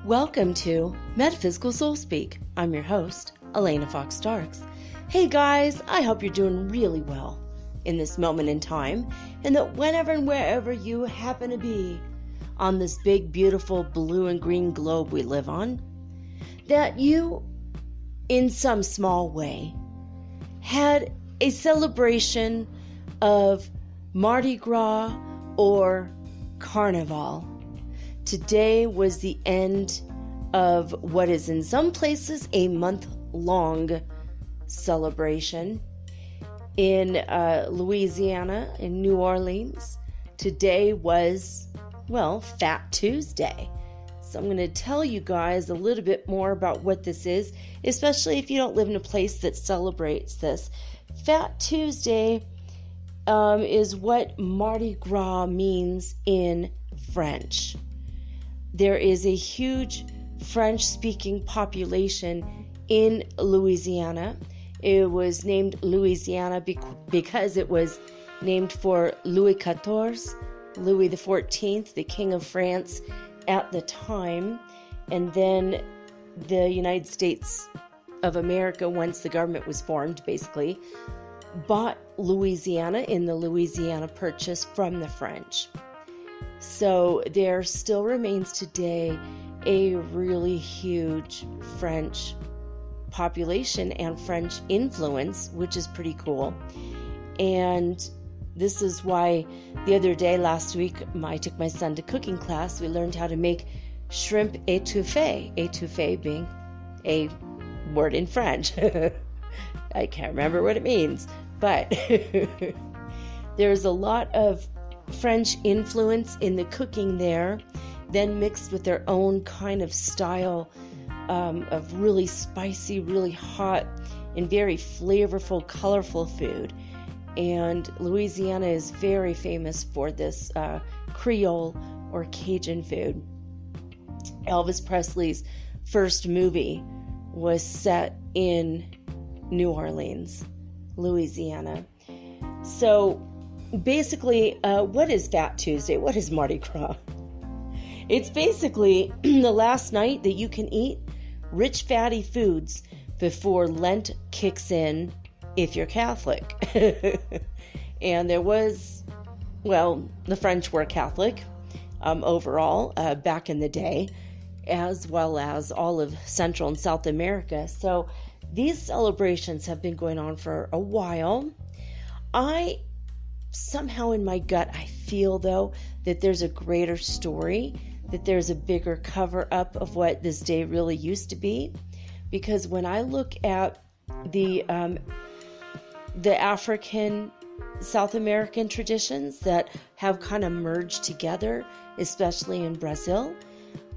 Welcome to Metaphysical Soul Speak. I'm your host, Elena Fox Starks. Hey guys, I hope you're doing really well in this moment in time, and that whenever and wherever you happen to be on this big, beautiful blue and green globe we live on, that you, in some small way, had a celebration of Mardi Gras or Carnaval. Today was the end of what is in some places a month-long celebration. In Louisiana, in New Orleans, today was, Fat Tuesday. So I'm going to tell you guys a little bit more about what this is, especially if you don't live in a place that celebrates this. Fat Tuesday is what Mardi Gras means in French. There is a huge French-speaking population in Louisiana. It was named Louisiana because it was named for Louis XIV, Louis XIV, the King of France at the time. And then the United States of America, once the government was formed, basically, bought Louisiana in the Louisiana Purchase from the French. So there still remains today a really huge French population and French influence, which is pretty cool. And this is why the other day, last week, I took my son to cooking class. We learned how to make shrimp étouffée, étouffée being a word in French. I can't remember what it means, but there's a lot of French influence in the cooking there, then mixed with their own kind of style of really spicy, really hot, and very flavorful, colorful food. And Louisiana is very famous for this Creole or Cajun food. Elvis Presley's first movie was set in New Orleans, Louisiana. So basically, what is Fat Tuesday? What is Mardi Gras? It's basically the last night that you can eat rich, fatty foods before Lent kicks in if you're Catholic. And there was, the French were Catholic overall back in the day, as well as all of Central and South America. So these celebrations have been going on for a while. Somehow in my gut, I feel, though, that there's a greater story, that there's a bigger cover-up of what this day really used to be. Because when I look at the African, South American traditions that have kind of merged together, especially in Brazil,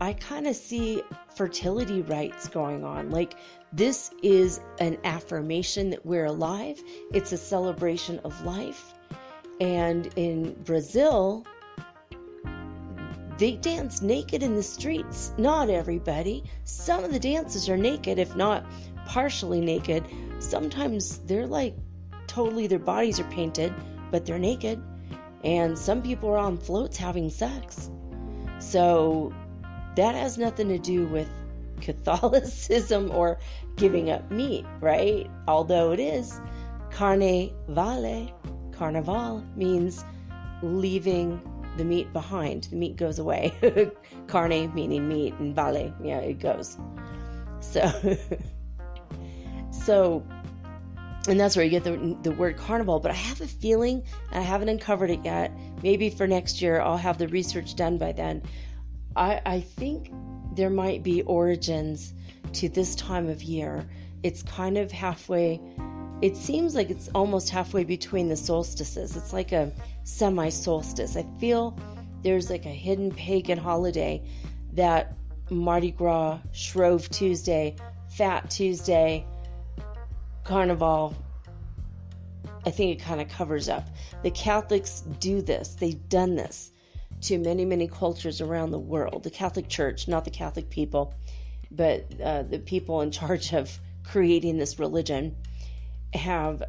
I kind of see fertility rites going on. Like, this is an affirmation that we're alive. It's a celebration of life. And in Brazil, they dance naked in the streets. Not everybody. Some of the dances are naked, if not partially naked. Sometimes they're like totally, their bodies are painted, but they're naked. And some people are on floats having sex. So that has nothing to do with Catholicism or giving up meat, right? Although it is Carne Vale. Carnaval means leaving the meat behind. The meat goes away. Carne meaning meat, and vale, it goes. So, and that's where you get the word carnival. But I have a feeling, and I haven't uncovered it yet, maybe for next year I'll have the research done by then. I think there might be origins to this time of year, it's kind of halfway. It seems like it's almost halfway between the solstices. It's like a semi-solstice. I feel there's like a hidden pagan holiday that Mardi Gras, Shrove Tuesday, Fat Tuesday, Carnaval, I think it kind of covers up. The Catholics do this. They've done this to many, many cultures around the world. The Catholic Church, not the Catholic people, but the people in charge of creating this religion have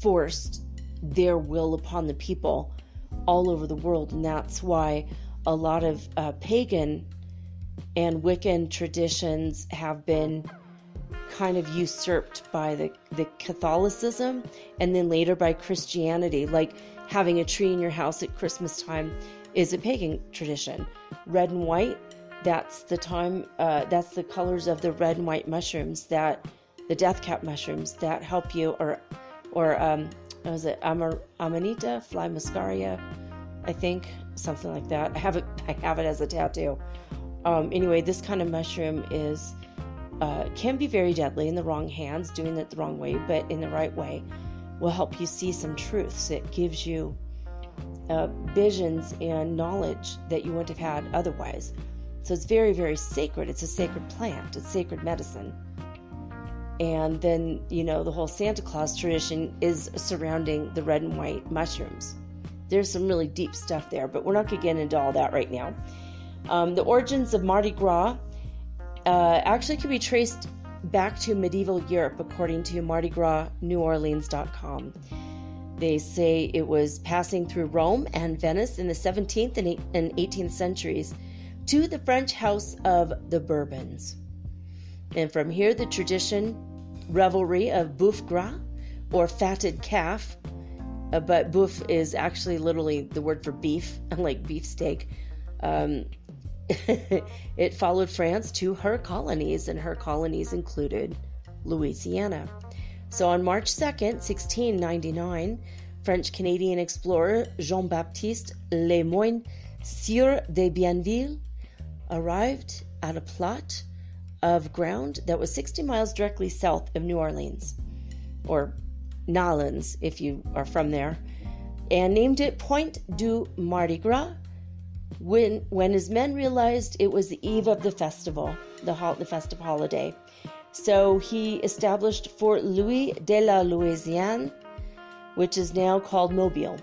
forced their will upon the people all over the world. And that's why a lot of pagan and Wiccan traditions have been kind of usurped by the Catholicism, and then later by Christianity. Like having a tree in your house at Christmas time is a pagan tradition. Red and white, that's the time, that's the colors of the red and white mushrooms, that the death cap mushrooms that help you, or was it Amanita, Fly Muscaria, I think, something like that. I have it as a tattoo. Anyway, this kind of mushroom is can be very deadly in the wrong hands, doing it the wrong way, but in the right way will help you see some truths. It gives you visions and knowledge that you wouldn't have had otherwise. So it's very, very sacred. It's a sacred plant. It's sacred medicine. And then, the whole Santa Claus tradition is surrounding the red and white mushrooms. There's some really deep stuff there, but we're not going to get into all that right now. The origins of Mardi Gras actually can be traced back to medieval Europe, according to MardiGrasNewOrleans.com. They say it was passing through Rome and Venice in the 17th and 18th centuries to the French house of the Bourbons. And from here, the tradition, revelry of boeuf gras, or fatted calf, but boeuf is actually literally the word for beef, like beefsteak. It followed France to her colonies, and her colonies included Louisiana. So on March 2nd, 1699, French-Canadian explorer Jean-Baptiste Le Moyne Sieur de Bienville arrived at a plot of ground that was 60 miles directly south of New Orleans, or Nolens if you are from there, and named it Point du Mardi Gras. When his men realized it was the eve of the festival, the festive holiday. So he established Fort Louis de la Louisiane, which is now called Mobile,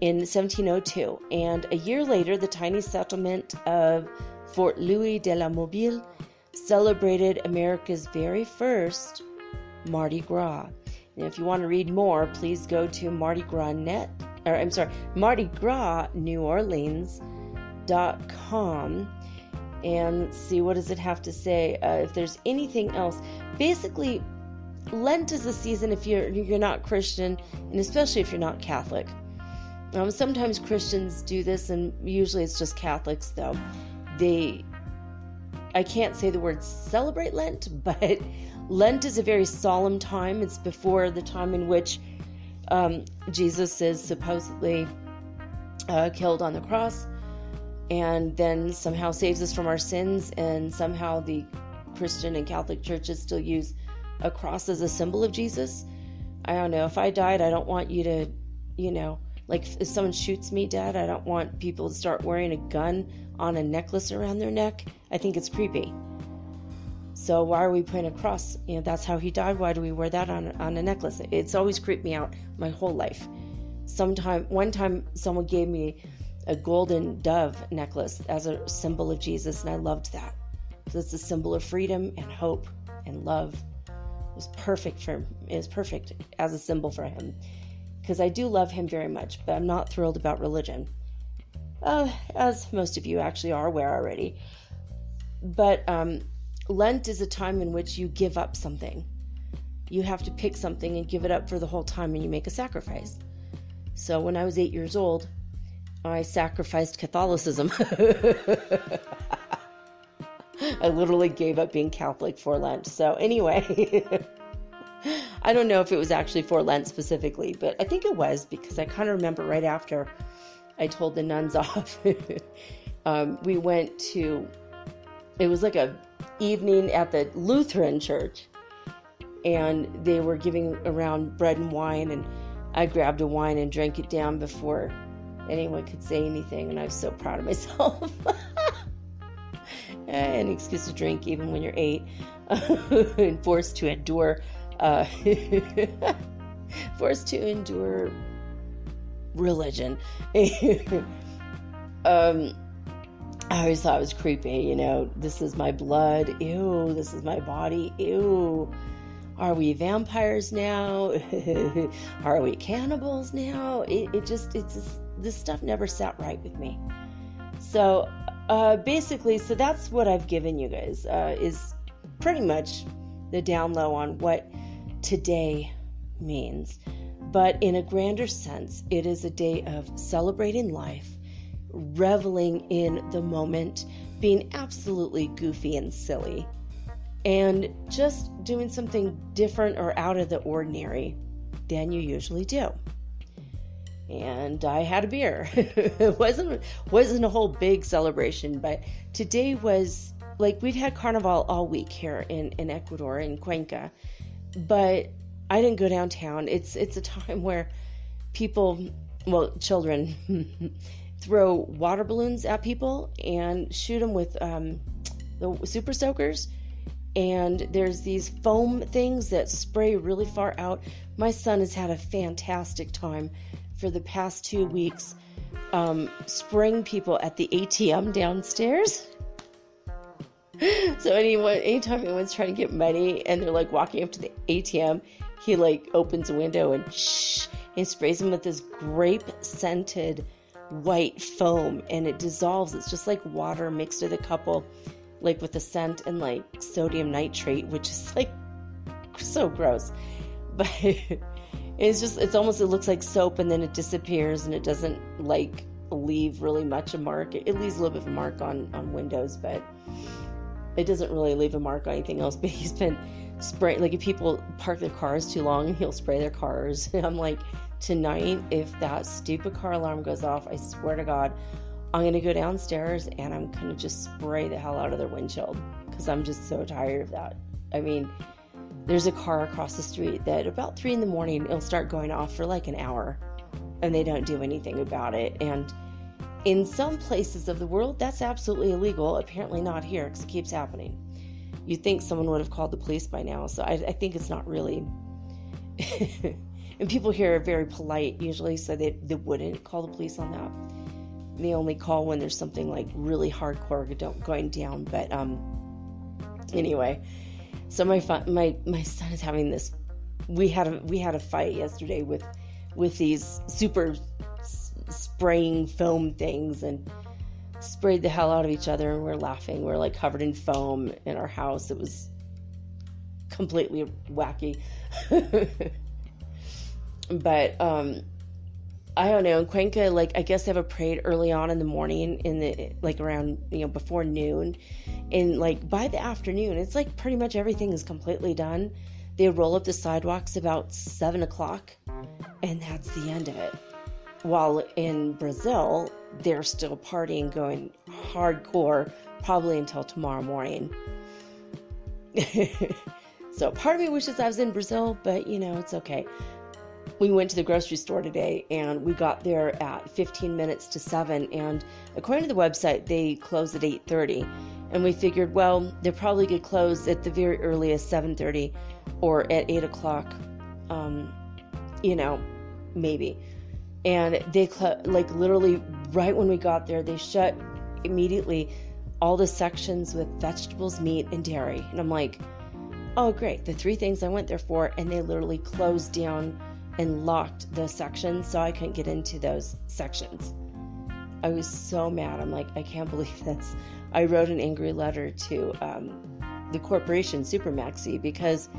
in 1702. And a year later, the tiny settlement of Fort Louis de la Mobile celebrated America's very first Mardi Gras. And if you want to read more, please go to Mardi Gras NewOrleans.com and see what does it have to say. If there's anything else, basically, Lent is a season if you're not Christian, and especially if you're not Catholic. Sometimes Christians do this, and usually it's just Catholics, though. I can't say the word celebrate Lent, but Lent is a very solemn time. It's before the time in which Jesus is supposedly killed on the cross, and then somehow saves us from our sins, and somehow the Christian and Catholic churches still use a cross as a symbol of Jesus. I don't know. If I died, I don't want you to, like if someone shoots me dead, I don't want people to start wearing a gun on a necklace around their neck. I think it's creepy. So why are we putting a cross? That's how he died. Why do we wear that on a necklace? It's always creeped me out my whole life. One time someone gave me a golden dove necklace as a symbol of Jesus, and I loved that. So it's a symbol of freedom and hope and love. It was perfect as a symbol for him, because I do love him very much, but I'm not thrilled about religion, as most of you actually are aware already. But Lent is a time in which you give up something. You have to pick something and give it up for the whole time, and you make a sacrifice. So when I was 8 years old, I sacrificed Catholicism. I literally gave up being Catholic for Lent. So anyway, I don't know if it was actually for Lent specifically, but I think it was, because I kind of remember right after I told the nuns off, we went to, it was like a evening at the Lutheran church, and they were giving around bread and wine, and I grabbed a wine and drank it down before anyone could say anything, and I was so proud of myself. An excuse to drink even when you're 8 and forced to endure religion. I always thought it was creepy, this is my blood, ew, this is my body, ew. Are we vampires now? Are we cannibals now? This stuff never sat right with me. So basically, so that's what I've given you guys, is pretty much the down low on what today means. But in a grander sense, it is a day of celebrating life, reveling in the moment, being absolutely goofy and silly, and just doing something different or out of the ordinary than you usually do. And I had a beer. It wasn't a whole big celebration, but today was like, we've had Carnaval all week here in Ecuador, in Cuenca, but I didn't go downtown. It's a time where people, children, throw water balloons at people and shoot them with the super soakers. And there's these foam things that spray really far out. My son has had a fantastic time for the past 2 weeks spraying people at the ATM downstairs. So anytime anyone's trying to get money and they're like walking up to the ATM, he like opens a window and sprays them with this grape scented white foam, and it dissolves. It's just like water mixed with a couple, like with the scent and like sodium nitrate, which is like so gross. But it looks like soap, and then it disappears, and it doesn't like leave really much a mark. It leaves a little bit of a mark on windows, but it doesn't really leave a mark on anything else. But he's been spraying, like if people park their cars too long, he'll spray their cars. And I'm like, tonight, if that stupid car alarm goes off, I swear to God, I'm going to go downstairs and I'm going to just spray the hell out of their windshield, because I'm just so tired of that. I mean, there's a car across the street that about 3 a.m, it'll start going off for like an hour, and they don't do anything about it. And in some places of the world, that's absolutely illegal. Apparently not here, because it keeps happening. You'd think someone would have called the police by now, so I think it's not really... And people here are very polite usually, so they wouldn't call the police on that. They only call when there's something like really hardcore going down. But anyway, so my son is having this. We had a fight yesterday with these super spraying foam things, and sprayed the hell out of each other, and we're laughing. We're like covered in foam in our house. It was completely wacky. But I don't know, in Cuenca, like I guess they have a parade early on in the morning, around before noon, and like by the afternoon it's like pretty much everything is completely done. They roll up the sidewalks about 7:00, and that's the end of it. While in Brazil, they're still partying, going hardcore, probably until tomorrow morning. So part of me wishes I was in Brazil, but it's okay. We went to the grocery store today, and we got there at 15 minutes to 7, and according to the website, they close at 8:30, and we figured, well, they'll probably get closed at the very earliest 7:30 or at 8:00, maybe. And they literally right when we got there, they shut immediately all the sections with vegetables, meat, and dairy. And I'm like, oh great, the 3 things I went there for, and they literally closed down and locked the sections, so I couldn't get into those sections. I was so mad. I'm like, I can't believe this. I wrote an angry letter to the corporation Supermaxi, because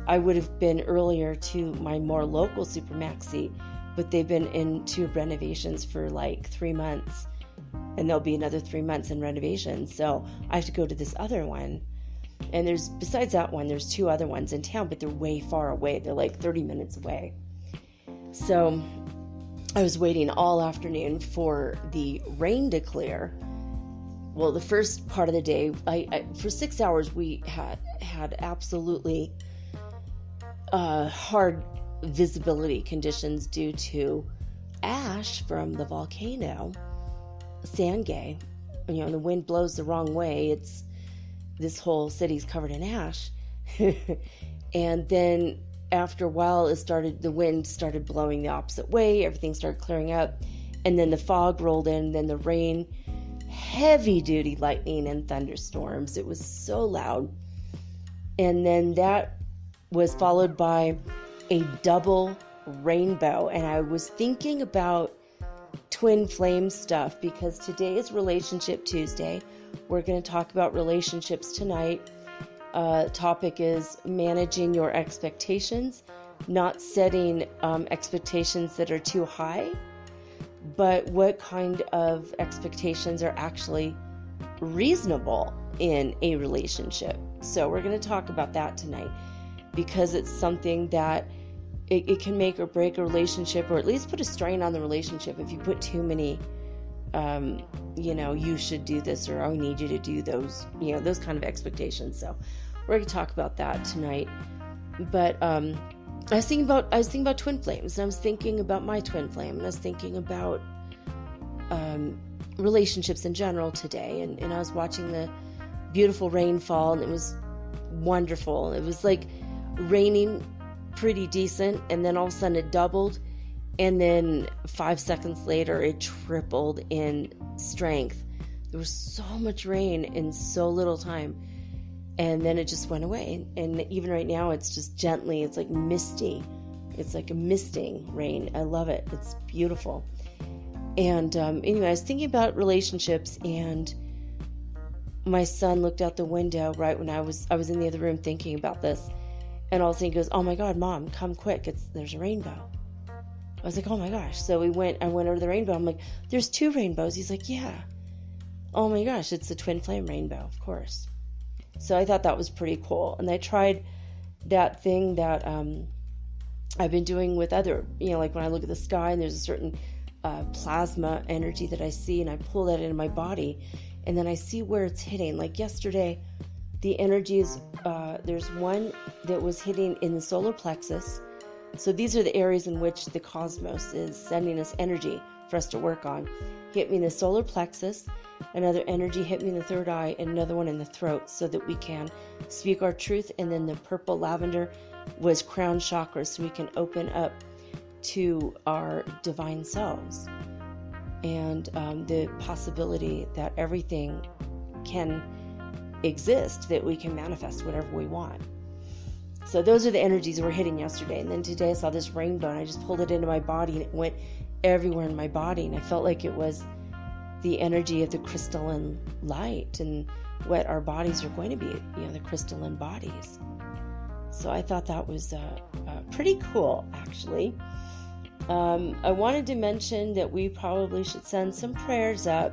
I would have been earlier to my more local Supermaxi, but they've been into renovations for like 3 months, and there'll be another 3 months in renovations, so I have to go to this other one. And besides that one, there's 2 other ones in town, but they're way far away. They're like 30 minutes away. So I was waiting all afternoon for the rain to clear. well, the first part of the day, I for 6 hours, we had absolutely hard visibility conditions due to ash from the volcano, Sangay. The wind blows the wrong way. This whole city's covered in ash. And then after a while, the wind started blowing the opposite way. Everything started clearing up. And then the fog rolled in, then the rain, heavy duty lightning and thunderstorms. It was so loud. And then that was followed by a double rainbow. And I was thinking about twin flame stuff because today is Relationship Tuesday. We're going to talk about relationships tonight. Topic is managing your expectations, not setting expectations that are too high, but what kind of expectations are actually reasonable in a relationship. So we're going to talk about that tonight because it's something that it can make or break a relationship, or at least put a strain on the relationship if you put too many you should do this, or I need you to do those, those kind of expectations. So we're going to talk about that tonight. But I was thinking about twin flames, and I was thinking about my twin flame, and I was thinking about relationships in general today. And I was watching the beautiful rainfall, and it was wonderful. It was like raining pretty decent, and then all of a sudden it doubled. And then 5 seconds later, it tripled in strength. There was so much rain in so little time. And then it just went away. And even right now, it's just gently, it's like misty. It's like a misting rain. I love it. It's beautiful. And anyway, I was thinking about relationships, and my son looked out the window right when I was in the other room thinking about this. And all of a sudden he goes, "Oh my God, Mom, come quick. There's a rainbow." I was like, "Oh my gosh." So I went over to the rainbow. I'm like, "There's 2 rainbows." He's like, "Yeah." Oh my gosh, it's the twin flame rainbow, of course. So I thought that was pretty cool. And I tried that thing that I've been doing with other, like when I look at the sky and there's a certain plasma energy that I see, and I pull that into my body, and then I see where it's hitting. Like yesterday, the energies, there's one that was hitting in the solar plexus. So these are the areas in which the cosmos is sending us energy for us to work on. Hit me in the solar plexus, another energy hit me in the third eye, and another one in the throat, so that we can speak our truth. And then the purple lavender was crown chakra, so we can open up to our divine selves and the possibility that everything can exist, that we can manifest whatever we want. So those are the energies that were hitting yesterday. And then today I saw this rainbow, and I just pulled it into my body, and it went everywhere in my body. And I felt like it was the energy of the crystalline light and what our bodies are going to be, the crystalline bodies. So I thought that was pretty cool, actually. I wanted to mention that we probably should send some prayers up,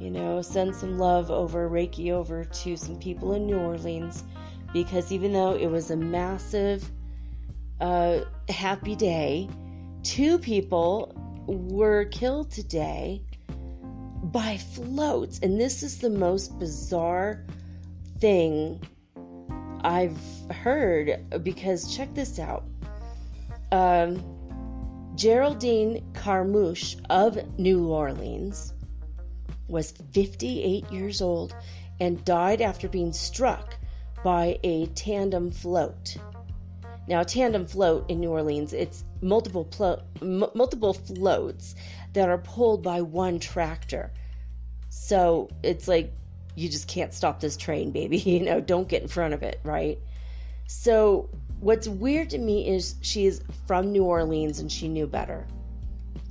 send some love over, Reiki over to some people in New Orleans. Because even though it was a massive, happy day, 2 people were killed today by floats. And this is the most bizarre thing I've heard, because check this out. Geraldine Carmouche of New Orleans was 58 years old and died after being struck by a tandem float. Now, a tandem float in New Orleans, it's multiple floats that are pulled by one tractor. So it's like, you just can't stop this train, baby. Don't get in front of it, right? So what's weird to me is she is from New Orleans and she knew better.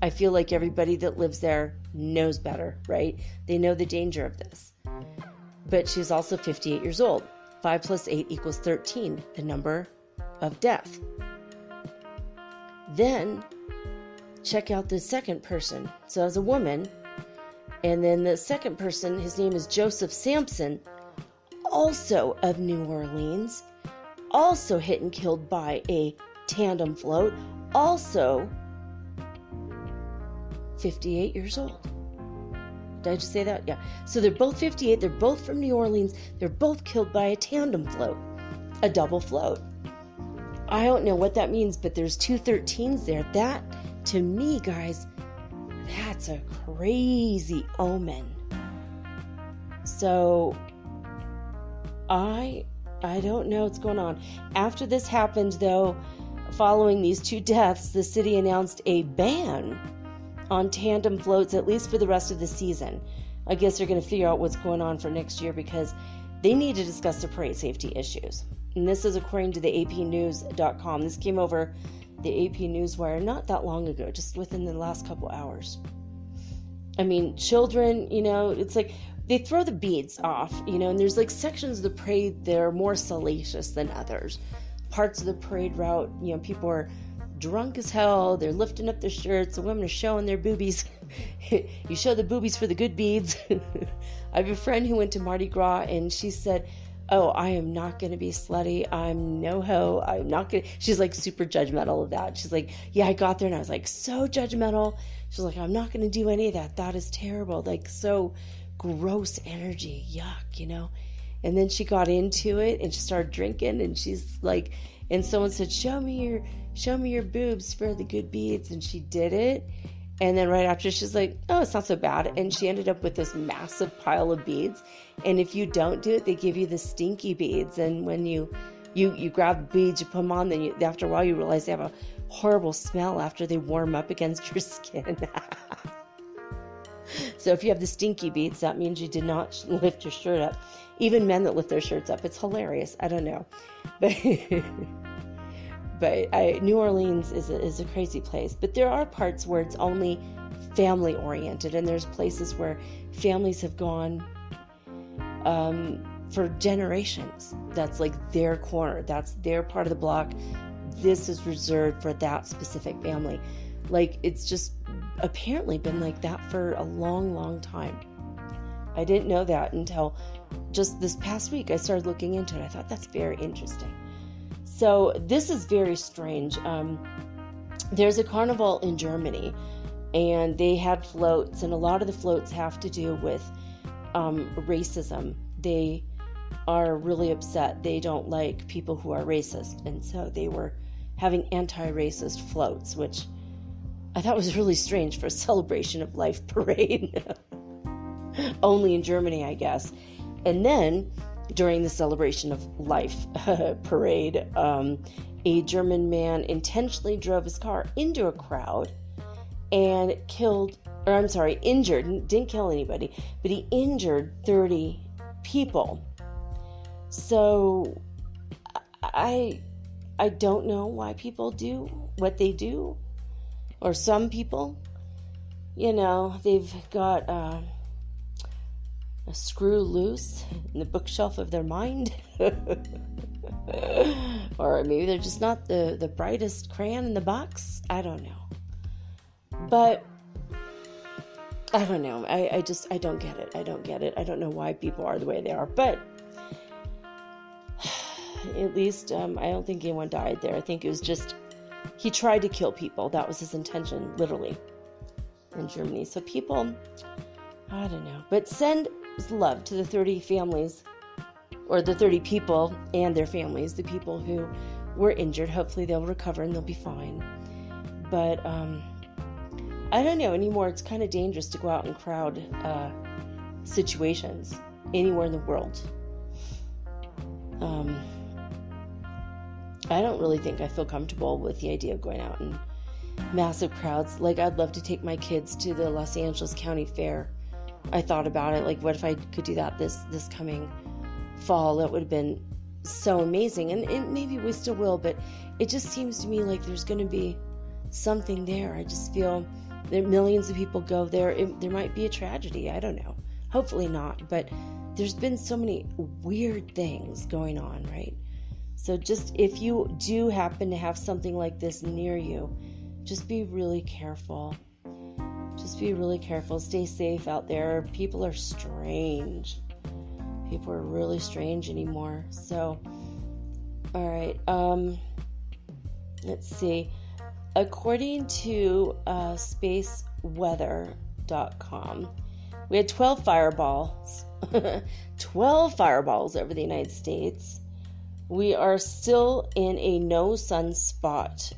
I feel like everybody that lives there knows better, right? They know the danger of this. But she's also 58 years old. 5 + 8 = 13, the number of death. Then, check out the second person. So as a woman, and then the second person, his name is Joseph Sampson, also of New Orleans, also hit and killed by a tandem float, also 58 years old. Did I just say that? Yeah. So they're both 58. They're both from New Orleans. They're both killed by a tandem float, a double float. I don't know what that means, but there's 2 13s there. That, to me, guys, that's a crazy omen. So I don't know what's going on. After this happened, though, following these 2 deaths, the city announced a ban on tandem floats, at least for the rest of the season. I guess they're going to figure out what's going on for next year because they need to discuss the parade safety issues. And this is according to the apnews.com. This came over the AP Newswire not that long ago, just within the last couple hours. I mean, children, it's like they throw the beads off, and there's like sections of the parade that are more salacious than others. Parts of the parade route, people are drunk as hell, they're lifting up their shirts, the women are showing their boobies. You show the boobies for the good beads. I have a friend who went to Mardi Gras and she said, oh, I am not going to be slutty. I'm no hoe. I'm not going to. She's like super judgmental of that. She's like, yeah, I got there and I was like so judgmental. She's like, I'm not going to do any of that. That is terrible. Like so gross energy. Yuck, And then she got into it and she started drinking and she's like, and someone said, show me your boobs for the good beads. And she did it. And then right after she's like, oh, it's not so bad. And she ended up with this massive pile of beads. And if you don't do it, they give you the stinky beads. And when you grab the beads, you put them on, then after a while you realize they have a horrible smell after they warm up against your skin. So if you have the stinky beads, that means you did not lift your shirt up. Even men that lift their shirts up, it's hilarious. I don't know. But New Orleans is a crazy place. But there are parts where it's only family oriented, and there's places where families have gone for generations. That's like their corner. That's their part of the block. This is reserved for that specific family. Like it's just apparently been like that for a long, long time. I didn't know that until just this past week. I started looking into it. I thought that's very interesting. So this is very strange. There's a carnival in Germany, and they had floats, and a lot of the floats have to do with racism. They are really upset. They don't like people who are racist, and so they were having anti-racist floats, which I thought was really strange for a celebration of life parade. Only in Germany, I guess. And then during the celebration of life parade, a German man intentionally drove his car into a crowd and injured, didn't kill anybody, but he injured 30 people. So I don't know why people do what they do, or some people, they've got a screw loose in the bookshelf of their mind. Or maybe they're just not the brightest crayon in the box. I don't know. But I don't know. I don't get it. I don't know why people are the way they are. But at least I don't think anyone died there. I think it was just he tried to kill people. That was his intention, literally, in Germany. So people, I don't know. But send love to the 30 families, or the 30 people and their families, the people who were injured. Hopefully they'll recover and they'll be fine. But I don't know anymore. It's kind of dangerous to go out in crowd situations anywhere in the world. I don't really think I feel comfortable with the idea of going out in massive crowds. Like, I'd love to take my kids to the Los Angeles County Fair. I thought about it. Like, what if I could do that this coming fall? That would have been so amazing. And maybe we still will, but it just seems to me like there's going to be something there. I just feel that millions of people go there. There might be a tragedy. I don't know. Hopefully not. But there's been so many weird things going on, right? So just if you do happen to have something like this near you, just be really careful. Just be really careful. Stay safe out there. People are strange. People are really strange anymore. So, all right. Let's see. According to spaceweather.com, We had 12 fireballs. 12 fireballs over the United States. We are still in a no sunspot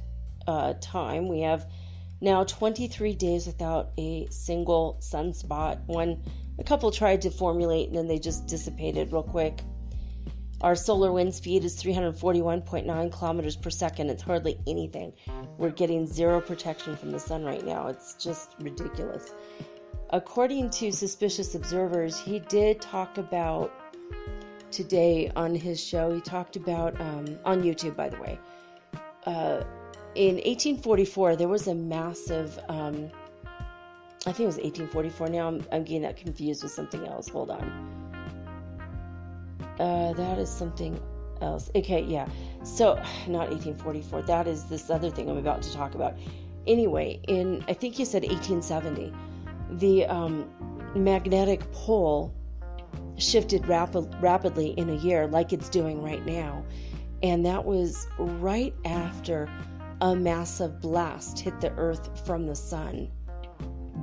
time. We have now 23 days without a single sunspot. A couple tried to formulate and then they just dissipated real quick. Our solar wind speed is 341.9 kilometers per second. It's hardly anything. We're getting zero protection from the sun right now. It's just ridiculous. According to suspicious observers, he did talk about today on his show, he talked about, on YouTube, by the way, in 1844, there was a massive, I think it was 1844. Now I'm getting that confused with something else. Hold on. That is something else. Okay, yeah. So, not 1844. That is this other thing I'm about to talk about. Anyway, I think you said 1870, the magnetic pole shifted rapidly in a year like it's doing right now. And that was right after a massive blast hit the earth from the sun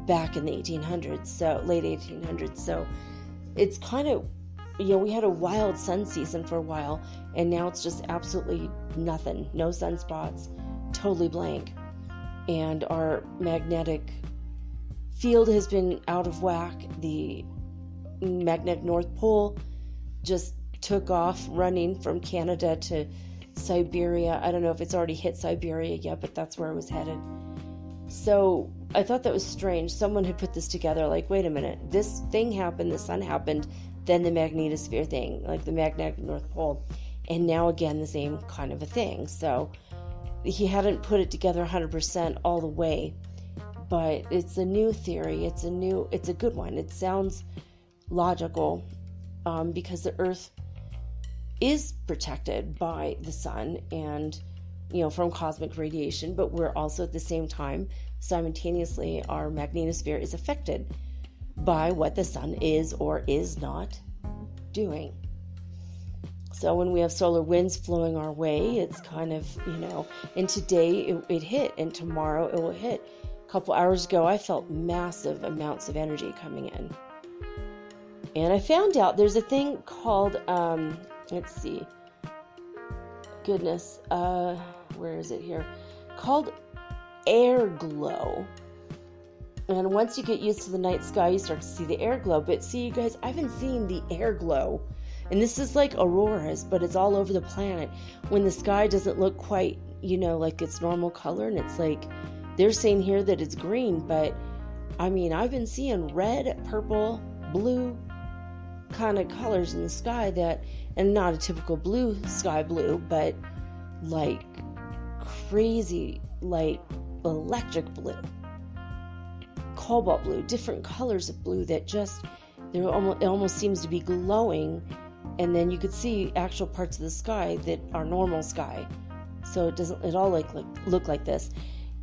back in the 1800s, so late 1800s. So it's kind of, we had a wild sun season for a while, and now it's just absolutely nothing. No sunspots, totally blank. And our magnetic field has been out of whack. The magnetic North Pole just took off running from Canada to Siberia. I don't know if it's already hit Siberia yet, but that's where it was headed. So I thought that was strange. Someone had put this together like, wait a minute, this thing happened, the sun happened, then the magnetosphere thing, like the magnetic North Pole, and now again the same kind of a thing. So he hadn't put it together 100% all the way, but it's a new theory. It's a good one. It sounds logical, because the earth is protected by the sun and, from cosmic radiation, but we're also at the same time, simultaneously, our magnetosphere is affected by what the sun is or is not doing. So when we have solar winds flowing our way, it's kind of, and today it hit, and tomorrow it will hit. A couple hours ago, I felt massive amounts of energy coming in. And I found out there's a thing called, let's see, goodness, where is it here? Called air glow. And once you get used to the night sky, you start to see the air glow. But see, you guys, I've been seeing the air glow. And this is like auroras, but it's all over the planet. When the sky doesn't look quite, like its normal color. And it's like, they're saying here that it's green. But, I've been seeing red, purple, blue kind of colors in the sky that, and not a typical blue, sky blue, but like crazy, like electric blue, cobalt blue, different colors of blue that just, it almost seems to be glowing, and then you could see actual parts of the sky that are normal sky, so it doesn't at all look like this.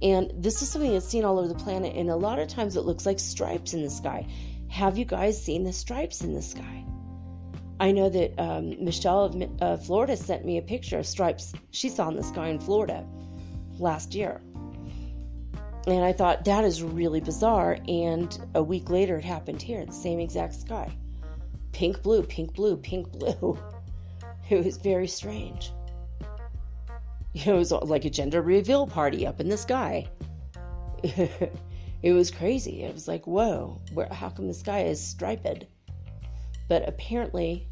And this is something that's seen all over the planet, and a lot of times it looks like stripes in the sky. Have you guys seen the stripes in the sky? I know that Michelle of Florida sent me a picture of stripes she saw in the sky in Florida last year. And I thought, that is really bizarre. And a week later, it happened here, the same exact sky. Pink, blue, pink, blue, pink, blue. It was very strange. It was like a gender reveal party up in the sky. It was crazy. It was like, whoa, how come the sky is striped? But apparently,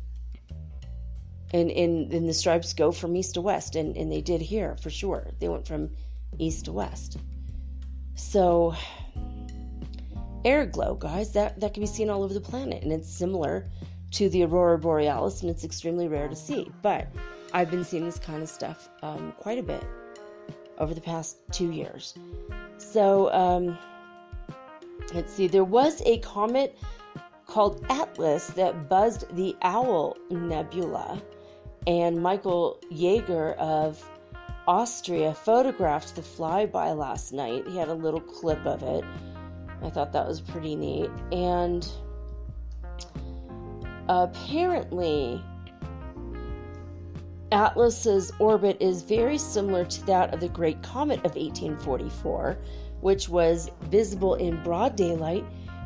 and the stripes go from east to west, and they did here for sure. They went from east to west. So, air glow, guys, that can be seen all over the planet, and it's similar to the aurora borealis, and it's extremely rare to see. But I've been seeing this kind of stuff quite a bit over the past 2 years. So, let's see, there was a comet called Atlas that buzzed the Owl Nebula, and Michael Jaeger of Austria photographed the flyby last night. He had a little clip of it. I thought that was pretty neat. And apparently Atlas's orbit is very similar to that of the Great Comet of 1844, which was visible in broad daylight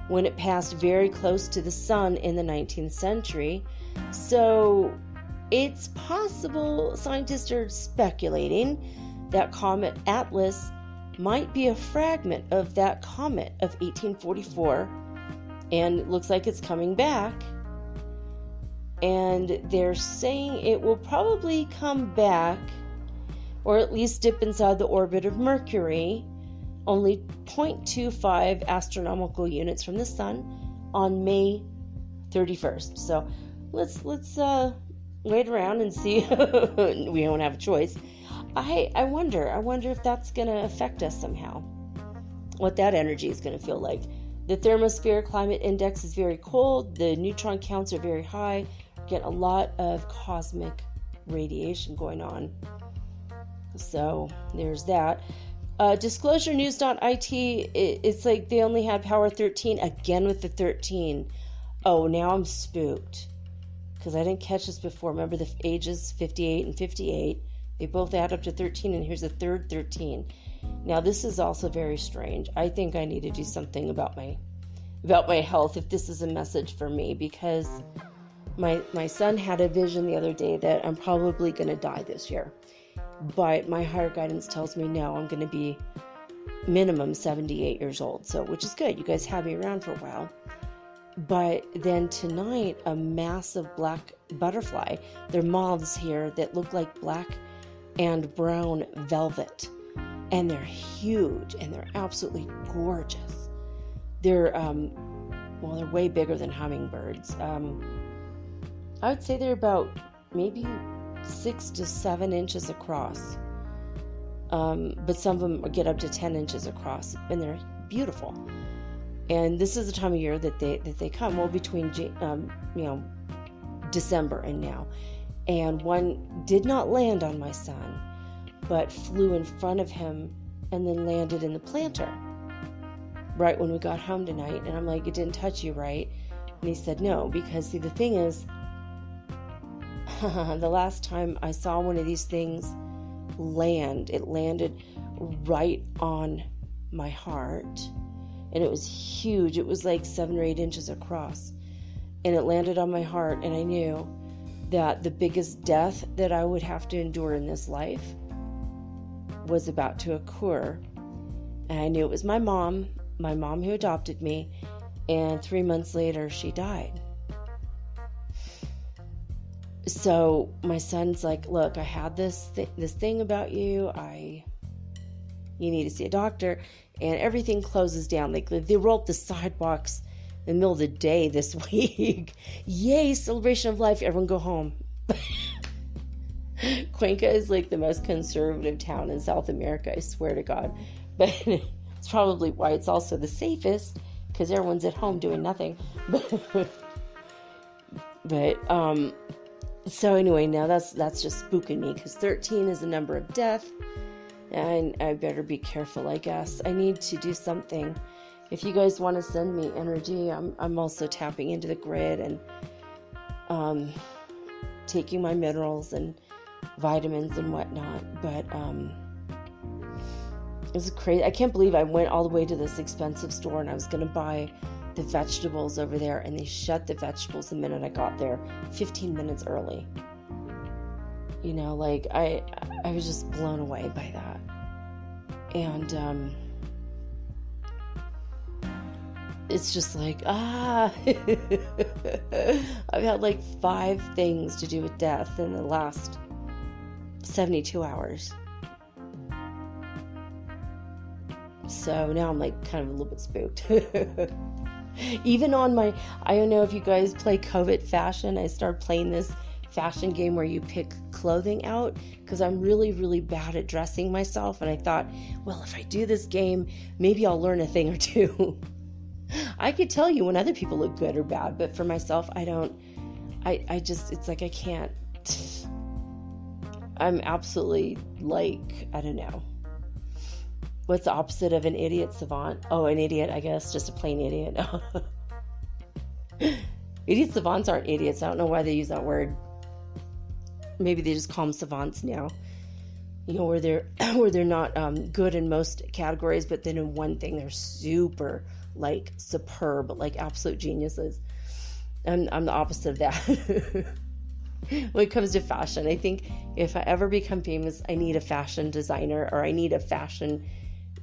when it passed very close to the sun in the 19th century. So it's possible, scientists are speculating, that Comet Atlas might be a fragment of that comet of 1844, and it looks like it's coming back. And they're saying it will probably come back, or at least dip inside the orbit of Mercury, only 0.25 astronomical units from the sun, on May 31st. So let's wait around and see. We don't have a choice. I wonder if that's going to affect us somehow, what that energy is going to feel like. The thermosphere climate index is very cold. The neutron counts are very high. Get a lot of cosmic radiation going on. So there's that. DisclosureNews.it, it's like they only had power 13, again with the 13. Oh, now I'm spooked, because I didn't catch this before. Remember the ages 58 and 58? They both add up to 13, and here's the third 13. Now this is also very strange. I think I need to do something about my health if this is a message for me, because my son had a vision the other day that I'm probably going to die this year. But my higher guidance tells me no, I'm going to be minimum 78 years old. So, which is good. You guys have me around for a while. But then tonight, a massive black butterfly. They're moths here that look like black and brown velvet. And they're huge and they're absolutely gorgeous. They're, they're way bigger than hummingbirds. I would say they're about maybe 6 to 7 inches across. But some of them get up to 10 inches across, and they're beautiful. And this is the time of year that they come. Well, between December and now. And one did not land on my son, but flew in front of him and then landed in the planter right when we got home tonight. And I'm like, it didn't touch you, right? And he said no, because see, the thing is, the last time I saw one of these things land, it landed right on my heart, and it was huge. It was like 7 or 8 inches across, and it landed on my heart, and I knew that the biggest death that I would have to endure in this life was about to occur. And I knew it was my mom who adopted me, and 3 months later she died. So my son's like, look, I had this thing about you. You need to see a doctor. And everything closes down. Like they roll up the sidewalks in the middle of the day this week. Yay, celebration of life. Everyone go home. Cuenca is like the most conservative town in South America, I swear to God. But it's probably why it's also the safest, because everyone's at home doing nothing. But so anyway, now that's just spooking me, because 13 is a number of death, and I better be careful, I guess. I need to do something. If you guys want to send me energy, I'm also tapping into the grid and taking my minerals and vitamins and whatnot. But it's crazy. I can't believe I went all the way to this expensive store, and I was going to buy the vegetables over there, and they shut the vegetables the minute I got there, 15 minutes early. You know, like I was just blown away by that. And it's just like, I've had like 5 things to do with death in the last 72 hours. So now I'm like kind of a little bit spooked. Even on my, I don't know if you guys play COVID Fashion. I started playing this fashion game where you pick clothing out, because I'm really, really bad at dressing myself. And I thought, well, if I do this game, maybe I'll learn a thing or two. I could tell you when other people look good or bad, but for myself, I don't. I just, it's like I can't. I'm absolutely like, I don't know. What's the opposite of an idiot? Savant? Oh, an idiot, I guess. Just a plain idiot. Idiot savants aren't idiots. I don't know why they use that word. Maybe they just call them savants now. You know, where they're not good in most categories, but then in one thing they're super like superb, like absolute geniuses. And I'm the opposite of that. When it comes to fashion, I think if I ever become famous, I need a fashion designer, or I need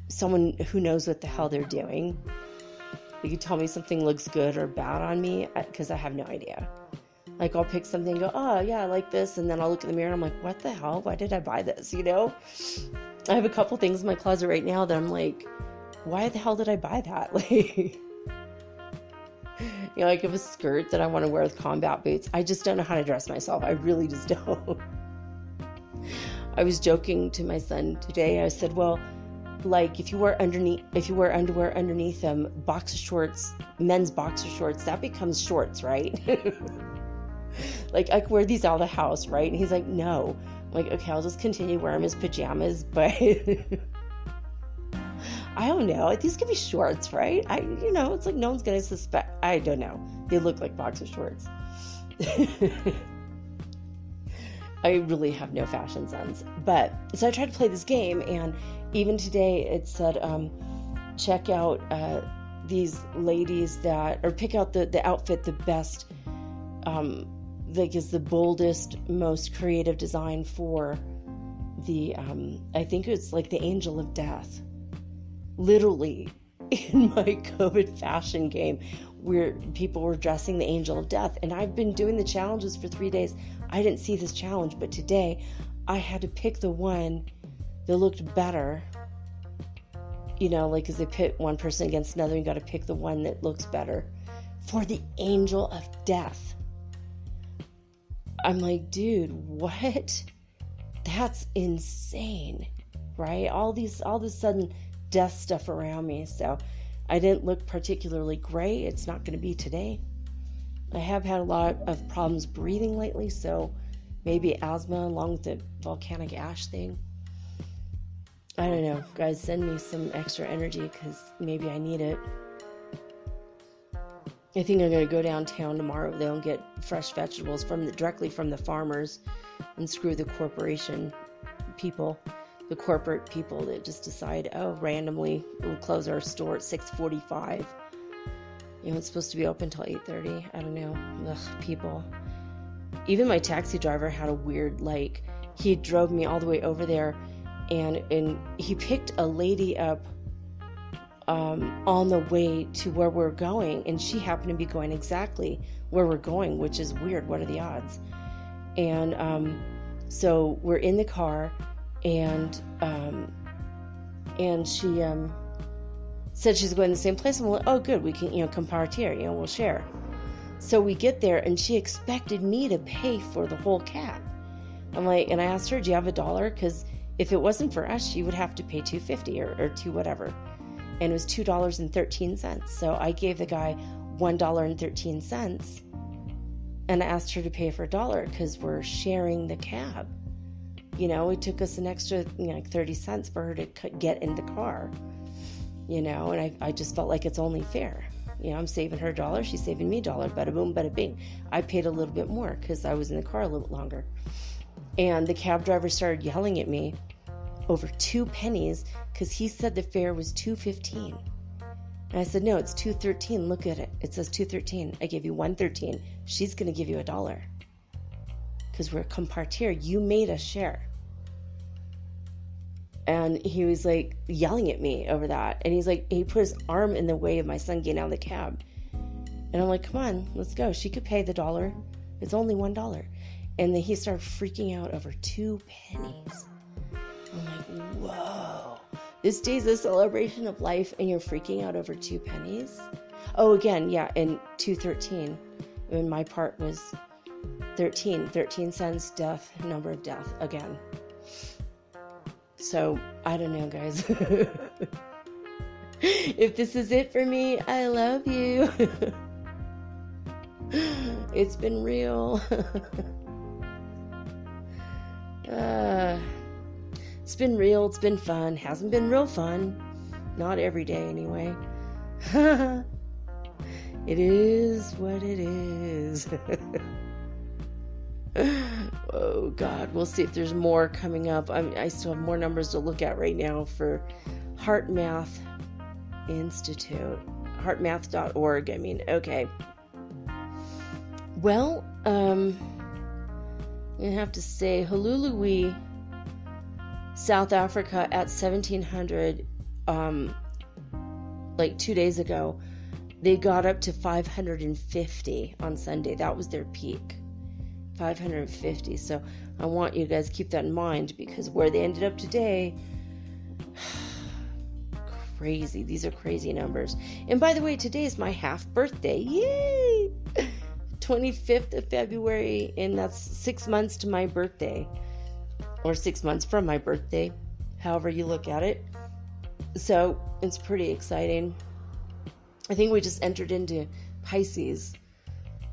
someone who knows what the hell they're doing. You can tell me something looks good or bad on me, because I have no idea. Like, I'll pick something and go, oh yeah, I like this, and then I'll look in the mirror and I'm like, what the hell? Why did I buy this? You know? I have a couple things in my closet right now that I'm like, why the hell did I buy that? Like, you know, like I have a skirt that I want to wear with combat boots. I just don't know how to dress myself. I really just don't. I was joking to my son today. I said, well, like if you wear underwear underneath them, boxer shorts, men's boxer shorts, that becomes shorts, right? Like I could wear these out of the house, right? And he's like, no. I'm like, okay, I'll just continue wearing his pajamas, but I don't know. These could be shorts, right? It's like no one's going to suspect. I don't know. They look like boxer shorts. I really have no fashion sense. But, so I tried to play this game, and even today it said, check out these ladies or pick out the outfit the best, is the boldest, most creative design for the, I think it's like the Angel of Death. Literally, in my COVID fashion game, where people were dressing the Angel of Death, and I've been doing the challenges for 3 days. I didn't see this challenge, but today I had to pick the one that looked better. You know, like, because they pit one person against another, and you got to pick the one that looks better for the Angel of Death. I'm like, dude, what? That's insane, right? All of a sudden death stuff around me. So I didn't look particularly great. It's not going to be today. I have had a lot of problems breathing lately, so maybe asthma along with the volcanic ash thing. I don't know. Guys, send me some extra energy because maybe I need it. I think I'm going to go downtown tomorrow though and get fresh vegetables directly from the farmers, and screw the corporation people. The corporate people that just decide, randomly we'll close our store at 6:45. You know, it's supposed to be open till 8:30. I don't know. Ugh, people. Even my taxi driver had a weird, he drove me all the way over there, and he picked a lady up on the way to where we're going, and she happened to be going exactly where we're going, which is weird. What are the odds? And so we're in the car, and she said she's going to the same place. I'm like, oh, good, we can, compartir, we'll share. So we get there, and she expected me to pay for the whole cab. I'm like, and I asked her, do you have $1? Because if it wasn't for us, she would have to pay $2.50 or $2 whatever. And it was $2.13. So I gave the guy $1.13, and I asked her to pay for $1 because we're sharing the cab. It took us an extra, 30 cents for her to get in the car, and I just felt like it's only fair. I'm saving her $1, she's saving me $1, bada boom, bada bing. I paid a little bit more because I was in the car a little bit longer. And the cab driver started yelling at me over 2 pennies because he said the fare was $2.15. And I said, no, it's $2.13. Look at it. It says $2.13. I gave you $1.13. She's going to give you $1 because we're compartir. You made us share. And he was like yelling at me over that. And he put his arm in the way of my son getting out of the cab. And I'm like, come on, let's go. She could pay the $1. It's only $1. And then he started freaking out over 2 pennies. I'm like, whoa. This day's a celebration of life, and you're freaking out over 2 pennies? Oh, again, yeah, and $2.13. And my part was 13 cents, number of death, again. So, I don't know, guys. If this is it for me, I love you. It's been real. It's been real, it's been fun. Hasn't been real fun. Not every day, anyway. It is what it is. Oh, God. We'll see if there's more coming up. I still have more numbers to look at right now for Heart Math Institute. heartmath.org. I mean, okay. Well, I'm going to have to say Hulului, South Africa at 1700, like 2 days ago, they got up to 550 on Sunday. That was their peak. 550. So I want you guys to keep that in mind, because where they ended up today, crazy. These are crazy numbers. And by the way, today is my half birthday. Yay! 25th of February, and that's 6 months to my birthday, or 6 months from my birthday, however you look at it. So it's pretty exciting. I think we just entered into Pisces,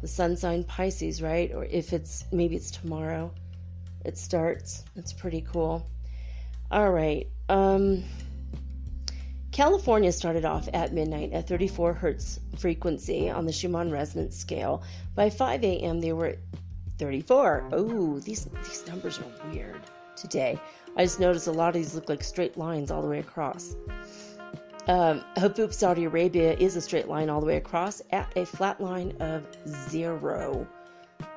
the sun sign Pisces, right? Or maybe it's tomorrow it starts. It's pretty cool. All right. California started off at midnight at 34 hertz frequency on the Schumann Resonance scale. By 5 a.m. they were at 34. Oh, these numbers are weird today. I just noticed a lot of these look like straight lines all the way across. Hubub, Saudi Arabia is a straight line all the way across at a flat line of 0.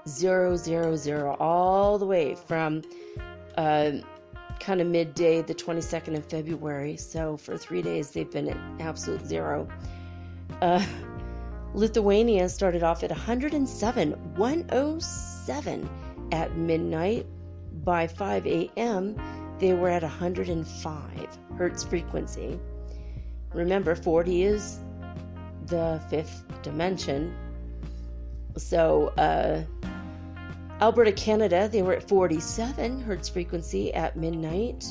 0, 0, 0, all the way from kind of midday, the 22nd of February. So for 3 days, they've been at absolute 0. Lithuania started off at 107 at midnight. By 5 a.m., they were at 105 hertz frequency. Remember, 40 is the fifth dimension. So, Alberta, Canada, they were at 47 hertz frequency at midnight.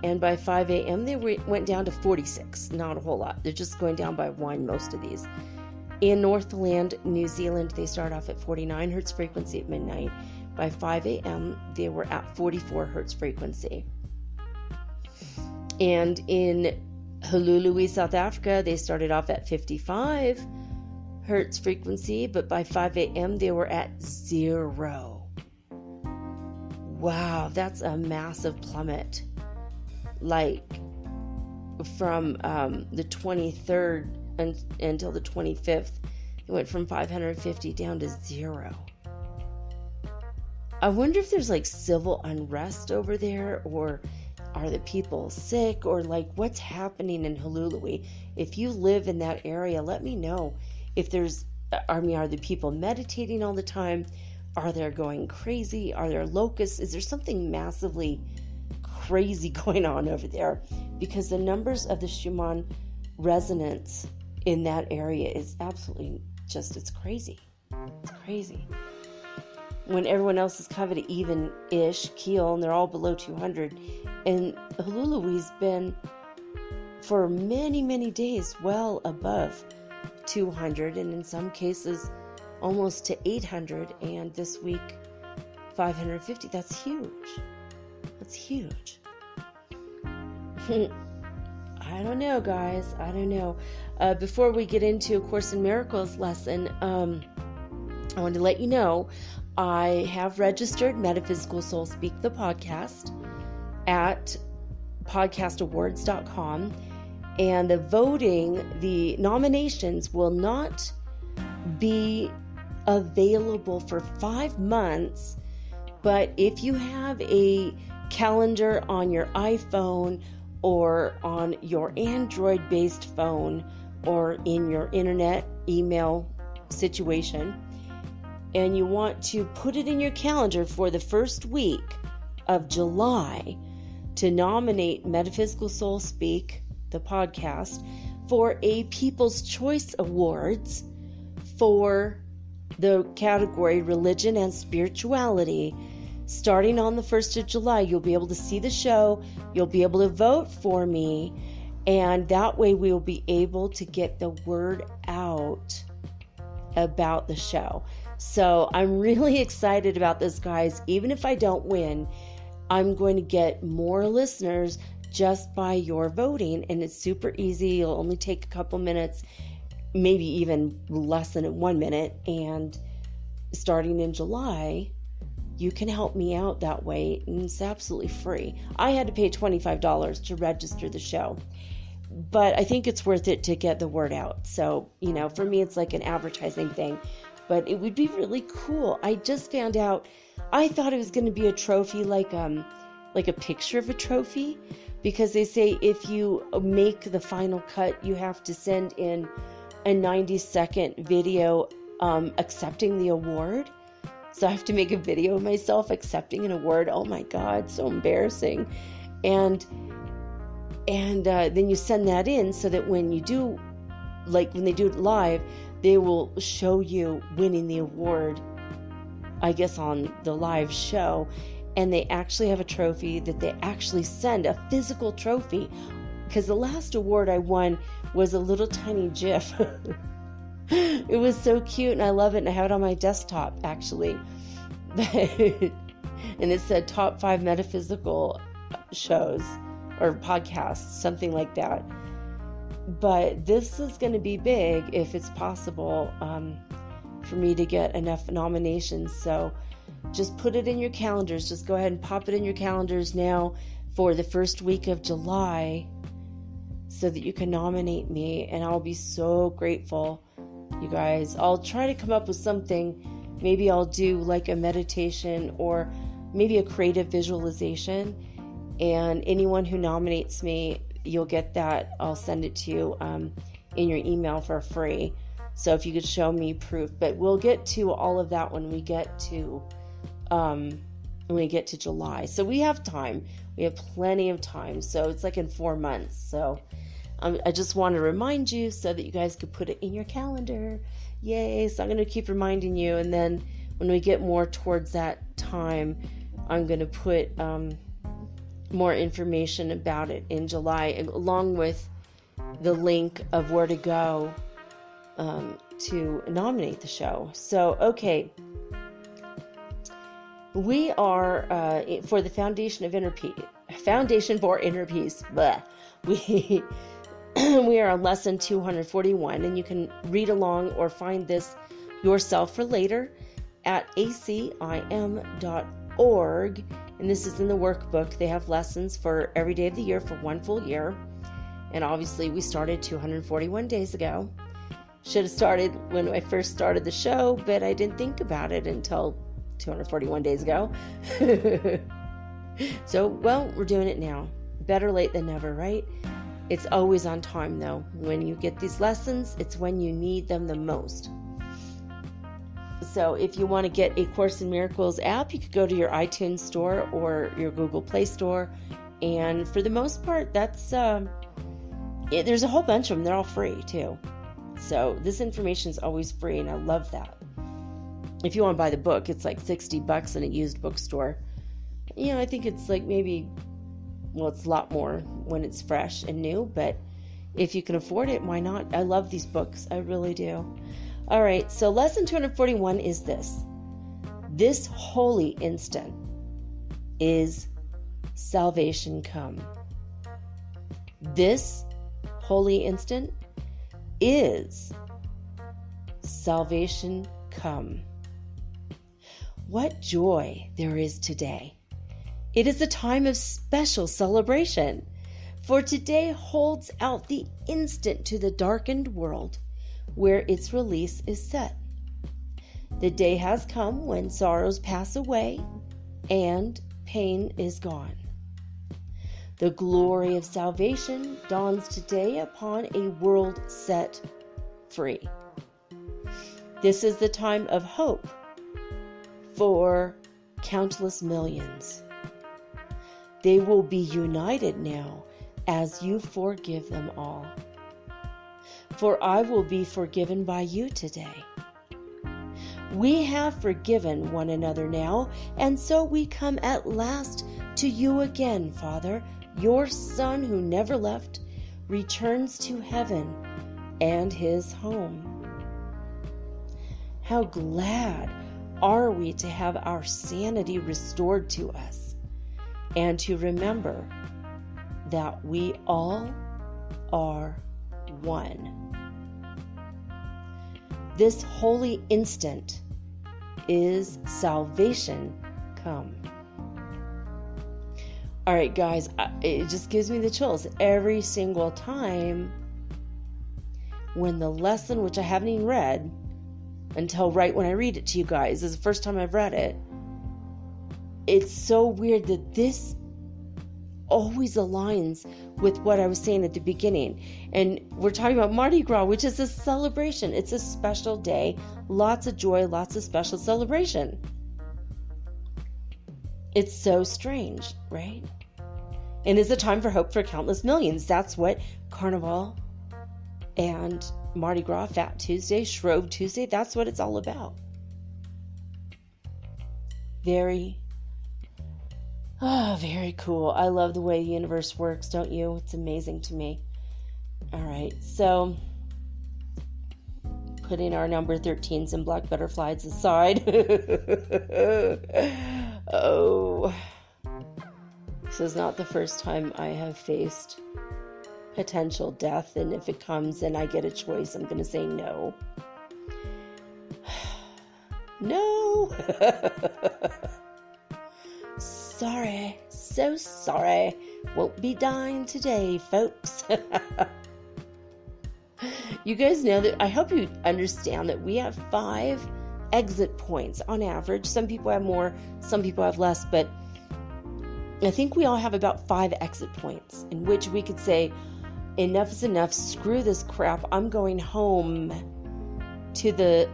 And by 5 a.m., they went down to 46. Not a whole lot. They're just going down by 1, most of these. In Northland, New Zealand, they start off at 49 hertz frequency at midnight. By 5 a.m., they were at 44 hertz frequency. And in Hulului, South Africa, they started off at 55 hertz frequency, but by 5 a.m. they were at 0. Wow, that's a massive plummet. Like from the 23rd until the 25th, it went from 550 down to 0. I wonder if there's like civil unrest over there, or are the people sick, or like what's happening in Hulului? If you live in that area, let me know. If are the people meditating all the time? Are they going crazy? Are there locusts? Is there something massively crazy going on over there? Because the numbers of the Schumann resonance in that area is absolutely it's crazy. It's crazy. When everyone else is kind of at even-ish keel, and they're all below 200. And Hulului's been, for many, many days, well above 200, and in some cases almost to 800, and this week 550. That's huge. That's huge. I don't know, guys. I don't know. Before we get into A Course in Miracles lesson, I want to let you know I have registered Metaphysical Soul Speak the podcast at podcastawards.com. And the nominations will not be available for 5 months. But if you have a calendar on your iPhone or on your Android-based phone or in your internet email situation, and you want to put it in your calendar for the first week of July to nominate Metaphysical Soul Speak the podcast for a People's Choice Awards for the category Religion and Spirituality. Starting on the 1st of July, you'll be able to see the show, you'll be able to vote for me, and that way we'll be able to get the word out about the show. So I'm really excited about this, guys. Even if I don't win, I'm going to get more listeners just by your voting, and it's super easy. It'll only take a couple minutes, maybe even less than 1 minute, and starting in July, you can help me out that way, and it's absolutely free. I had to pay $25 to register the show, But I think it's worth it to get the word out. So, for me, it's like an advertising thing. But it would be really cool. I just found out, I thought it was going to be a trophy, like a picture of a trophy. Because they say if you make the final cut, you have to send in a 90-second video accepting the award. So I have to make a video of myself accepting an award. Oh my God, so embarrassing. And then you send that in so that when you do, like when they do it live, they will show you winning the award, I guess, on the live show. And they actually have a trophy that they actually send, a physical trophy. Because the last award I won was a little tiny GIF. It was so cute and I love it. And I have it on my desktop, actually. And it said top 5 metaphysical shows or podcasts, something like that. But this is going to be big if it's possible for me to get enough nominations. So just put it in your calendars. Just go ahead and pop it in your calendars now for the first week of July so that you can nominate me. And I'll be so grateful, you guys. I'll try to come up with something. Maybe I'll do like a meditation or maybe a creative visualization. And anyone who nominates me, you'll get that. I'll send it to you in your email for free. So if you could show me proof. But we'll get to all of that when we get to July. So we have time. We have plenty of time. So it's like in 4 months. So I just want to remind you so that you guys could put it in your calendar. Yay. So I'm going to keep reminding you. And then when we get more towards that time, I'm going to put more information about it in July, along with the link of where to go to nominate the show. So, okay. We are for the Foundation for Inner Peace. Blah. We are on lesson 241, and you can read along or find this yourself for later at acim.org. And this is in the workbook. They have lessons for every day of the year for 1 full year. And obviously we started 241 days ago. Should have started when I first started the show, but I didn't think about it until 241 days ago. So, well, we're doing it now. Better late than never, right? It's always on time, though. When you get these lessons, it's when you need them the most. So if you want to get a Course in Miracles app, you could go to your iTunes store or your Google Play store. And for the most part, that's there's a whole bunch of them. They're all free, too. So this information is always free, and I love that. If you want to buy the book, it's like $60 in a used bookstore. I think it's like maybe, well, it's a lot more when it's fresh and new, but if you can afford it, why not? I love these books. I really do. All right, so lesson 241 is this. This holy instant is salvation come. This holy instant is salvation come. What joy there is today. It is a time of special celebration, for today holds out the instant to the darkened world where its release is set. The day has come when sorrows pass away and pain is gone. The glory of salvation dawns today upon a world set free. This is the time of hope for countless millions. They will be united now as you forgive them all. For I will be forgiven by you today. We have forgiven one another now, and so we come at last to you again, Father. Your Son, who never left, returns to heaven and his home. How glad are we to have our sanity restored to us, and to remember that we all are one. This holy instant is salvation come. All right, guys, it just gives me the chills every single time when the lesson, which I haven't even read until right when I read it to you guys, this is the first time I've read it. It's so weird that this always aligns with what I was saying at the beginning. And we're talking about Mardi Gras, which is a celebration. It's a special day. Lots of joy, lots of special celebration. It's so strange, right? And it's a time for hope for countless millions. That's what Carnaval and Mardi Gras, Fat Tuesday, Shrove Tuesday, that's what it's all about. Very cool. I love the way the universe works, don't you? It's amazing to me. All right, so putting our number 13s and black butterflies aside. Oh, this is not the first time I have faced potential death, and if it comes and I get a choice, I'm going to say no. No. Sorry, so sorry. Won't be dying today, folks. You guys know that, I hope you understand that we have 5 exit points on average. Some people have more, some people have less, but I think we all have about 5 exit points in which we could say, enough is enough, screw this crap, I'm going home to the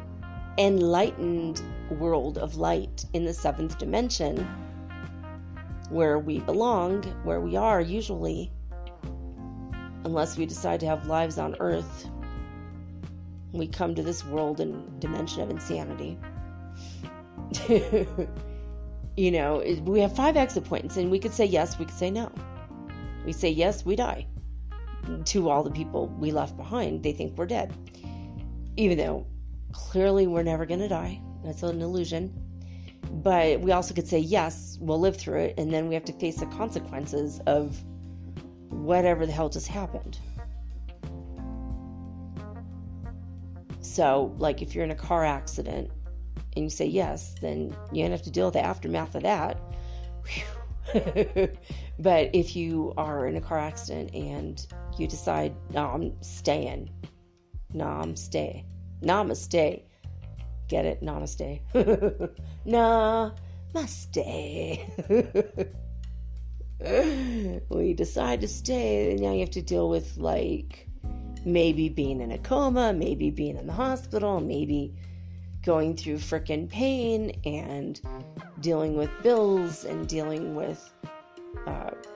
enlightened world of light in the 7th dimension, where we belong, where we are usually, unless we decide to have lives on Earth. We come to this world and dimension of insanity. You know, we have 5 exit points, and we could say yes, we could say no. We say yes, we die. To all the people we left behind, they think we're dead. Even though clearly we're never going to die. That's an illusion. But we also could say yes, we'll live through it, and then we have to face the consequences of whatever the hell just happened. So, like, if you're in a car accident and you say yes, then you're going to have to deal with the aftermath of that. But if you are in a car accident and you decide, no, I'm staying. Namaste. Namaste. Get it? Namaste. Namaste. We decide to stay, and now you have to deal with, like, maybe being in a coma, maybe being in the hospital, maybe going through frickin' pain and dealing with bills and dealing with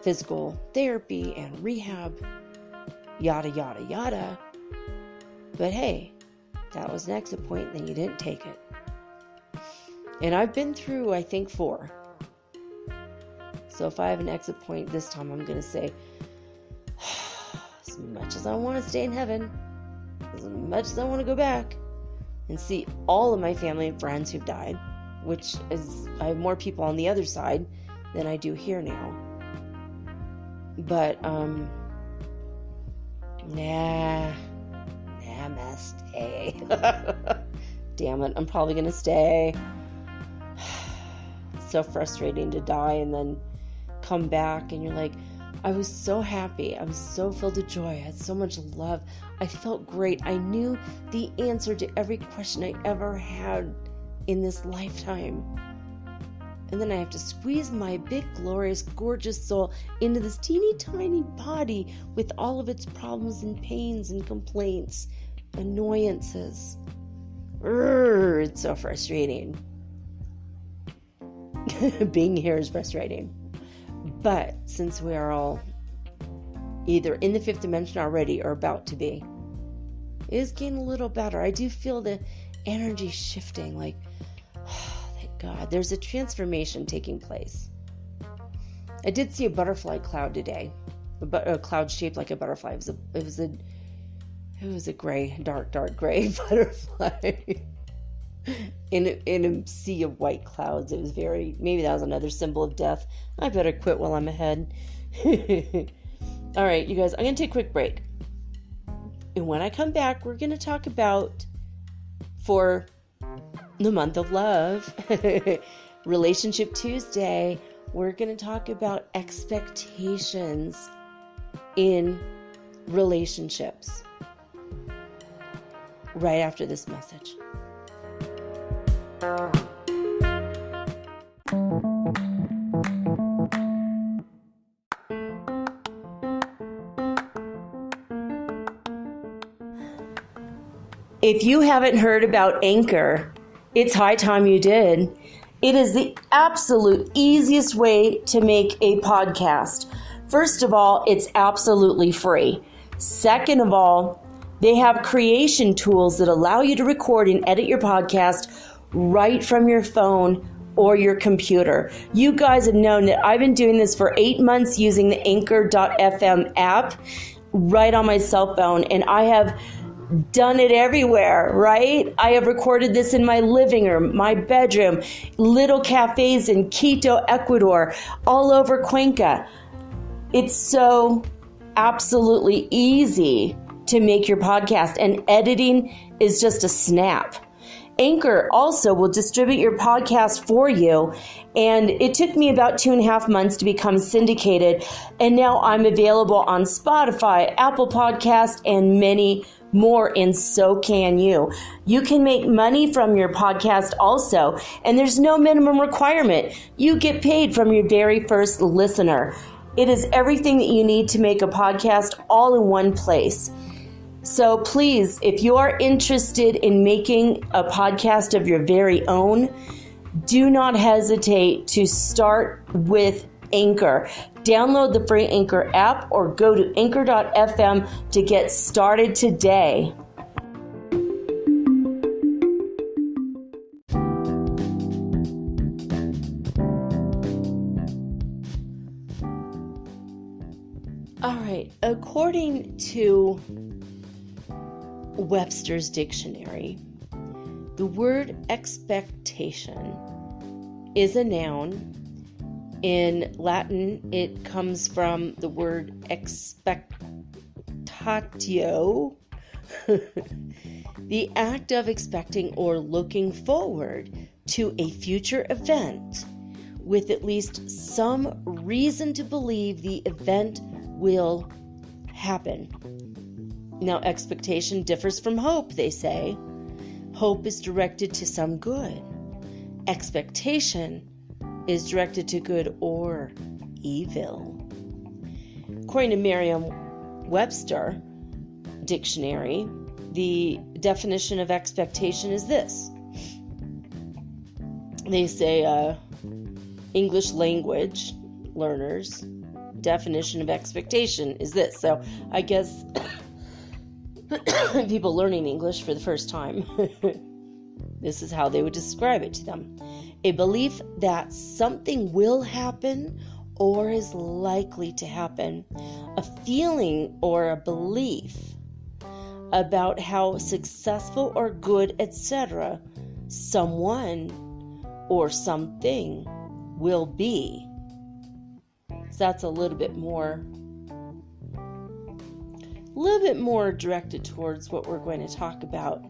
physical therapy and rehab, yada, yada, yada. But hey, that was an exit point, and you didn't take it. And I've been through, I think, 4. So if I have an exit point this time, I'm going to say, as much as I want to stay in heaven, as much as I want to go back and see all of my family and friends who've died, which is, I have more people on the other side than I do here now. But, namaste. Damn it, I'm probably going to stay. It's so frustrating to die and then come back and you're like, I was so happy. I was so filled with joy. I had so much love. I felt great. I knew the answer to every question I ever had in this lifetime. And then I have to squeeze my big, glorious, gorgeous soul into this teeny tiny body with all of its problems and pains and complaints, annoyances. It's so frustrating. Being here is frustrating. But since we are all either in the 5th dimension already or about to be, it is getting a little better. I do feel the energy shifting, like, thank God, there's a transformation taking place. I did see a butterfly cloud today, a cloud shaped like a butterfly. It was a gray, dark gray butterfly in a sea of white clouds. It was maybe that was another symbol of death. I better quit while I'm ahead. All right, you guys, I'm going to take a quick break. And when I come back, we're going to talk about, for the month of love, Relationship Tuesday, we're going to talk about expectations in relationships right after this message. If you haven't heard about Anchor, it's high time you did. It is the absolute easiest way to make a podcast. First of all, it's absolutely free. Second of all, they have creation tools that allow you to record and edit your podcast right from your phone or your computer. You guys have known that I've been doing this for 8 months using the Anchor.fm app right on my cell phone, and I have done it everywhere, right? I have recorded this in my living room, my bedroom, little cafes in Quito, Ecuador, all over Cuenca. It's so absolutely easy to make your podcast, and editing is just a snap. Anchor also will distribute your podcast for you, and it took me about 2.5 months to become syndicated, and now I'm available on Spotify, Apple Podcast, and many more, and so can you. You can make money from your podcast also, and there's no minimum requirement. You get paid from your very first listener. It is everything that you need to make a podcast all in one place. So please, if you are interested in making a podcast of your very own, do not hesitate to start with Anchor. Download the free Anchor app or go to anchor.fm to get started today. All right, according to Webster's Dictionary, the word expectation is a noun. In Latin, it comes from the word expectatio, the act of expecting or looking forward to a future event with at least some reason to believe the event will happen. Now, expectation differs from hope, they say. Hope is directed to some good. Expectation is directed to good or evil. According to Merriam-Webster Dictionary, the definition of expectation is this. They say English language learners' definition of expectation is this. So I guess people learning English for the first time, this is how they would describe it to them. A belief that something will happen or is likely to happen. A feeling or a belief about how successful or good, etc., someone or something will be. So that's a little bit more directed towards what we're going to talk about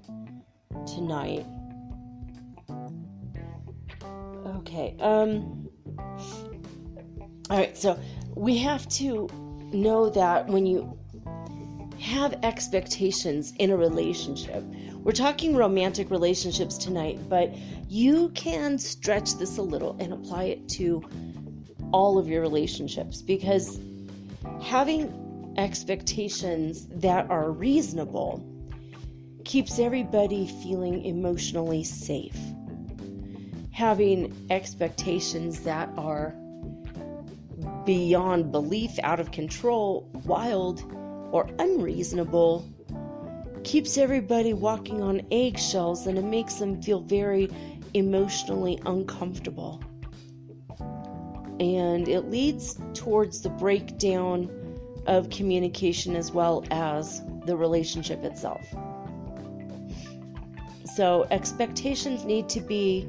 tonight. Okay, all right, so we have to know that when you have expectations in a relationship, we're talking romantic relationships tonight, but you can stretch this a little and apply it to all of your relationships, because having expectations that are reasonable keeps everybody feeling emotionally safe. Having expectations that are beyond belief, out of control, wild, or unreasonable keeps everybody walking on eggshells, and it makes them feel very emotionally uncomfortable. And it leads towards the breakdown of communication as well as the relationship itself. So expectations need to be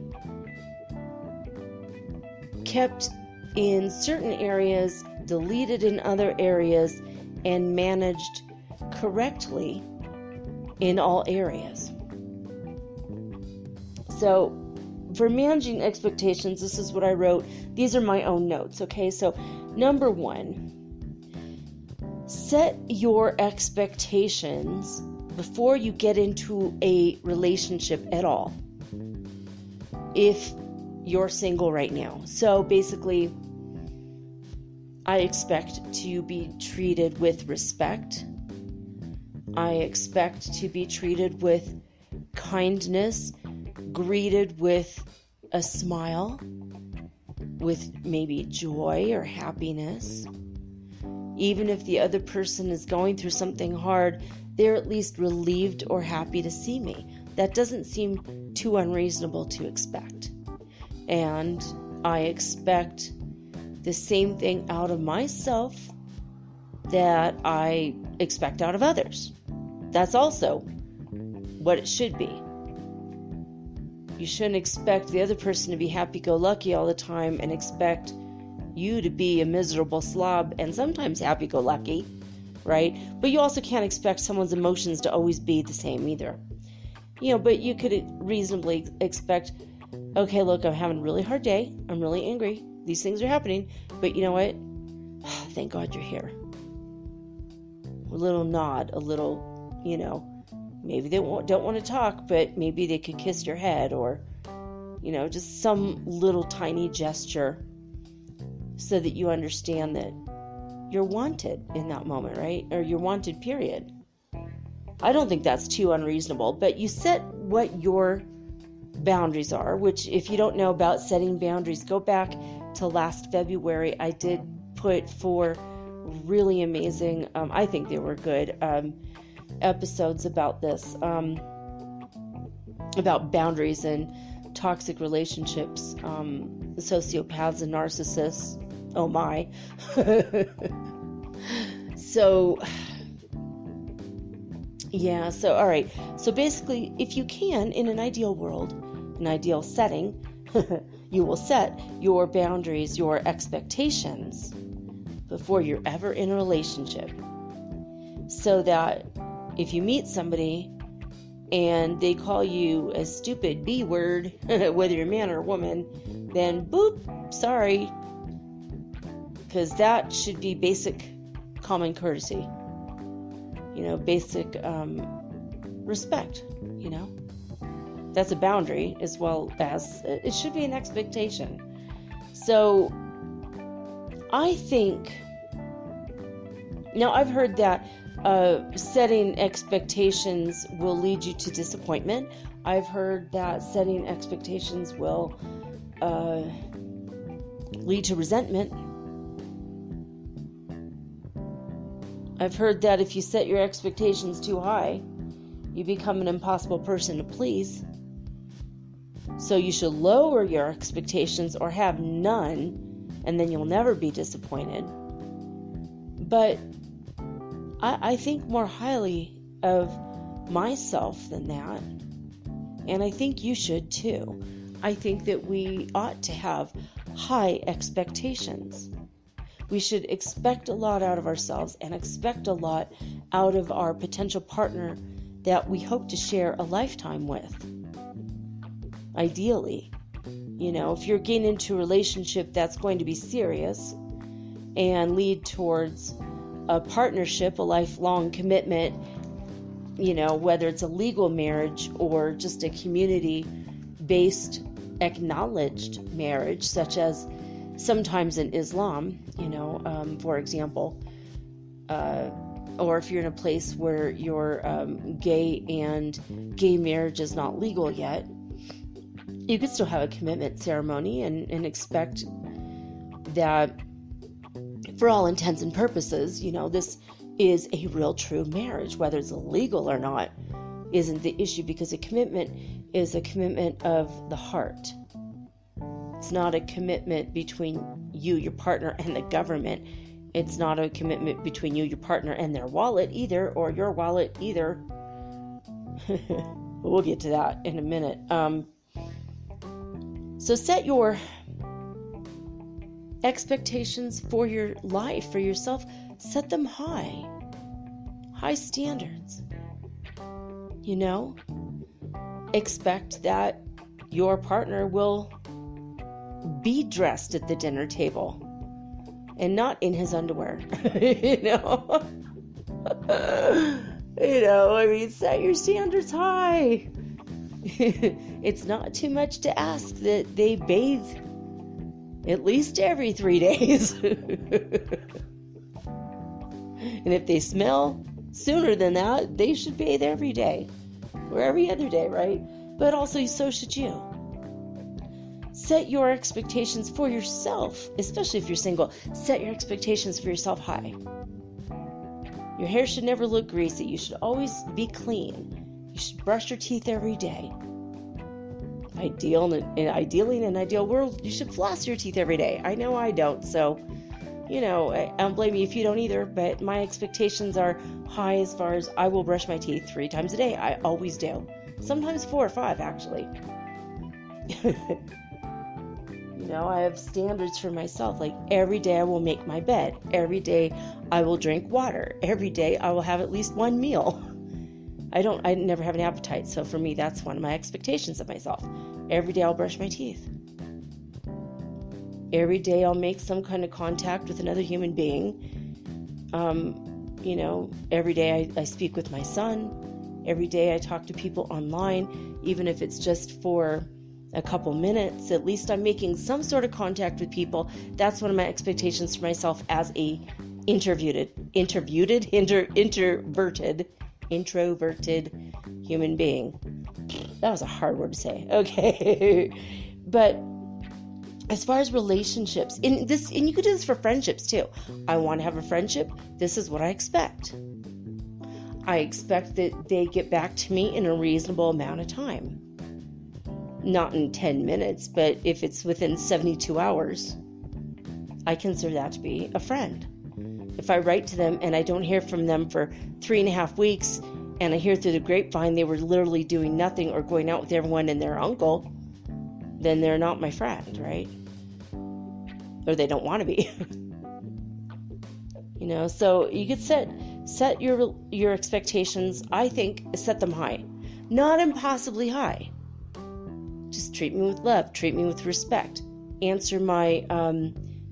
kept in certain areas, deleted in other areas, and managed correctly in all areas. So, for managing expectations, this is what I wrote. These are my own notes, okay? So, number 1, set your expectations before you get into a relationship at all, if you're single right now. So basically, I expect to be treated with respect. I expect to be treated with kindness, greeted with a smile, with maybe joy or happiness. Even if the other person is going through something hard, they're at least relieved or happy to see me. That doesn't seem too unreasonable to expect. And I expect the same thing out of myself that I expect out of others. That's also what it should be. You shouldn't expect the other person to be happy-go-lucky all the time and expect you to be a miserable slob and sometimes happy-go-lucky, right? But you also can't expect someone's emotions to always be the same either. But you could reasonably expect, okay, look, I'm having a really hard day. I'm really angry. These things are happening. But you know what? Thank God you're here. A little nod, a little, maybe they don't want to talk, but maybe they could kiss your head or, just some little tiny gesture so that you understand that you're wanted in that moment, right? Or you're wanted, period. I don't think that's too unreasonable, but you set what your boundaries are, which if you don't know about setting boundaries, go back to last February. I did put 4 really amazing, I think they were good, episodes about this, about boundaries and toxic relationships, sociopaths and narcissists. Oh my. So all right. So basically, if you can, in an ideal world, an ideal setting, you will set your boundaries, your expectations before you're ever in a relationship. So that if you meet somebody and they call you a stupid B word, whether you're a man or a woman, then boop, sorry. Because that should be basic common courtesy. Basic respect, That's a boundary as well as it should be an expectation. So I think, now I've heard that setting expectations will lead you to disappointment. I've heard that setting expectations will lead to resentment. I've heard that if you set your expectations too high, you become an impossible person to please. So you should lower your expectations or have none, and then you'll never be disappointed. But I think more highly of myself than that, and I think you should too. I think that we ought to have high expectations. We should expect a lot out of ourselves and expect a lot out of our potential partner that we hope to share a lifetime with. Ideally, if you're getting into a relationship that's going to be serious and lead towards a partnership, a lifelong commitment, whether it's a legal marriage or just a community-based, acknowledged marriage, such as sometimes in Islam, for example, or if you're in a place where you're gay and gay marriage is not legal yet, you could still have a commitment ceremony and expect that for all intents and purposes, this is a real true marriage. Whether it's illegal or not isn't the issue, because a commitment is a commitment of the heart. It's not a commitment between you, your partner, and the government. It's not a commitment between you, your partner, and their wallet either, or your wallet either. We'll get to that in a minute. So set your expectations for your life, for yourself. Set them high. High standards. Expect that your partner will be dressed at the dinner table and not in his underwear. I mean, set your standards high. It's not too much to ask that they bathe at least every 3 days. And if they smell sooner than that, they should bathe every day or every other day, right? But also, so should you. Set your expectations for yourself, especially if you're single. Set your expectations for yourself high. Your hair should never look greasy. You should always be clean. You should brush your teeth every day. Ideally, in an ideal world, you should floss your teeth every day. I know I don't, so, I don't blame you if you don't either, but my expectations are high as far as I will brush my teeth 3 times a day. I always do. Sometimes 4 or 5, actually. I have standards for myself. Like, every day I will make my bed. Every day I will drink water. Every day I will have at least 1 meal. I never have an appetite, so for me, that's one of my expectations of myself. Every day I'll brush my teeth. Every day I'll make some kind of contact with another human being. Every day I speak with my son. Every day I talk to people online, even if it's just for a couple minutes. At least I'm making some sort of contact with people. That's one of my expectations for myself as a introverted human being. That was a hard word to say. Okay. But as far as relationships, and you could do this for friendships too. I want to have a friendship. This is what I expect. I expect that they get back to me in a reasonable amount of time. Not in 10 minutes, but if it's within 72 hours, I consider that to be a friend. If I write to them and I don't hear from them for 3.5 weeks, and I hear through the grapevine they were literally doing nothing or going out with everyone and their uncle, then they're not my friend, right? Or they don't want to be. So you could set your expectations. I think set them high, not impossibly high. Just treat me with love, treat me with respect. Answer my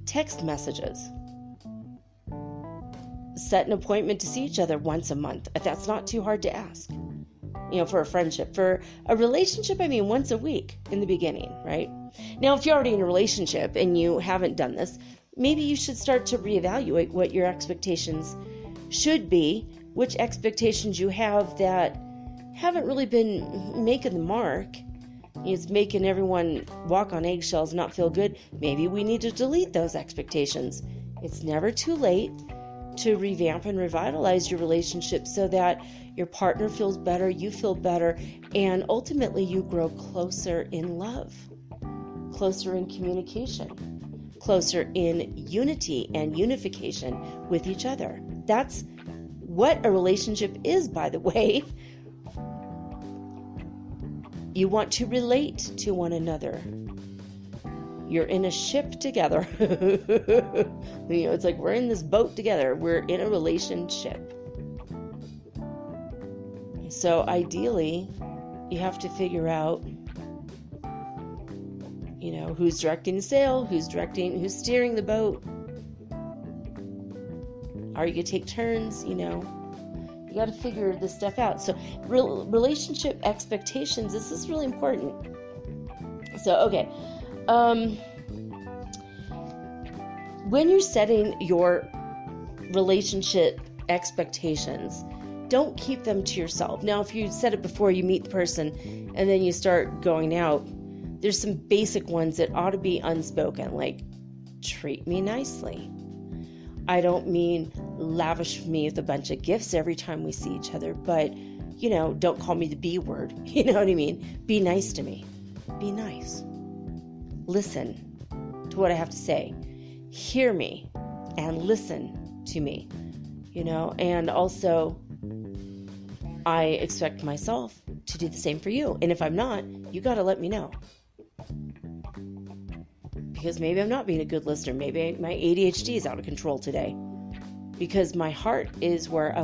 text messages. Set an appointment to see each other once a month. That's not too hard to ask. For a friendship. For a relationship, once a week in the beginning, right? Now, if you're already in a relationship and you haven't done this, maybe you should start to reevaluate what your expectations should be, which expectations you have that haven't really been making the mark. It's making everyone walk on eggshells, not feel good. Maybe we need to delete those expectations. It's never too late to revamp and revitalize your relationship so that your partner feels better, you feel better, and ultimately you grow closer in love, closer in communication, closer in unity and unification with each other. That's what a relationship is, by the way. You want to relate to one another. You're in a ship together. It's like we're in this boat together. We're in a relationship. So ideally, you have to figure out, who's directing the sail, who's steering the boat. Are you going to take turns? You got to figure this stuff out. So relationship expectations, this is really important. So, okay. When you're setting your relationship expectations, don't keep them to yourself. Now, if you set it before you meet the person and then you start going out, there's some basic ones that ought to be unspoken, like treat me nicely. I don't mean lavish me with a bunch of gifts every time we see each other, but, don't call me the B word. You know what I mean? Be nice to me. Be nice. Listen to what I have to say. Hear me and listen to me, and also I expect myself to do the same for you. And if I'm not, you got to let me know. Because maybe I'm not being a good listener. Maybe my ADHD is out of control today. Because my heart is where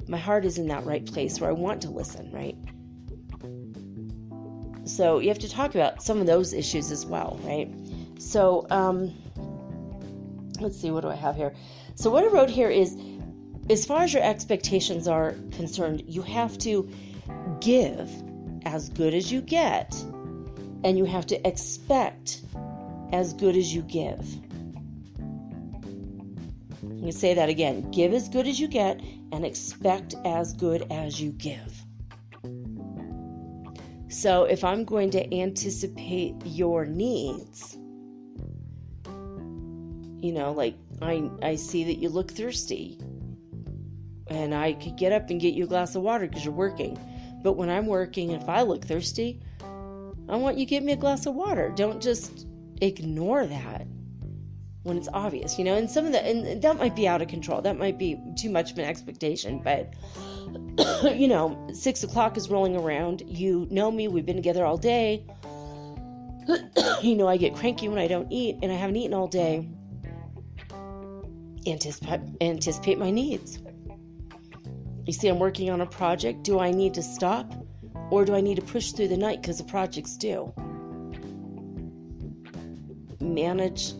my heart is in that right place where I want to listen, right? So you have to talk about some of those issues as well, right? So let's see, what do I have here? So what I wrote here is, as far as your expectations are concerned, you have to give as good as you get, and you have to expect as good as you give. I'm going to say that again. Give as good as you get and expect as good as you give. So if I'm going to anticipate your needs, like I see that you look thirsty, and I could get up and get you a glass of water because you're working. But when I'm working, if I look thirsty, I want you to give me a glass of water. Don't just ignore that when it's obvious, and some of that, and that might be out of control. That might be too much of an expectation, but 6 o'clock is rolling around. You know me, we've been together all day. I get cranky when I don't eat, and I haven't eaten all day. Anticipate my needs. You see, I'm working on a project. Do I need to stop, or do I need to push through the night because the project's due? Manage,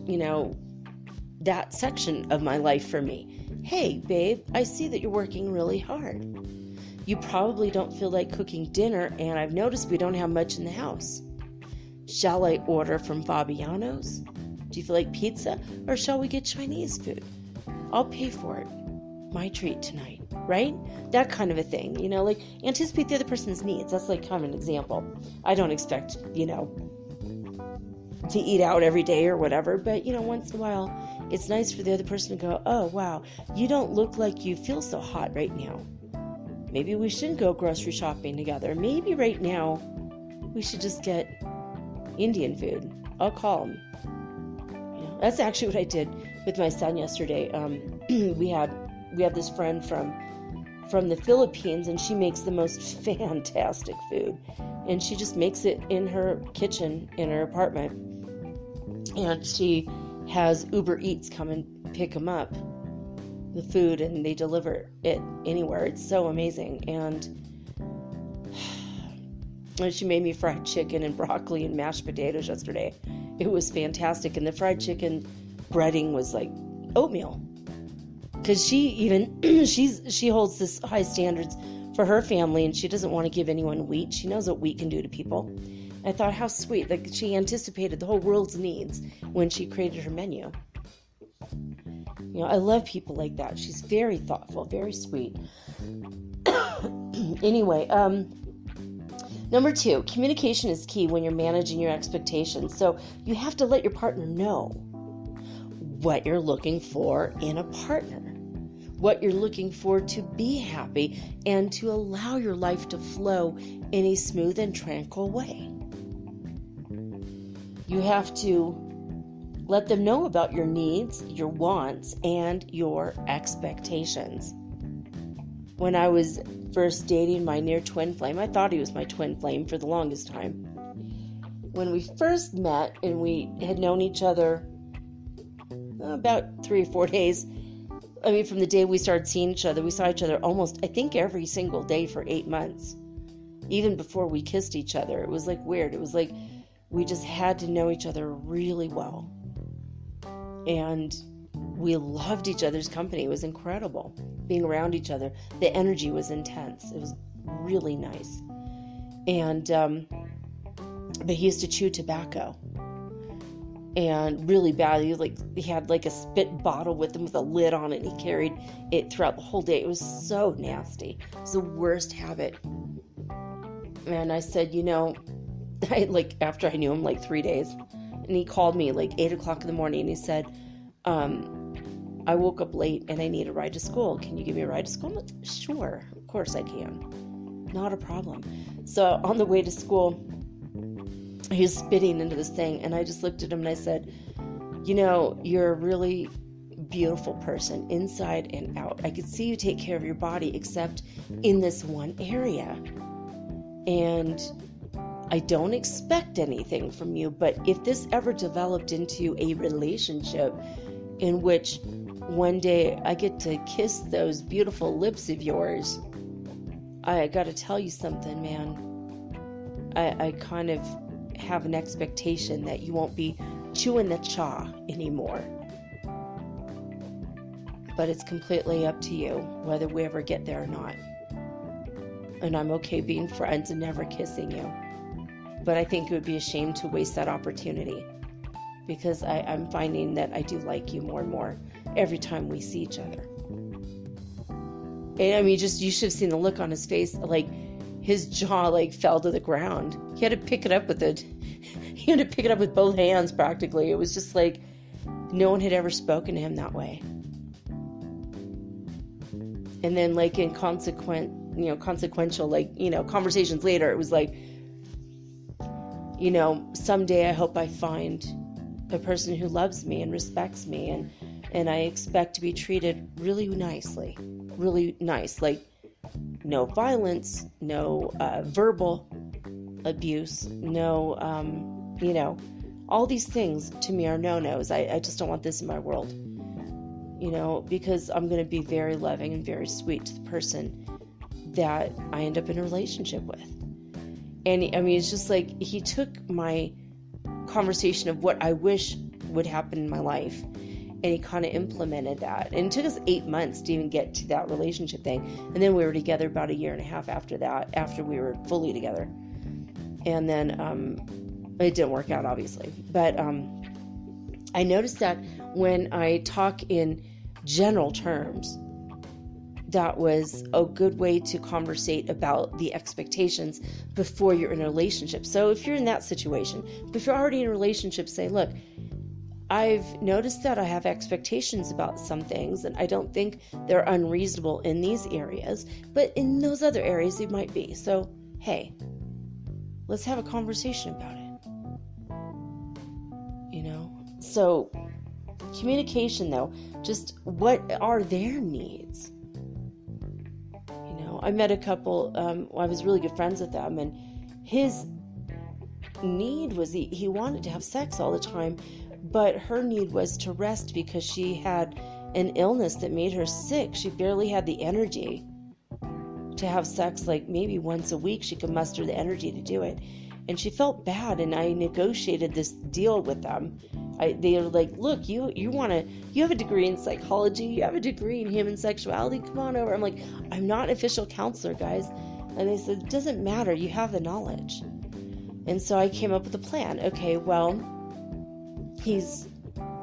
that section of my life for me. Hey, babe, I see that you're working really hard. You probably don't feel like cooking dinner, and I've noticed we don't have much in the house. Shall I order from Fabiano's? Do you feel like pizza, or shall we get Chinese food? I'll pay for it. My treat tonight, right? That kind of a thing, like anticipate the other person's needs. That's like kind of an example. I don't expect, to eat out every day or whatever, but once in a while, it's nice for the other person to go, oh, wow, you don't look like you feel so hot right now. Maybe we shouldn't go grocery shopping together. Maybe right now we should just get Indian food. I'll call him. That's actually what I did with my son yesterday. We have this friend from the Philippines, and she makes the most fantastic food. And she just makes it in her kitchen in her apartment. And she has Uber Eats come and pick them up, the food, and they deliver it anywhere. It's so amazing. And she made me fried chicken and broccoli and mashed potatoes yesterday. It was fantastic. And the fried chicken breading was like oatmeal. Because she holds this high standards for her family, and she doesn't want to give anyone wheat. She knows what wheat can do to people. I thought, how sweet. Like, she anticipated the whole world's needs when she created her menu. I love people like that. She's very thoughtful, very sweet. Anyway, number 2, communication is key when you're managing your expectations. So you have to let your partner know what you're looking for in a partner, what you're looking for to be happy and to allow your life to flow in a smooth and tranquil way. You have to let them know about your needs, your wants, and your expectations. When I was first dating my near twin flame, I thought he was my twin flame for the longest time. When we first met and we had known each other about 3 or 4 days, from the day we started seeing each other, we saw each other almost, I think, every single day for 8 months. Even before we kissed each other. It was like weird. It was like we just had to know each other really well. And we loved each other's company. It was incredible being around each other. The energy was intense. It was really nice. And, but he used to chew tobacco. And really bad. He had like a spit bottle with him with a lid on it, and he carried it throughout the whole day. It was so nasty. It was the worst habit. And I said, after I knew him 3 days, and he called me 8 o'clock in the morning, and he said, I woke up late and I need a ride to school. Can you give me a ride to school? I'm like, sure, of course I can. Not a problem. So on the way to school, he was spitting into this thing, and I just looked at him and I said, you're a really beautiful person inside and out. I could see you take care of your body except in this one area. And I don't expect anything from you, but if this ever developed into a relationship in which one day I get to kiss those beautiful lips of yours, I got to tell you something, man. I kind of have an expectation that you won't be chewing the chaw anymore. But it's completely up to you whether we ever get there or not. And I'm okay being friends and never kissing you. But I think it would be a shame to waste that opportunity, because I'm finding that I do like you more and more every time we see each other. And I mean, you should have seen the look on his face, like his jaw like fell to the ground. He had to pick it up with both hands practically. It was just like no one had ever spoken to him that way. And then like in consequential, like, conversations later, it was like, someday I hope I find a person who loves me and respects me, and I expect to be treated really nicely, really nice, like no violence, no verbal abuse, no, all these things to me are no-nos. I just don't want this in my world, because I'm going to be very loving and very sweet to the person that I end up in a relationship with. And I mean, it's just like he took my conversation of what I wish would happen in my life, and he kind of implemented that. And it took us 8 months to even get to that relationship thing. And then we were together about 1.5 years after that, after we were fully together. And then it didn't work out, obviously. But I noticed that when I talk in general terms, that was a good way to conversate about the expectations before you're in a relationship. So if you're in that situation, but if you're already in a relationship, say, look, I've noticed that I have expectations about some things, and I don't think they're unreasonable in these areas, but in those other areas they might be. So, hey, let's have a conversation about it. So communication, though, just what are their needs? I met a couple, I was really good friends with them, and his need was he wanted to have sex all the time, but her need was to rest because she had an illness that made her sick. She barely had the energy to have sex, like maybe once a week she could muster the energy to do it. And she felt bad, and I negotiated this deal with them. They were like, look, you have a degree in psychology, you have a degree in human sexuality, come on over. I'm like, I'm not an official counselor, guys. And they said, it doesn't matter, you have the knowledge. And so I came up with a plan. Okay, well, he's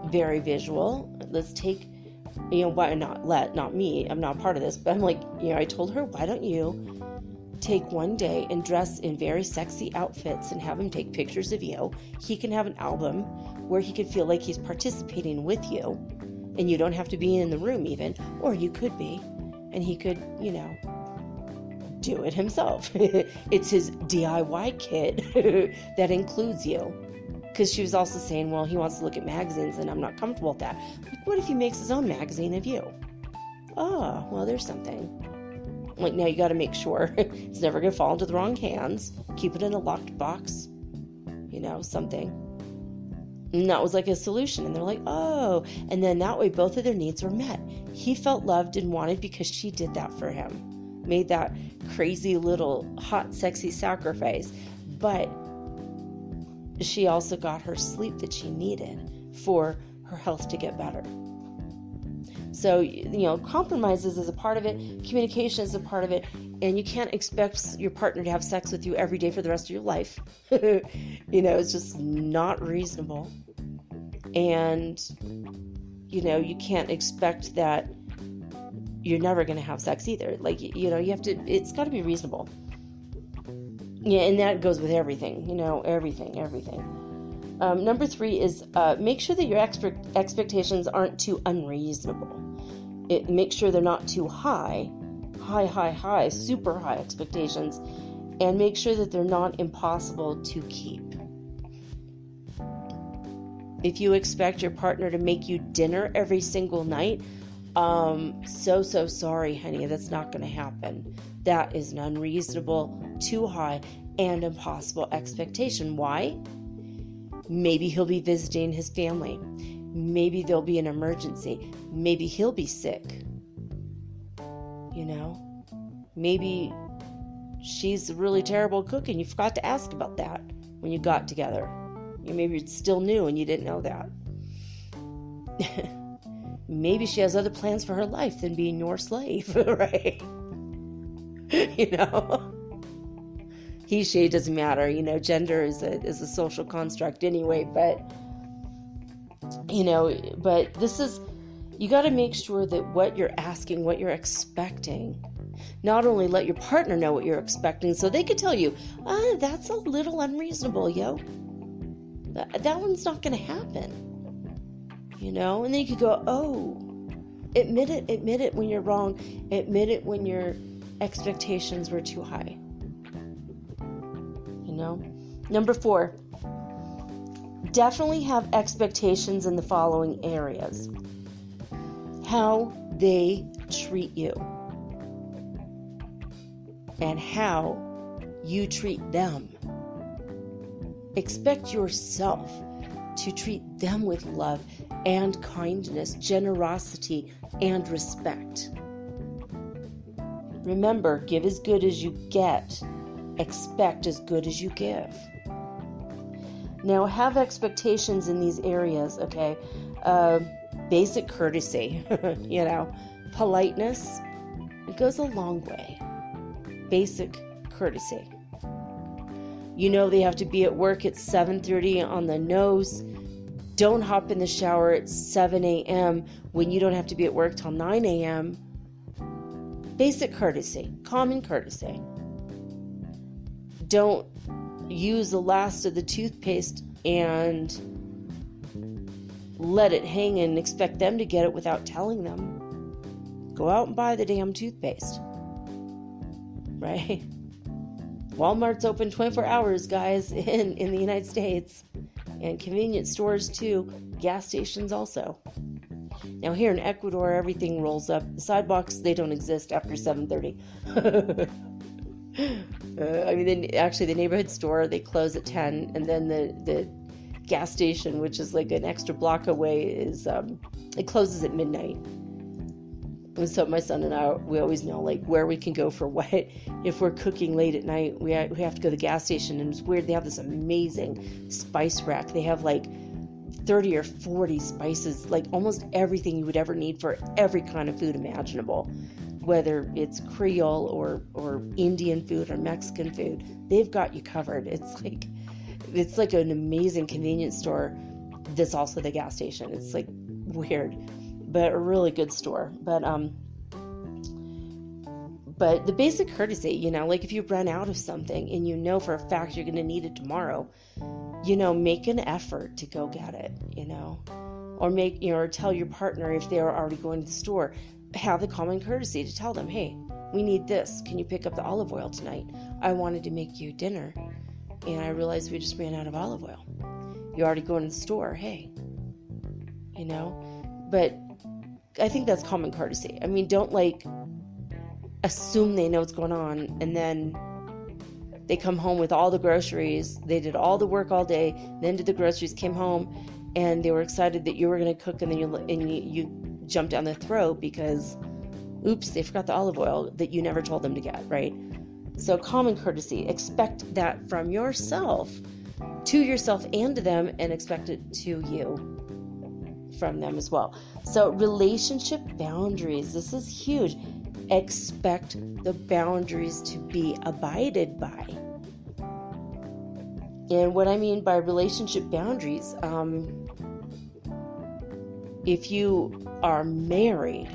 very visual. Let's take, why not me, I'm not part of this, but I'm like, I told her, why don't you take one day and dress in very sexy outfits and have him take pictures of you. He can have an album where he could feel like he's participating with you, and you don't have to be in the room even, or you could be, and he could, do it himself. It's his DIY kit that includes you. Because she was also saying, well, he wants to look at magazines, and I'm not comfortable with that. Like, what if he makes his own magazine of you? Oh, well, there's something. Like, now you got to make sure it's never going to fall into the wrong hands. Keep it in a locked box, something. And that was like a solution. And they're like, oh. And then that way both of their needs were met. He felt loved and wanted because she did that for him. Made that crazy little hot, sexy sacrifice. But she also got her sleep that she needed for her health to get better. So, compromises is a part of it, communication is a part of it, and you can't expect your partner to have sex with you every day for the rest of your life. It's just not reasonable. And, you can't expect that you're never going to have sex either. Like, you have to, it's got to be reasonable. Yeah, and that goes with everything, everything. Number 3 is make sure that your expectations aren't too unreasonable. Make sure they're not too high, super high expectations, and make sure that they're not impossible to keep. If you expect your partner to make you dinner every single night, so sorry, honey, that's not going to happen. That is an unreasonable, too high, and impossible expectation. Why? Maybe he'll be visiting his family. Maybe there'll be an emergency. Maybe he'll be sick. Maybe she's a really terrible cook and you forgot to ask about that when you got together. Maybe it's still new and you didn't know that. Maybe she has other plans for her life than being your slave, right? He, she, doesn't matter. Gender is a social construct anyway, but this is, you got to make sure that what you're asking, what you're expecting, not only let your partner know what you're expecting so they could tell you, that's a little unreasonable, yo. That one's not going to happen. And then you could go, admit it when you're wrong. Admit it when your expectations were too high. Number 4, definitely have expectations in the following areas. How they treat you and how you treat them. Expect yourself to treat them with love and kindness, generosity, and respect. Remember, give as good as you get. Expect as good as you give. Now, have expectations in these areas, okay? Basic courtesy, politeness, it goes a long way. Basic courtesy. They have to be at work at 7:30 on the nose. Don't hop in the shower at 7 a.m. when you don't have to be at work till 9 a.m. Basic courtesy, common courtesy. Don't use the last of the toothpaste and let it hang and expect them to get it without telling them. Go out and buy the damn toothpaste. Right? Walmart's open 24 hours, guys, in the United States. And convenience stores too. Gas stations also. Now here in Ecuador, everything rolls up. The sidewalks, they don't exist after 7:30. The neighborhood store, they close at 10. And then the gas station, which is like an extra block away, it closes at midnight. And so my son and I, we always know where we can go for what. If we're cooking late at night, we have to go to the gas station. And it's weird, they have this amazing spice rack. They have 30 or 40 spices, almost everything you would ever need for every kind of food imaginable. Whether it's Creole or Indian food or Mexican food, they've got you covered. It's like an amazing convenience store that's also the gas station. It's weird, but a really good store. But the basic courtesy, if you run out of something and for a fact you're going to need it tomorrow, make an effort to go get it, or or tell your partner if they're already going to the store, have the common courtesy to tell them, hey, we need this. Can you pick up the olive oil tonight? I wanted to make you dinner and I realized we just ran out of olive oil. You're already going to the store. Hey, but I think that's common courtesy. Don't assume they know what's going on and then they come home with all the groceries. They did all the work all day, then did the groceries, came home, and they were excited that you were going to cook, and then you jumped down their throat because, oops, they forgot the olive oil that you never told them to get, right? So common courtesy, expect that from yourself, to yourself and to them, and expect it to you from them as well. So relationship boundaries, this is huge. Expect the boundaries to be abided by. And what I mean by relationship boundaries, if you are married,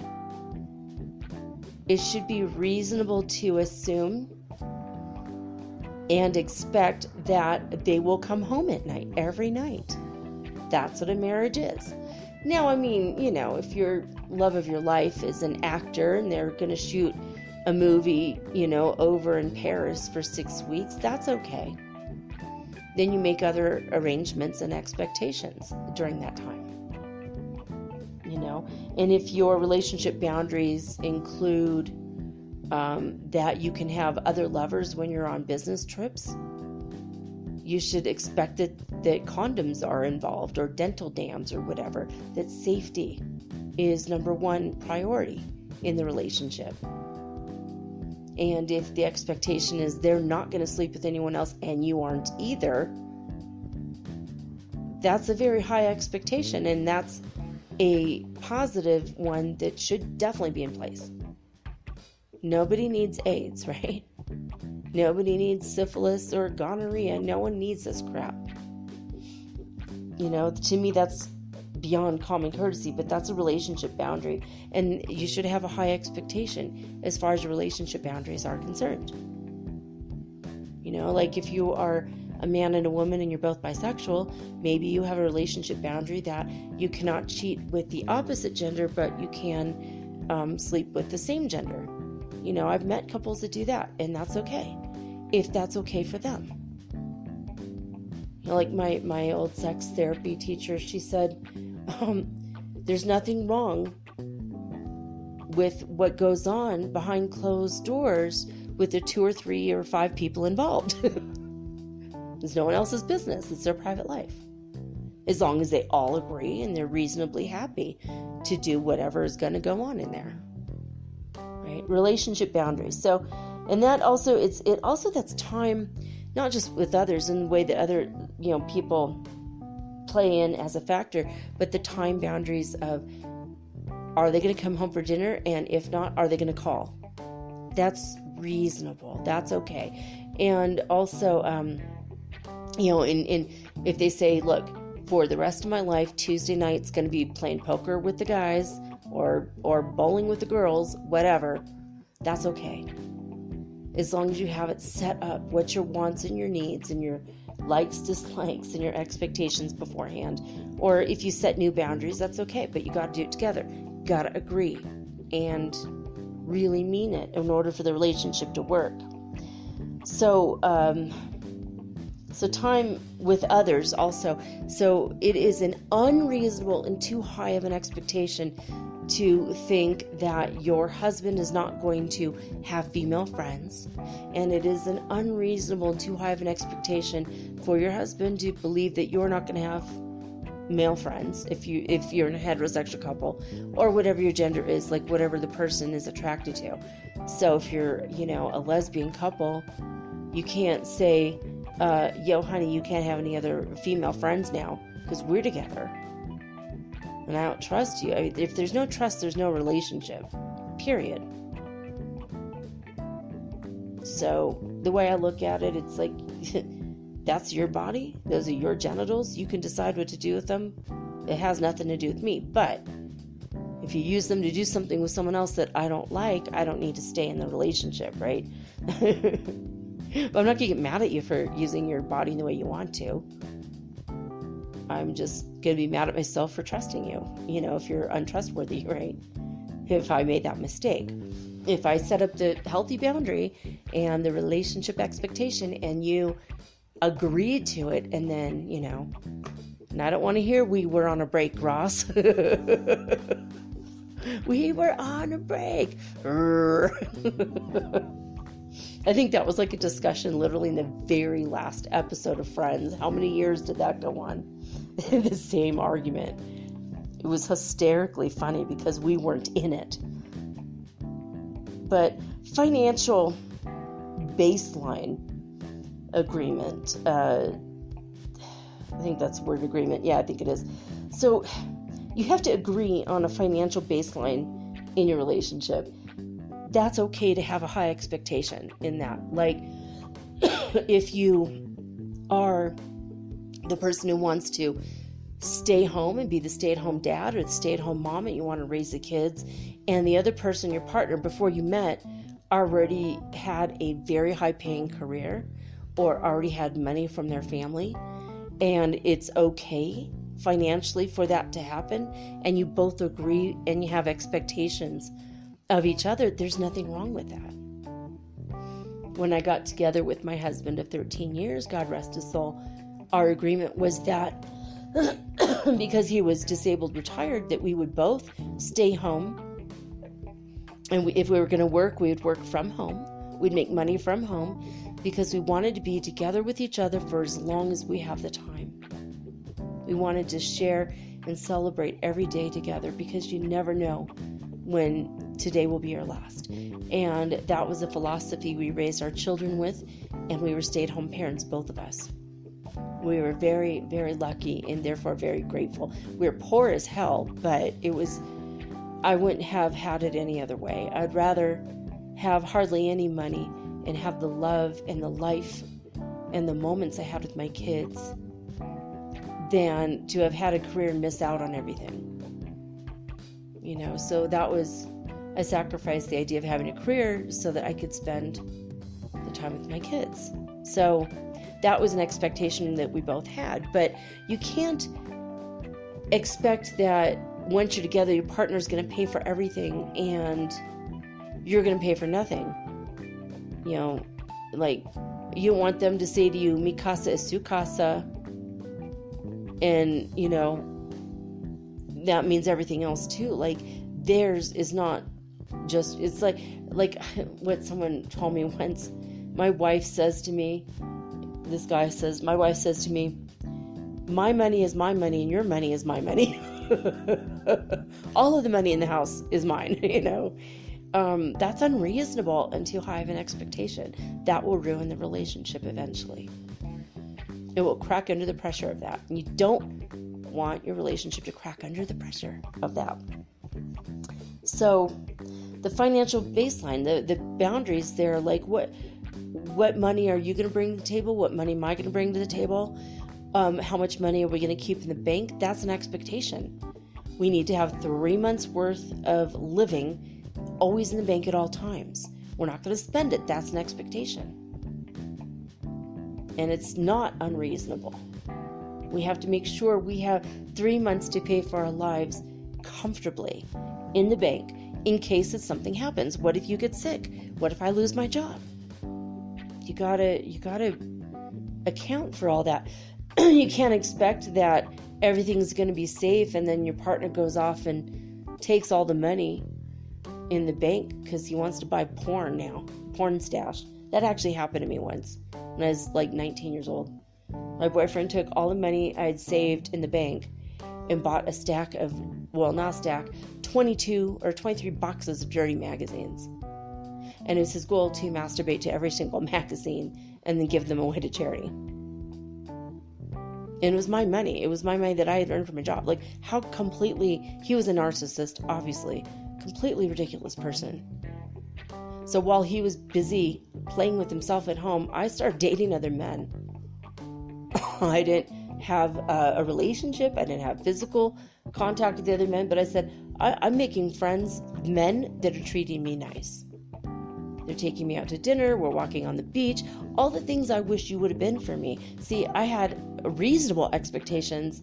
it should be reasonable to assume and expect that they will come home at night, every night. That's what a marriage is. Now, if your love of your life is an actor and they're going to shoot a movie, over in Paris for 6 weeks, that's okay. Then you make other arrangements and expectations during that time. And if your relationship boundaries include that you can have other lovers when you're on business trips, you should expect that condoms are involved, or dental dams, or whatever, that safety is number one priority in the relationship. And if the expectation is they're not going to sleep with anyone else and you aren't either, that's a very high expectation, and that's a positive one that should definitely be in place. Nobody needs AIDS, right? Nobody needs syphilis or gonorrhea. No one needs this crap. To me, that's beyond common courtesy, but that's a relationship boundary, and you should have a high expectation as far as your relationship boundaries are concerned. Like if you are a man and a woman and you're both bisexual, maybe you have a relationship boundary that you cannot cheat with the opposite gender, but you can sleep with the same gender. I've met couples that do that, and that's okay, if that's okay for them. Like my old sex therapy teacher, she said, there's nothing wrong with what goes on behind closed doors with the 2 or 3 or 5 people involved. It's no one else's business. It's their private life. As long as they all agree and they're reasonably happy to do whatever is going to go on in there. Right? Relationship boundaries. So, and that also, that's time, not just with others in the way that other, people play in as a factor, but the time boundaries of, are they going to come home for dinner? And if not, are they going to call? That's reasonable. That's okay. And also, if they say, look, for the rest of my life, Tuesday night's going to be playing poker with the guys or bowling with the girls, whatever, that's okay. As long as you have it set up, what your wants and your needs and your likes, dislikes, and your expectations beforehand. Or if you set new boundaries, that's okay, but you got to do it together. You got to agree and really mean it in order for the relationship to work. So time with others also. So it is an unreasonable and too high of an expectation to think that your husband is not going to have female friends. And it is an unreasonable and too high of an expectation for your husband to believe that you're not going to have male friends if you're in a heterosexual couple, or whatever your gender is, like whatever the person is attracted to. So if you're, a lesbian couple, you can't say, yo, honey, you can't have any other female friends now because we're together. And I don't trust you. I mean, if there's no trust, there's no relationship. Period. So the way I look at it, it's like, that's your body. Those are your genitals. You can decide what to do with them. It has nothing to do with me. But if you use them to do something with someone else that I don't like, I don't need to stay in the relationship, right? But I'm not going to get mad at you for using your body in the way you want to. I'm just going to be mad at myself for trusting you, if you're untrustworthy, right? If I made that mistake. If I set up the healthy boundary and the relationship expectation and you agreed to it, and then, and I don't want to hear we were on a break, Ross. We were on a break. I think that was like a discussion literally in the very last episode of Friends. How many years did that go on? The same argument. It was hysterically funny because we weren't in it. But financial baseline agreement. I think that's the word, agreement. Yeah, I think it is. So you have to agree on a financial baseline in your relationship. That's okay to have a high expectation in that. Like, if you are the person who wants to stay home and be the stay-at-home dad or the stay-at-home mom, and you want to raise the kids, and the other person, your partner, before you met, already had a very high-paying career or already had money from their family, and it's okay financially for that to happen, and you both agree and you have expectations of each other, there's nothing wrong with that. When I got together with my husband of 13 years, God rest his soul, our agreement was that because he was disabled retired, that we would both stay home, and if we were going to work, we would work from home. We'd make money from home because we wanted to be together with each other for as long as we have the time. We wanted to share and celebrate every day together because you never know when today will be our last. And that was a philosophy we raised our children with, and we were stay-at-home parents, both of us. We were very, very lucky and therefore very grateful. We were poor as hell, but I wouldn't have had it any other way. I'd rather have hardly any money and have the love and the life and the moments I had with my kids than to have had a career and miss out on everything. So I sacrificed the idea of having a career so that I could spend the time with my kids. So that was an expectation that we both had. But you can't expect that once you're together, your partner's going to pay for everything and you're going to pay for nothing. Like, you want them to say to you, mi casa es su casa. And, that means everything else too. Like, theirs is not just, it's like what someone told me once. My wife says to me, my money is my money and your money is my money. All of the money in the house is mine, That's unreasonable and too high of an expectation. That will ruin the relationship eventually. It will crack under the pressure of that. And you don't want your relationship to crack under the pressure of that. So the financial baseline, the boundaries there, like what money are you going to bring to the table? What money am I going to bring to the table? How much money are we going to keep in the bank? That's an expectation. We need to have 3 months worth of living always in the bank at all times. We're not going to spend it. That's an expectation. And it's not unreasonable. We have to make sure we have 3 months to pay for our lives comfortably in the bank in case that something happens. What if you get sick? What if I lose my job? You gotta account for all that. You can't expect that everything's going to be safe and then your partner goes off and takes all the money in the bank because he wants to buy porn stash. That actually happened to me once when I was like 19 years old. My boyfriend took all the money I had saved in the bank and bought a stack of, 22 or 23 boxes of dirty magazines. And it was his goal to masturbate to every single magazine and then give them away to charity. And it was my money. It was my money that I had earned from a job. Like, he was a narcissist, obviously. Completely ridiculous person. So while he was busy playing with himself at home, I started dating other men. I didn't have a relationship. I didn't have physical contact with the other men. But I said, I'm making friends, men that are treating me nice. They're taking me out to dinner. We're walking on the beach. All the things I wish you would have been for me. See, I had reasonable expectations,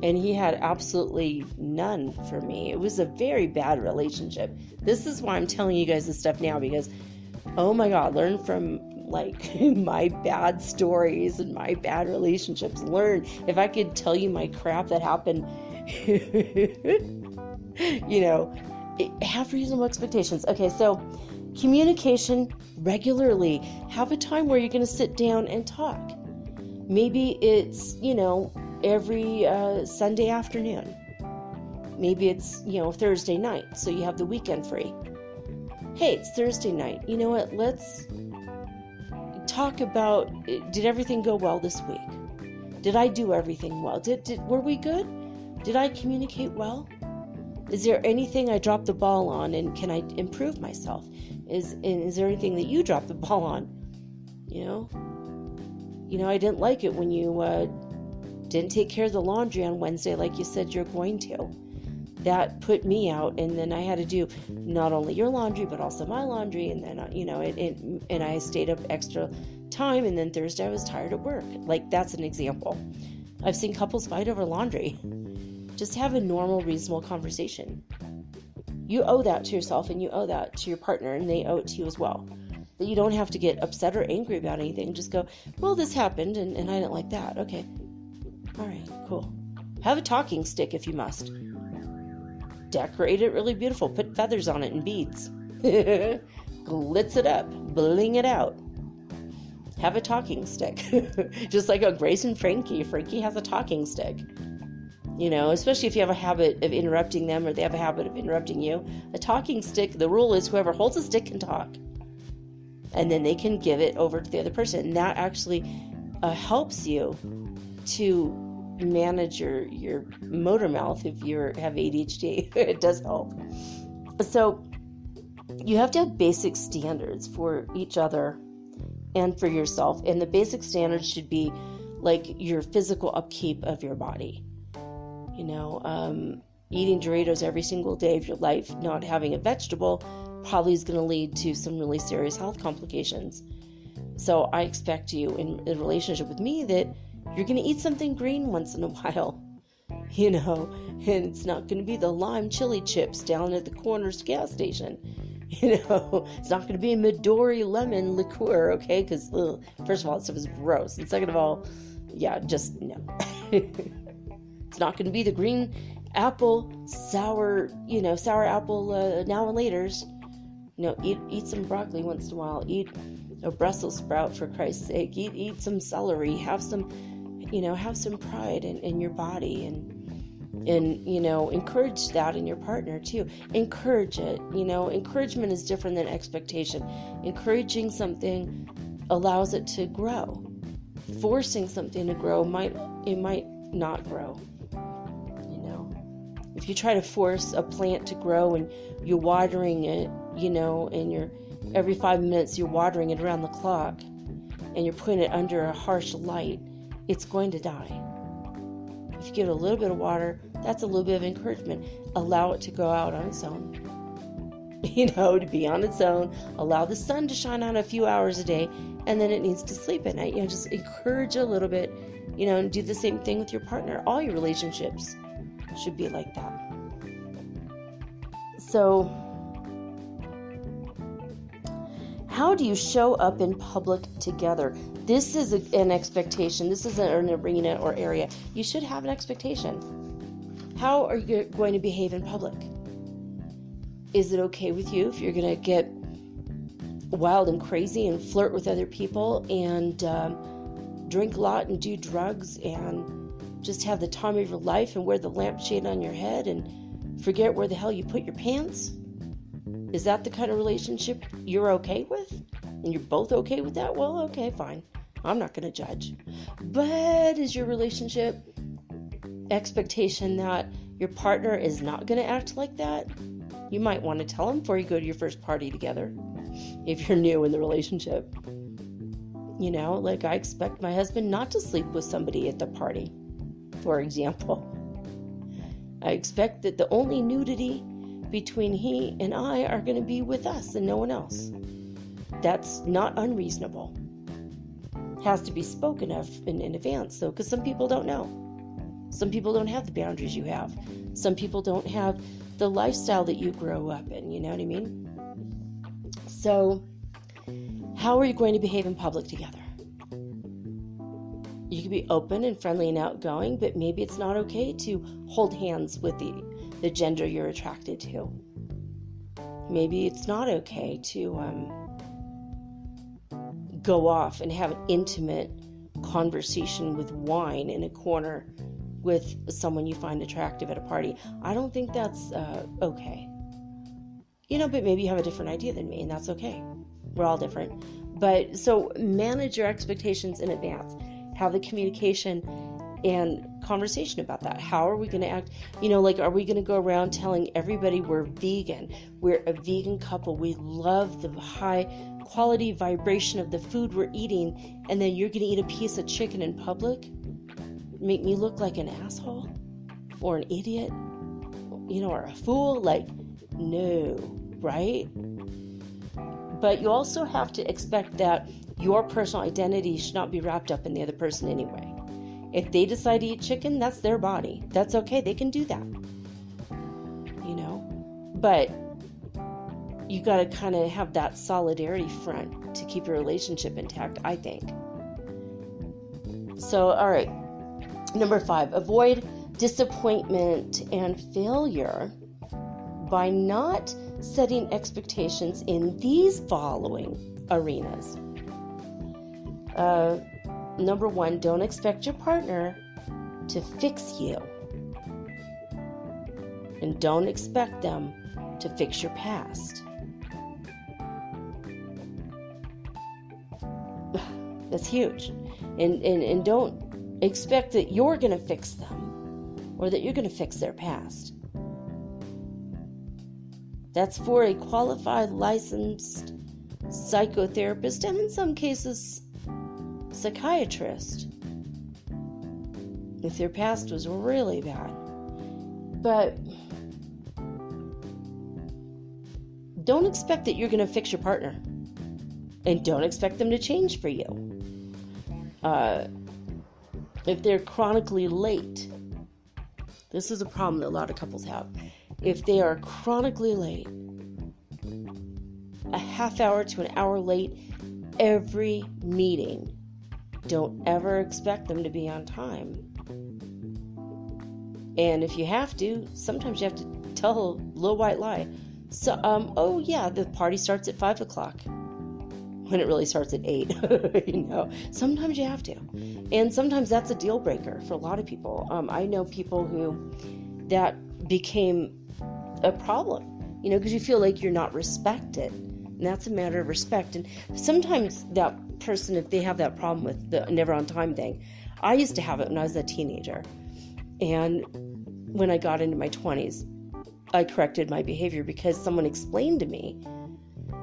and he had absolutely none for me. It was a very bad relationship. This is why I'm telling you guys this stuff now, because, oh my God, learn from my bad stories and my bad relationships. Learn. If I could tell you my crap that happened, have reasonable expectations. Okay, so communication regularly. Have a time where you're going to sit down and talk. Maybe it's, every Sunday afternoon. Maybe it's, Thursday night, so you have the weekend free. Hey, it's Thursday night. You know what? Let's talk about, did everything go well this week? Did I do everything well? Were we good? Did I communicate well? Is there anything I dropped the ball on, and can I improve myself? Is there anything that you dropped the ball on? I didn't like it when you didn't take care of the laundry on Wednesday like you said you're going to. That put me out, and then I had to do not only your laundry but also my laundry, and then and I stayed up extra time, and then Thursday I was tired at work. Like, that's an example. I've seen couples fight over laundry. Just have a normal, reasonable conversation. You owe that to yourself, and you owe that to your partner, and they owe it to you as well. That you don't have to get upset or angry about anything. Just go, well, this happened, and I didn't like that. Okay. All right, cool. Have a talking stick if you must. Decorate it really beautiful. Put feathers on it and beads. Glitz it up. Bling it out. Have a talking stick. Just like on Grace and Frankie. Frankie has a talking stick. especially if you have a habit of interrupting them or they have a habit of interrupting you. A talking stick, the rule is whoever holds a stick can talk. And then they can give it over to the other person. And that actually helps you to manage your motor mouth if you have ADHD. It does help. So you have to have basic standards for each other and for yourself. And the basic standards should be like your physical upkeep of your body. Eating Doritos every single day of your life, not having a vegetable, probably is going to lead to some really serious health complications. So I expect you in a relationship with me that you're going to eat something green once in a while, and it's not going to be the lime chili chips down at the corner's gas station. It's not going to be Midori lemon liqueur, okay? Because first of all, that stuff is gross. And second of all, just no. It's not going to be the green apple, sour apple now and laters. Eat some broccoli once in a while. Eat a Brussels sprout, for Christ's sake. Eat some celery. Have some pride in your body, and encourage that in your partner too. Encourage it. Encouragement is different than expectation. Encouraging something allows it to grow. Forcing something to grow might not grow. If you try to force a plant to grow and you're watering it, and you're every 5 minutes you're watering it around the clock and you're putting it under a harsh light, it's going to die. If you give it a little bit of water, that's a little bit of encouragement. Allow it to go out on its own. To be on its own. Allow the sun to shine on a few hours a day, and then it needs to sleep at night. Just encourage a little bit, and do the same thing with your partner. All your relationships should be like that. So, how do you show up in public together? This is an expectation. This isn't an arena or area. You should have an expectation. How are you going to behave in public? Is it okay with you if you're going to get wild and crazy and flirt with other people and drink a lot and do drugs and just have the time of your life and wear the lampshade on your head and forget where the hell you put your pants? Is that the kind of relationship you're okay with? And you're both okay with that? Well, okay, fine. I'm not going to judge. But is your relationship expectation that your partner is not going to act like that? You might want to tell him before you go to your first party together, if you're new in the relationship. Like I expect my husband not to sleep with somebody at the party, for example. I expect that the only nudity between he and I are going to be with us and no one else. That's not unreasonable. It has to be spoken of in advance, though, because some people don't know. Some people don't have the boundaries you have. Some people don't have the lifestyle that you grow up in, you know what I mean? So, how are you going to behave in public together? You can be open and friendly and outgoing, but maybe it's not okay to hold hands with the gender you're attracted to. Maybe it's not okay to go off and have an intimate conversation with wine in a corner with someone you find attractive at a party. I don't think that's okay. But maybe you have a different idea than me, and that's okay. We're all different. But so manage your expectations in advance. Have the communication and conversation about that. How are we going to act? Are we going to go around telling everybody we're vegan? We're a vegan couple. We love the high quality vibration of the food we're eating, and then you're going to eat a piece of chicken in public? Make me look like an asshole? Or an idiot? Or a fool? No, right? But you also have to expect that your personal identity should not be wrapped up in the other person anyway. If they decide to eat chicken, that's their body. That's okay. They can do that. But you got to kind of have that solidarity front to keep your relationship intact, I think. So, all right. Number 5, avoid disappointment and failure by not setting expectations in these following arenas. Number 1, don't expect your partner to fix you. And don't expect them to fix your past. That's huge. And don't expect that you're going to fix them or that you're going to fix their past. That's for a qualified, licensed psychotherapist, and in some cases, psychiatrist, if their past was really bad. But don't expect that you're going to fix your partner, and don't expect them to change for you. If they're chronically late, this is a problem that a lot of couples have. If they are chronically late, a half hour to an hour late every meeting, don't ever expect them to be on time. And if you have to, sometimes you have to tell a little white lie. So, oh yeah, the party starts at 5 o'clock. When it really starts at 8, Sometimes you have to. And sometimes that's a deal breaker for a lot of people. I know people who that became a problem, because you feel like you're not respected. And that's a matter of respect. And sometimes that person, if they have that problem with the never on time thing, I used to have it when I was a teenager. And when I got into my 20s, I corrected my behavior because someone explained to me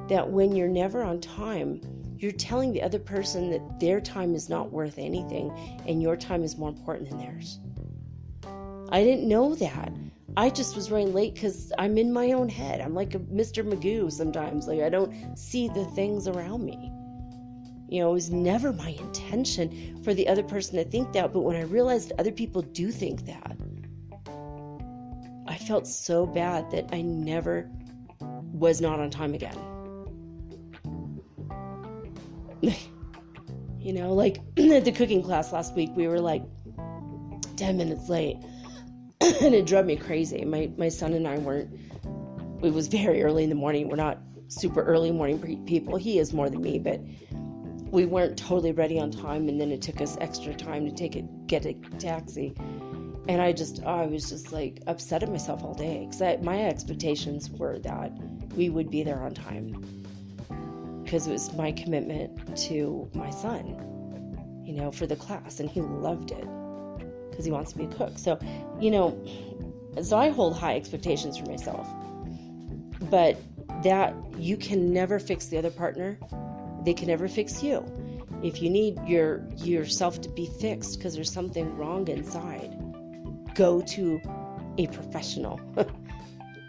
that when you're never on time, you're telling the other person that their time is not worth anything and your time is more important than theirs. I didn't know that. I just was running late because I'm in my own head. I'm like a Mr. Magoo sometimes. Like, I don't see the things around me. It was never my intention for the other person to think that, but when I realized other people do think that, I felt so bad that I never was not on time again. Like at the cooking class last week, we were like 10 minutes late. And it drove me crazy. My son and I it was very early in the morning. We're not super early morning people. He is more than me, but we weren't totally ready on time. And then it took us extra time to get a taxi. And I was just like upset at myself all day because my expectations were that we would be there on time because it was my commitment to my son, for the class, and he loved it because he wants to be a cook. So, so I hold high expectations for myself, but that you can never fix the other partner. They can never fix you. If you need yourself to be fixed because there's something wrong inside, go to a professional.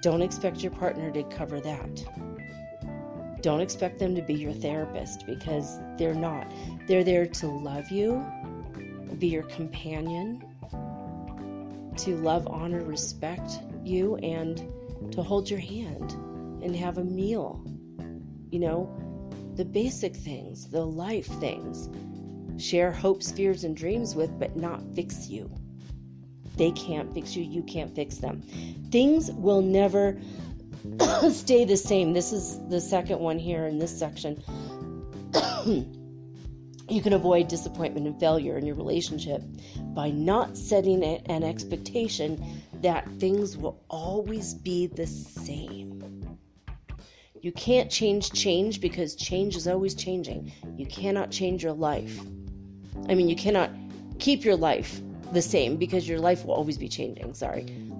Don't expect your partner to cover that. Don't expect them to be your therapist because they're not. They're there to love you, be your companion, to love, honor, respect you, and to hold your hand and have a meal. The basic things, the life things. Share hopes, fears, and dreams with, but not fix you. They can't fix you. You can't fix them. Things will never stay the same. This is the second one here in this section. You can avoid disappointment and failure in your relationship by not setting an expectation that things will always be the same. You can't change because change is always changing. You cannot change your life. You cannot keep your life the same because your life will always be changing.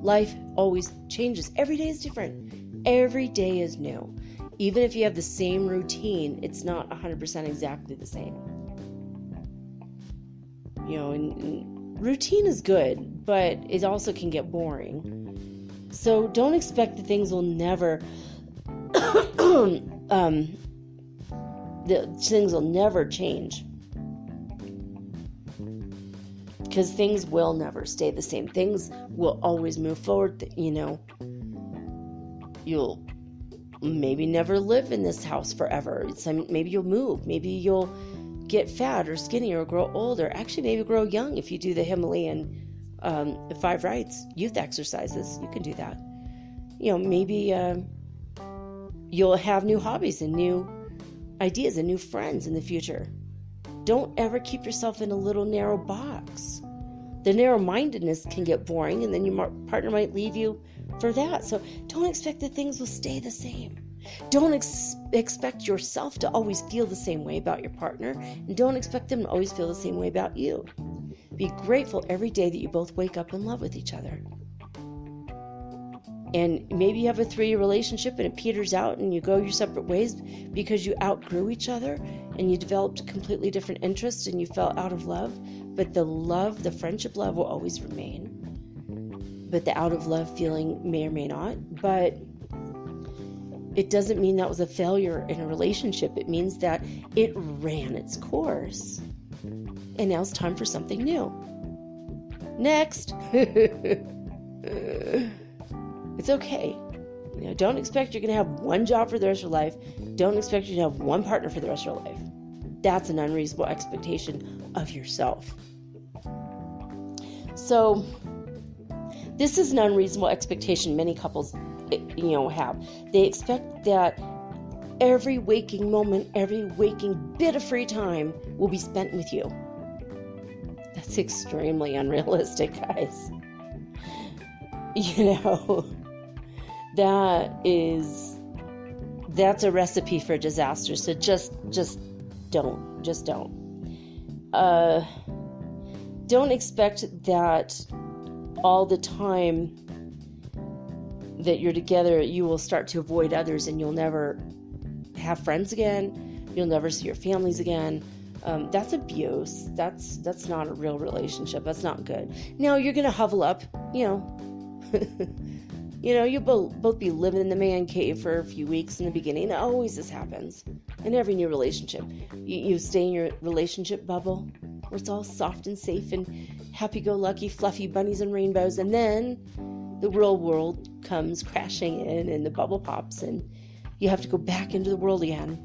Life always changes. Every day is different. Every day is new. Even if you have the same routine, it's not 100% exactly the same. And routine is good, but it also can get boring. So don't expect that things will never things will never change. Because things will never stay the same. Things will always move forward. You'll maybe never live in this house forever. Maybe you'll move. Maybe you'll get fat or skinny or grow old, or actually maybe grow young if you do the Himalayan 5 rites, youth exercises. You can do that. Maybe you'll have new hobbies and new ideas and new friends in the future. Don't ever keep yourself in a little narrow box. The narrow-mindedness can get boring, and then your partner might leave you for that. So don't expect that things will stay the same. Don't expect yourself to always feel the same way about your partner, and don't expect them to always feel the same way about you. Be grateful every day that you both wake up in love with each other. And maybe you have a 3-year relationship and it peters out and you go your separate ways because you outgrew each other and you developed completely different interests and you fell out of love. But the friendship love will always remain. But the out of love feeling may or may not. But it doesn't mean that was a failure in a relationship. It means that it ran its course. And now it's time for something new. Next. It's okay. Don't expect you're going to have one job for the rest of your life. Don't expect you to have one partner for the rest of your life. That's an unreasonable expectation of yourself. So, this is an unreasonable expectation many couples, have. They expect that every waking moment, every waking bit of free time will be spent with you. That's extremely unrealistic, guys. That's a recipe for disaster. So just don't. Don't expect that all the time that you're together, you will start to avoid others and you'll never have friends again. You'll never see your families again. That's abuse. That's not a real relationship. That's not good. Now you're going to huddle up, you'll both be living in the man cave for a few weeks in the beginning. Always this happens in every new relationship. You stay in your relationship bubble where it's all soft and safe and happy-go-lucky, fluffy bunnies and rainbows, and then the real world comes crashing in and the bubble pops and you have to go back into the world again.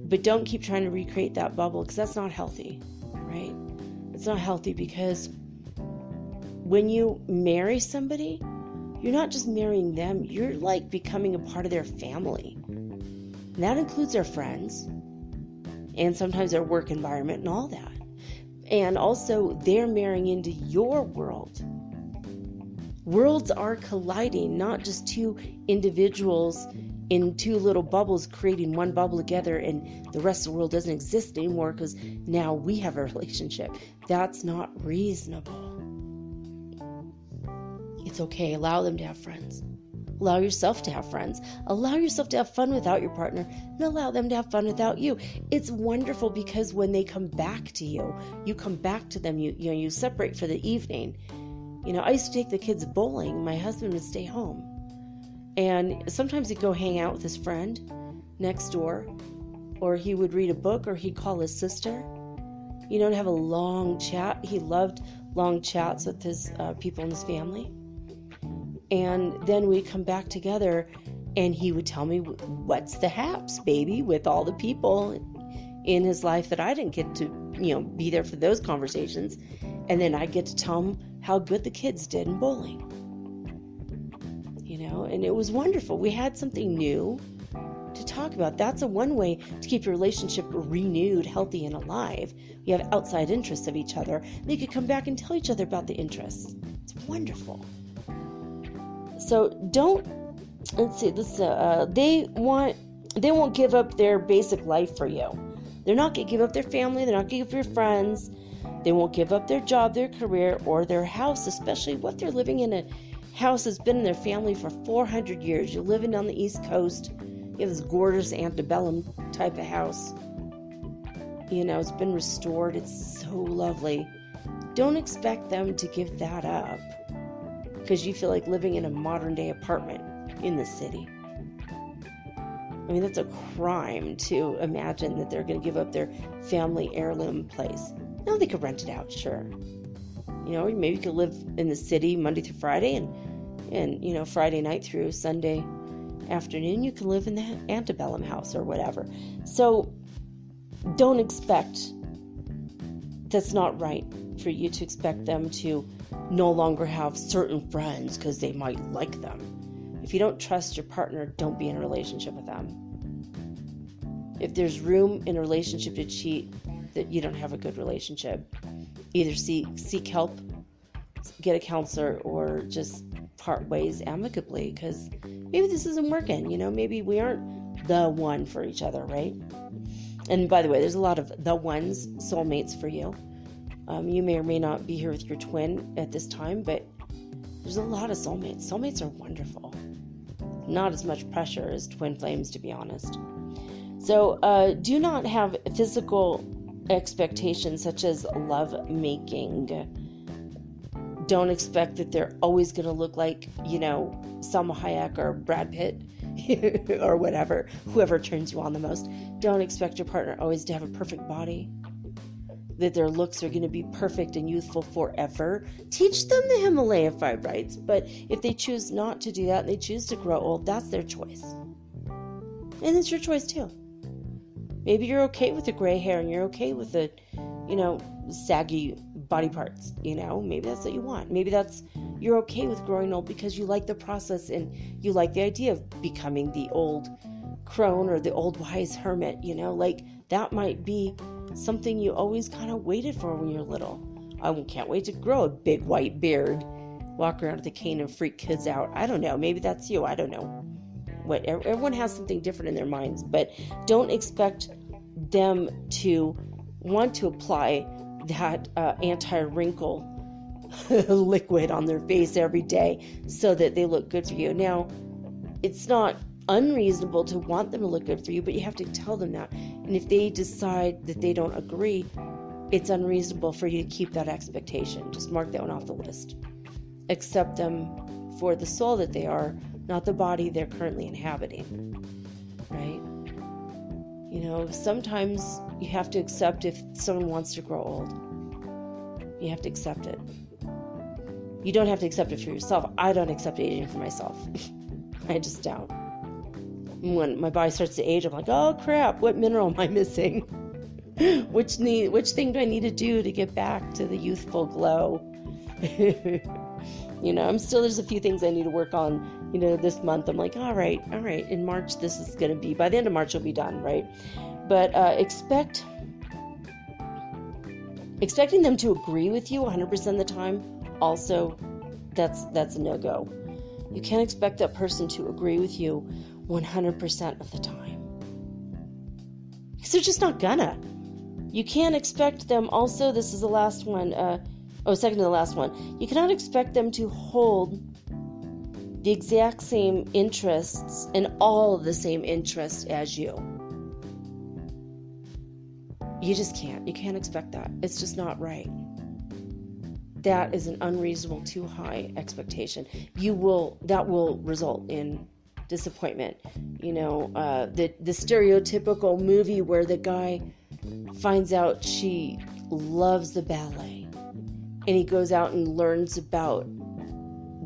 But don't keep trying to recreate that bubble because that's not healthy, right? It's not healthy because when you marry somebody, you're not just marrying them, you're like becoming a part of their family. And that includes their friends and sometimes their work environment and all that. And also they're marrying into your world. Worlds are colliding, not just two individuals in two little bubbles creating one bubble together and the rest of the world doesn't exist anymore because now we have a relationship. That's not reasonable. It's okay. Allow them to have friends. Allow yourself to have friends. Allow yourself to have fun without your partner and allow them to have fun without you. It's wonderful because when they come back to you, you come back to them. You separate for the evening. I used to take the kids bowling. My husband would stay home. And sometimes he'd go hang out with his friend next door, or he would read a book, or he'd call his sister, to have a long chat. He loved long chats with his people in his family. And then we'd come back together, and he would tell me, what's the haps, baby, with all the people in his life that I didn't get to, be there for those conversations. And then I get to tell him how good the kids did in bowling. And it was wonderful. We had something new to talk about. That's one way to keep your relationship renewed, healthy, and alive. You have outside interests of each other. And you could come back and tell each other about the interests. It's wonderful. So they won't give up their basic life for you. They're not going to give up their family. They're not going to give up their friends. They won't give up their job, their career, or their house, especially what they're living in a house that's been in their family for 400 years. You're living on the East Coast. You have this gorgeous antebellum type of house. It's been restored. It's so lovely. Don't expect them to give that up because you feel like living in a modern day apartment in the city. That's a crime to imagine that they're going to give up their family heirloom place. No, they could rent it out, sure. Maybe you could live in the city Monday through Friday and Friday night through Sunday afternoon, you can live in the antebellum house or whatever. So don't expect, that's not right for you to expect them to no longer have certain friends because they might like them. If you don't trust your partner, don't be in a relationship with them. If there's room in a relationship to cheat, that you don't have a good relationship. Either seek help, get a counselor, or just part ways amicably, because maybe this isn't working, maybe we aren't the one for each other, right? And by the way, there's a lot of the ones, soulmates for you. You may or may not be here with your twin at this time, but there's a lot of soulmates. Soulmates are wonderful. Not as much pressure as twin flames, to be honest. So do not have physical expectations such as love making. Don't expect that they're always going to look like, Salma Hayek or Brad Pitt or whatever, whoever turns you on the most. Don't expect your partner always to have a perfect body, that their looks are going to be perfect and youthful forever. Teach them the Himalaya 5 rites, but if they choose not to do that and they choose to grow old, that's their choice. And it's your choice too. Maybe you're okay with the gray hair and you're okay with the, saggy body parts, maybe that's what you want. Maybe you're okay with growing old because you like the process and you like the idea of becoming the old crone or the old wise hermit, that might be something you always kind of waited for when you're little. I can't wait to grow a big white beard, walk around with a cane and freak kids out. I don't know. Maybe that's you. I don't know. Everyone has something different in their minds, but don't expect them to want to apply that anti-wrinkle liquid on their face every day so that they look good for you. Now, it's not unreasonable to want them to look good for you, but you have to tell them that. And if they decide that they don't agree, it's unreasonable for you to keep that expectation. Just mark that one off the list. Accept them for the soul that they are, not the body they're currently inhabiting. Right? Sometimes you have to accept if someone wants to grow old. You have to accept it. You don't have to accept it for yourself. I don't accept aging for myself. I just don't. When my body starts to age, I'm like, oh crap, what mineral am I missing? Which thing do I need to do to get back to the youthful glow? There's a few things I need to work on, this month. I'm like, all right, in March, this is going to be, by the end of March, it'll be done, right? But expecting them to agree with you 100% of the time, also, that's a no-go. You can't expect that person to agree with you 100% of the time, because they're just not gonna. You can't expect them also, this is the last one, second to the last one. You cannot expect them to hold the exact same interests and all of the same interests as you. You just can't. You can't expect that. It's just not right. That is an unreasonable, too high expectation. That will result in disappointment. The stereotypical movie where the guy finds out she loves the ballet, and he goes out and learns about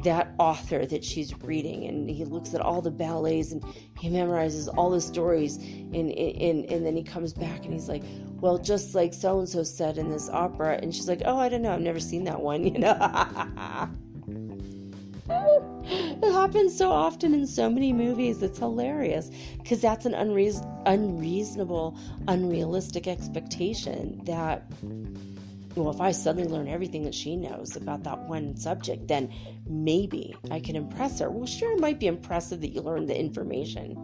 that author that she's reading, and he looks at all the ballets and he memorizes all the stories, and then he comes back and he's like, well, just like so-and-so said in this opera, and she's like, oh, I don't know, I've never seen that one. It happens so often in so many movies. It's hilarious, because that's an unreasonable, unrealistic expectation that, well, if I suddenly learn everything that she knows about that one subject, then maybe I can impress her. Well, sure, it might be impressive that you learned the information,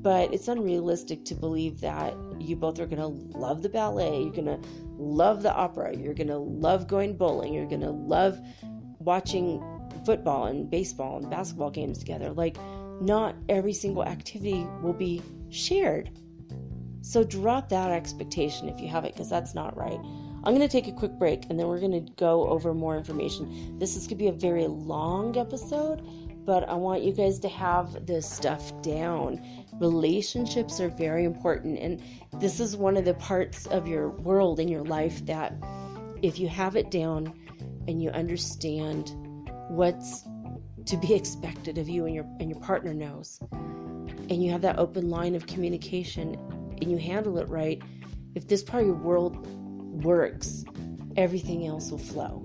but it's unrealistic to believe that you both are going to love the ballet, you're going to love the opera, you're going to love going bowling, you're going to love watching football and baseball and basketball games together. Like, not every single activity will be shared. So drop that expectation if you have it, because that's not right. I'm going to take a quick break, and then we're going to go over more information. This is going to be a very long episode, but I want you guys to have this stuff down. Relationships are very important, and this is one of the parts of your world in your life that if you have it down and you understand what's to be expected of you, and your partner knows, and you have that open line of communication and you handle it right, if this part of your world works, everything else will flow.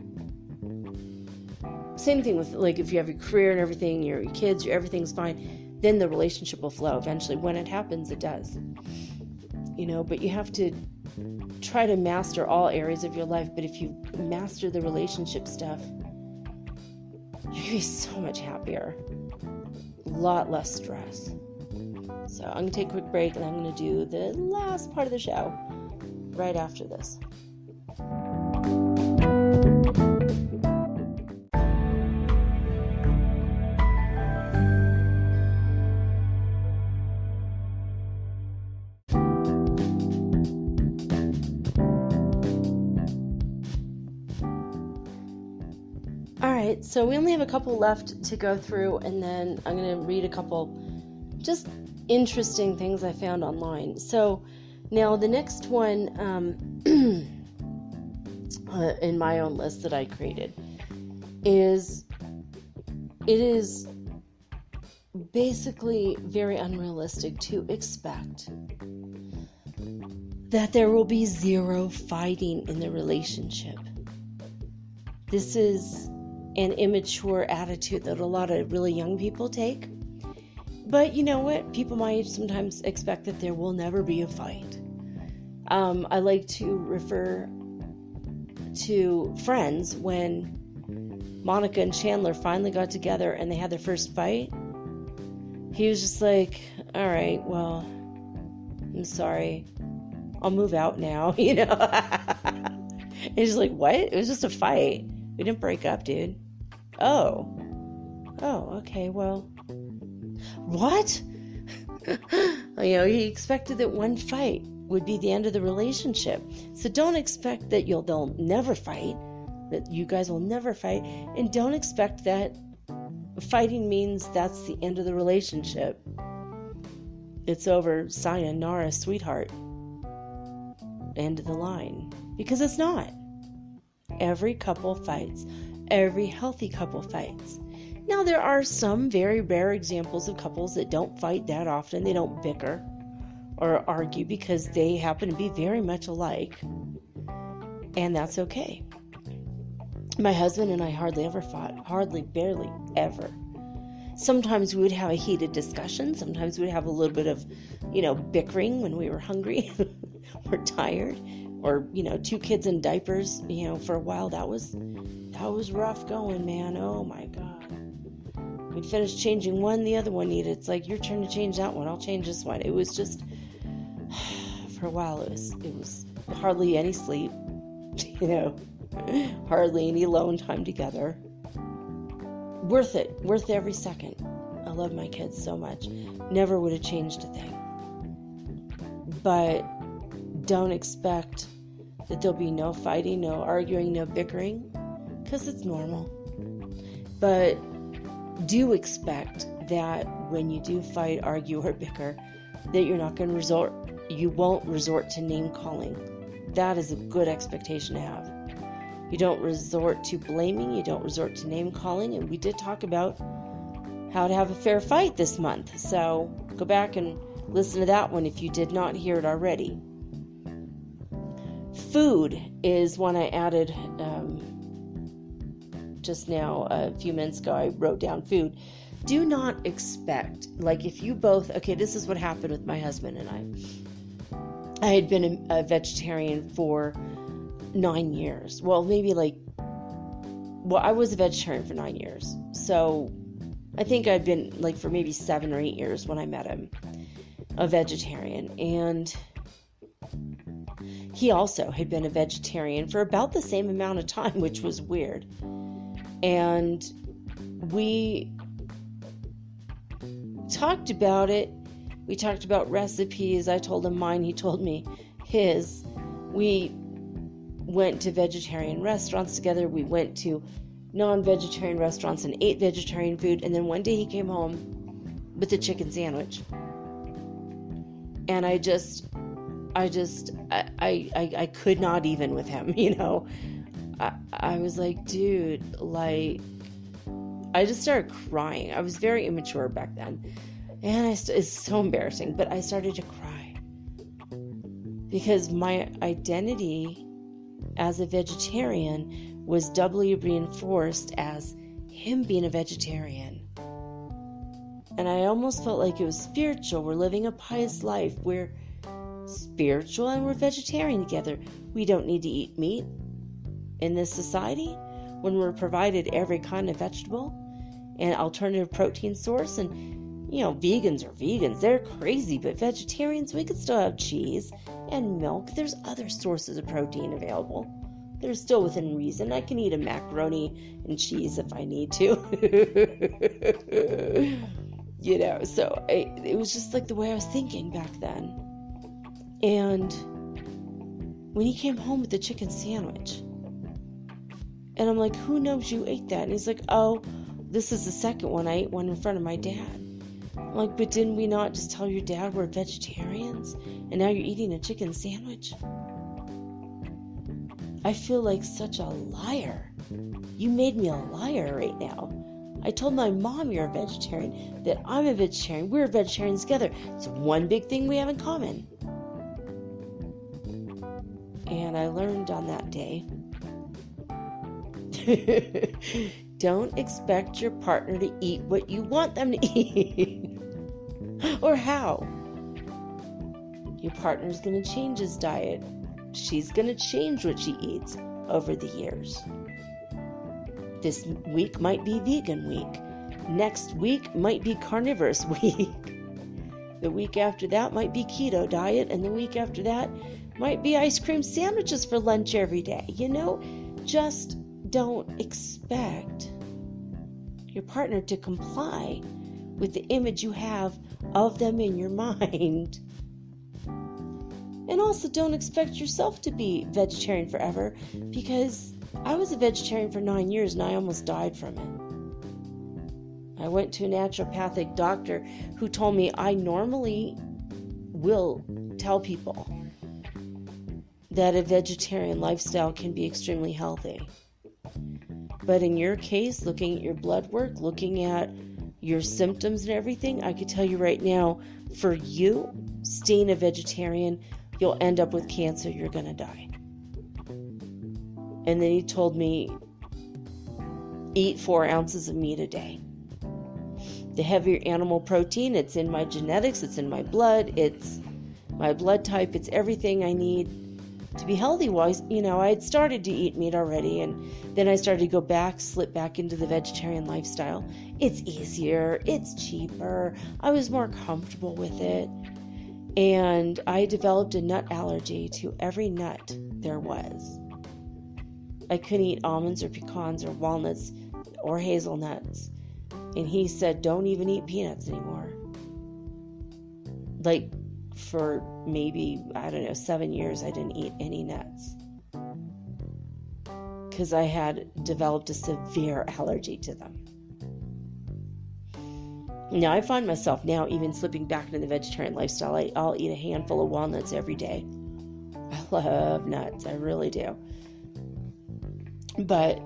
Same thing with, like, if you have your career and everything, your kids, everything's fine, then the relationship will flow eventually. When it happens, it does. But you have to try to master all areas of your life. But if you master the relationship stuff, you're going to be so much happier. A lot less stress. So I'm going to take a quick break, and I'm going to do the last part of the show right after this. Alright, so we only have a couple left to go through, and then I'm going to read a couple just interesting things I found online. So now the next one in my own list that I created is basically very unrealistic to expect that there will be zero fighting in the relationship. This is an immature attitude that a lot of really young people take. But you know what? People my age sometimes expect that there will never be a fight. I like to refer to Friends when Monica and Chandler finally got together and they had their first fight. He was just like, all right, well, I'm sorry. I'll move out now, you know? And he's like, what? It was just a fight. We didn't break up, dude. Oh, okay, well, what? He expected that one fight would be the end of the relationship. So don't expect that they'll never fight, that you guys will never fight, and don't expect that fighting means that's the end of the relationship. It's over, sayonara, sweetheart. End of the line. Because it's not. Every couple fights. Every healthy couple fights. Now, there are some very rare examples of couples that don't fight that often. They don't bicker or argue because they happen to be very much alike. And that's okay. My husband and I hardly ever fought. Hardly, barely, ever. Sometimes we would have a heated discussion. Sometimes we would have a little bit of, bickering when we were hungry or tired. Or, two kids in diapers, for a while. That was rough going, man. Oh, my God. We'd finish changing one, the other one needed. It's like, your turn to change that one. I'll change this one. It was just, for a while, it was hardly any sleep, hardly any alone time together. Worth it. Worth every second. I love my kids so much. Never would have changed a thing. But don't expect that there'll be no fighting, no arguing, no bickering, because it's normal. But do expect that when you do fight, argue, or bicker, that you won't resort to name calling. That is a good expectation to have. You don't resort to blaming, you don't resort to name calling, and we did talk about how to have a fair fight this month. So go back and listen to that one if you did not hear it already. Food is one I added just now, a few minutes ago. I wrote down food. Do not expect, if you both, this is what happened with my husband and I. I had been a vegetarian for 9 years. Well, I was a vegetarian for 9 years. So I think I'd been for maybe 7 or 8 years when I met him, a vegetarian. And he also had been a vegetarian for about the same amount of time, which was weird. And we talked about it. We talked about recipes. I told him mine. He told me his. We went to vegetarian restaurants together. We went to non-vegetarian restaurants and ate vegetarian food. And then one day he came home with a chicken sandwich. And I could not even with him, I was like, dude, I just started crying. I was very immature back then. And it's so embarrassing, but I started to cry. Because my identity as a vegetarian was doubly reinforced as him being a vegetarian. And I almost felt like it was spiritual. We're living a pious life. We're spiritual and we're vegetarian together. We don't need to eat meat in this society when we're provided every kind of vegetable. an alternative protein source. And, vegans are vegans. They're crazy. But vegetarians, we could still have cheese and milk. There's other sources of protein available. They're still within reason. I can eat a macaroni and cheese if I need to. So it was just like the way I was thinking back then. And when he came home with the chicken sandwich, and I'm like, who knows you ate that? And he's like, oh, this is the second one. I ate one in front of my dad. I'm like, but didn't we not just tell your dad we're vegetarians? And now you're eating a chicken sandwich? I feel like such a liar. You made me a liar right now. I told my mom you're a vegetarian, that I'm a vegetarian. We're vegetarians together. It's one big thing we have in common. And I learned on that day, don't expect your partner to eat what you want them to eat. Or how. Your partner's going to change his diet. She's going to change what she eats over the years. This week might be vegan week. Next week might be carnivorous week. The week after that might be keto diet. And the week after that might be ice cream sandwiches for lunch every day. Just don't expect your partner to comply with the image you have of them in your mind. And also don't expect yourself to be vegetarian forever, because I was a vegetarian for 9 years and I almost died from it. I went to a naturopathic doctor who told me I normally will tell people that a vegetarian lifestyle can be extremely healthy. But in your case, looking at your blood work, looking at your symptoms and everything, I could tell you right now, for you, staying a vegetarian, you'll end up with cancer, you're going to die. And then he told me, eat 4 ounces of meat a day. The heavier animal protein, it's in my genetics, it's in my blood, it's my blood type, it's everything I need to be healthy. Wise, I had started to eat meat already, and then I started to slip back into the vegetarian lifestyle. It's easier, it's cheaper, I was more comfortable with it. And I developed a nut allergy to every nut there was. I couldn't eat almonds or pecans or walnuts or hazelnuts. And he said, don't even eat peanuts anymore. Like, for maybe, 7 years, I didn't eat any nuts. Because I had developed a severe allergy to them. Now, I find myself now even slipping back into the vegetarian lifestyle. I'll eat a handful of walnuts every day. I love nuts. I really do. But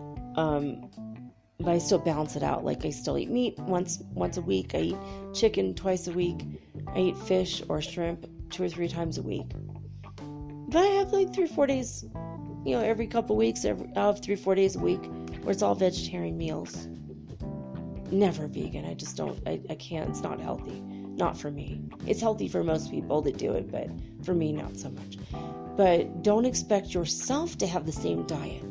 I still balance it out. Like, I still eat meat once a week. I eat chicken twice a week. I eat fish or shrimp 2 or 3 times a week. But I have like 3 or 4 days, every couple weeks, I'll have 3 or 4 days a week where it's all vegetarian meals. Never vegan. I just don't, I can't. It's not healthy. Not for me. It's healthy for most people that do it, but for me, not so much. But don't expect yourself to have the same diet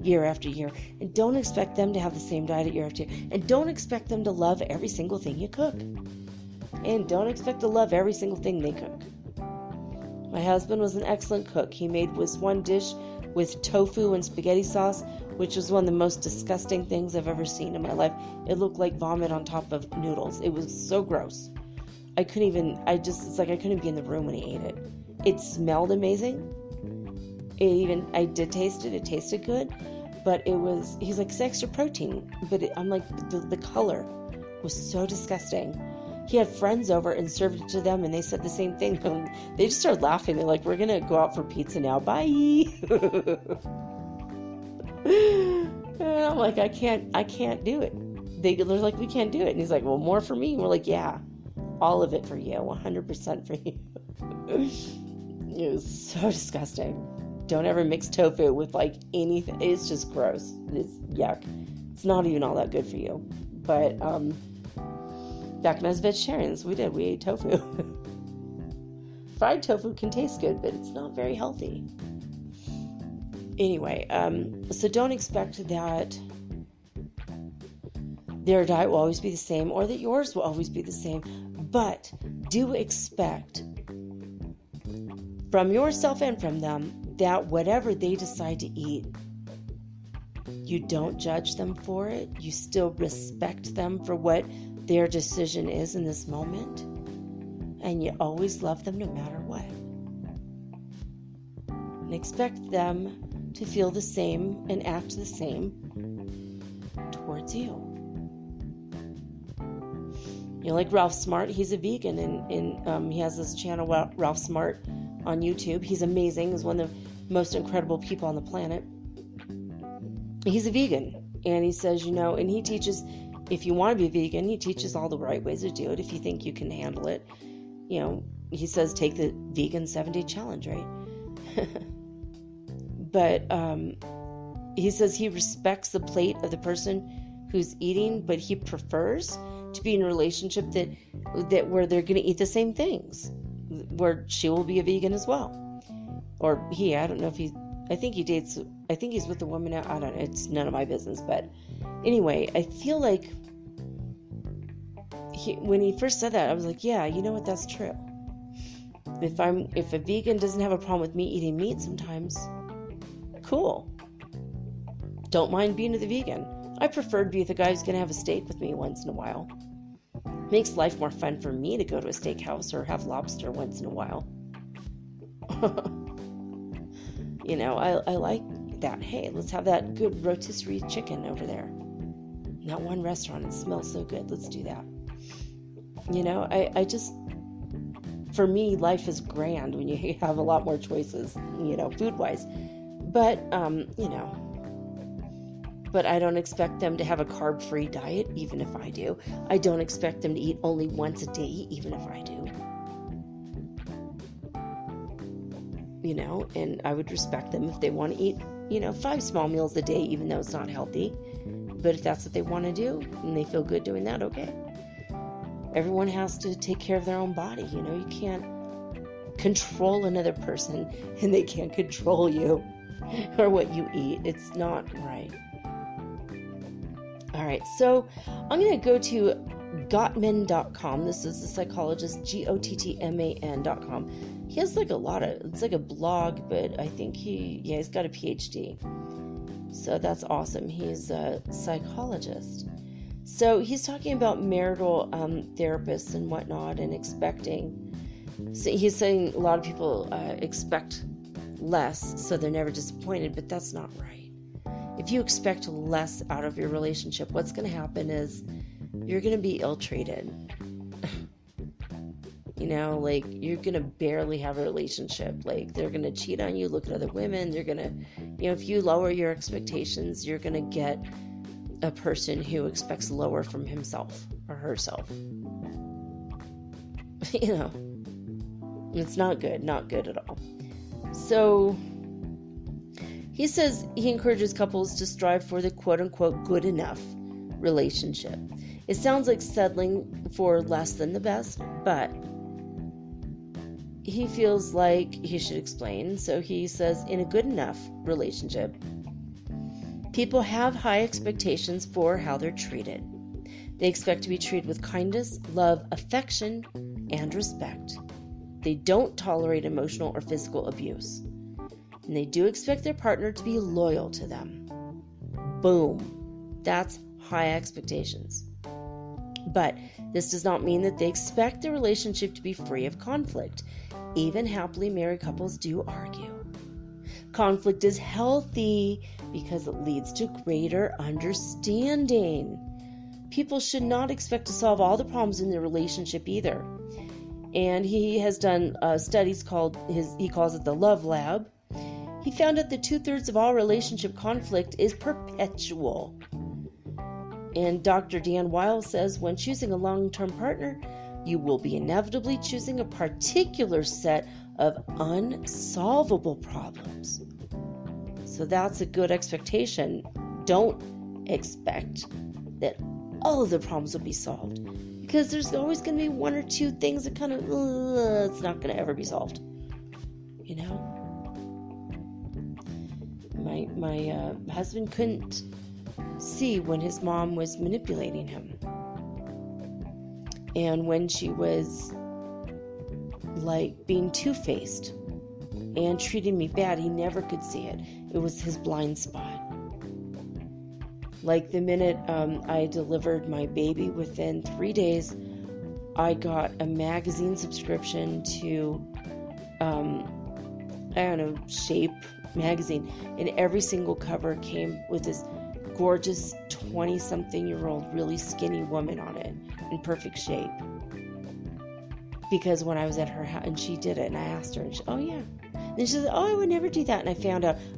year after year. And don't expect them to have the same diet year after year. And don't expect them to love every single thing you cook. And don't expect to love every single thing they cook. My husband was an excellent cook. He made one dish with tofu and spaghetti sauce, which was one of the most disgusting things I've ever seen in my life. It looked like vomit on top of noodles. It was so gross. I couldn't be in the room when he ate it. It smelled amazing. I did taste it. It tasted good, but he's like, it's extra protein. But I'm like, the color was so disgusting. He had friends over and served it to them, and they said the same thing. They just started laughing. They're like, we're going to go out for pizza now. Bye. And I'm like, I can't do it. They're like, we can't do it. And he's like, well, more for me. And we're like, yeah, all of it for you, 100% for you. It was so disgusting. Don't ever mix tofu with like anything. It's just gross. It's yuck. It's not even all that good for you. But back when I was vegetarians, we ate tofu. Fried tofu can taste good, but it's not very healthy. Anyway, so don't expect that their diet will always be the same or that yours will always be the same. But do expect from yourself and from them that whatever they decide to eat, you don't judge them for it. You still respect them for what their decision is in this moment. And you always love them no matter what. And expect them to feel the same and act the same towards you. You know, like Ralph Smart, he's a vegan, and he has this channel, Ralph Smart, on YouTube. He's amazing. He's one of the most incredible people on the planet. He's a vegan, and he says, you know, and he teaches, if you want to be a vegan, he teaches all the right ways to do it. If you think you can handle it, you know, he says take the vegan 7-day challenge, right? But he says he respects the plate of the person who's eating, but he prefers to be in a relationship that where they're going to eat the same things, where she will be a vegan as well. Or he, I don't know if I think he's with a woman now. I don't know. It's none of my business. But anyway, I feel like when he first said that, I was like, yeah, you know what? That's true. If a vegan doesn't have a problem with me eating meat sometimes, cool. Don't mind being with a vegan. I prefer to be with a guy who's going to have a steak with me once in a while. Makes life more fun for me to go to a steakhouse or have lobster once in a while. You know, I like that. Hey, let's have that good rotisserie chicken over there. Not one restaurant. It smells so good. Let's do that. You know, I just, for me, life is grand when you have a lot more choices, you know, food-wise. But, you know, but I don't expect them to have a carb-free diet, even if I do. I don't expect them to eat only once a day, even if I do. You know, and I would respect them if they want to eat, you know, 5 small meals a day, even though it's not healthy. But if that's what they want to do, and they feel good doing that, okay. Everyone has to take care of their own body, you know. You can't control another person, and they can't control you or what you eat. It's not right. All right, so I'm going to go to Gottman.com. This is the psychologist, Gottman.com. He has like it's like a blog, but I think he's got a PhD. So that's awesome. He's a psychologist. So he's talking about marital therapists and whatnot and expecting. So he's saying a lot of people expect less, so they're never disappointed, but that's not right. If you expect less out of your relationship, what's going to happen is you're going to be ill-treated. You know, like, you're going to barely have a relationship. Like, they're going to cheat on you, look at other women. They're going to, you know, if you lower your expectations, you're going to get a person who expects lower from himself or herself. You know, it's not good at all. So he says he encourages couples to strive for the quote-unquote good enough relationship. It sounds like settling for less than the best, but he feels like he should explain. So he says, in a good enough relationship, people have high expectations for how they're treated. They expect to be treated with kindness, love, affection, and respect. They don't tolerate emotional or physical abuse. And they do expect their partner to be loyal to them. Boom. That's high expectations. But this does not mean that they expect the relationship to be free of conflict. Even happily married couples do argue. Conflict is healthy because it leads to greater understanding. People should not expect to solve all the problems in their relationship either. And he has done studies he calls it the Love Lab. He found out that 2/3 of all relationship conflict is perpetual. And Dr. Dan Weil says, when choosing a long-term partner, you will be inevitably choosing a particular set of unsolvable problems. So that's a good expectation. Don't expect that all of the problems will be solved, because there's always going to be 1 or 2 things that kind of, it's not going to ever be solved. You know? My husband couldn't see when his mom was manipulating him. And when she was like being two-faced and treating me bad, he never could see it. It was his blind spot. Like the minute I delivered my baby, within 3 days, I got a magazine subscription to, Shape magazine. And every single cover came with this gorgeous 20-something-year-old, really skinny woman on it in perfect shape. Because when I was at her house, and she did it, and I asked her, and she, oh yeah. And she said, oh, I would never do that. And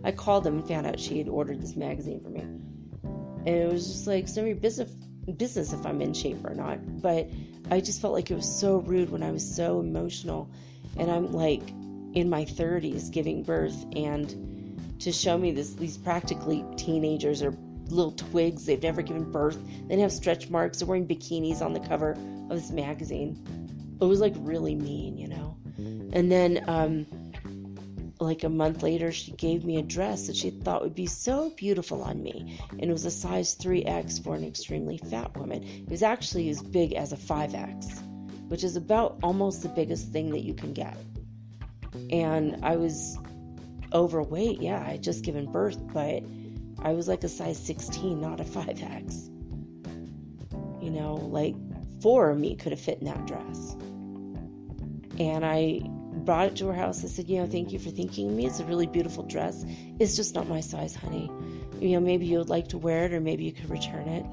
I called them and found out she had ordered this magazine for me. And it was just like, it's none of your business if I'm in shape or not. But I just felt like it was so rude when I was so emotional. And I'm like in my 30s giving birth, and to show me these practically teenagers or little twigs, they've never given birth, they have stretch marks, they're wearing bikinis on the cover of this magazine. It was like really mean, And then like a month later, she gave me a dress that she thought would be so beautiful on me, and it was a size 3X for an extremely fat woman. It was actually as big as a 5X, which is about almost the biggest thing that you can get. And I was overweight. Yeah, I had just given birth, but I was like a size 16, not a 5X. Like 4 of me could have fit in that dress. And I brought it to her house. I said, thank you for thinking of me. It's a really beautiful dress. It's just not my size, honey. Maybe you would like to wear it, or maybe you could return it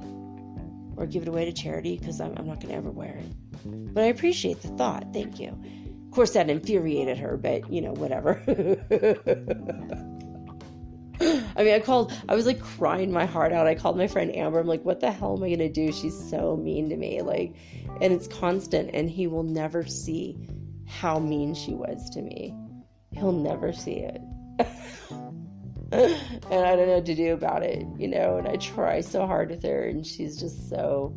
or give it away to charity, because I'm not going to ever wear it. But I appreciate the thought. Thank you. Of course, that infuriated her, but, whatever. I was like crying my heart out. I called my friend Amber. I'm like, what the hell am I going to do? She's so mean to me. And it's constant, and he will never see how mean she was to me. He'll never see it. And I don't know what to do about it, and I try so hard with her, and she's just so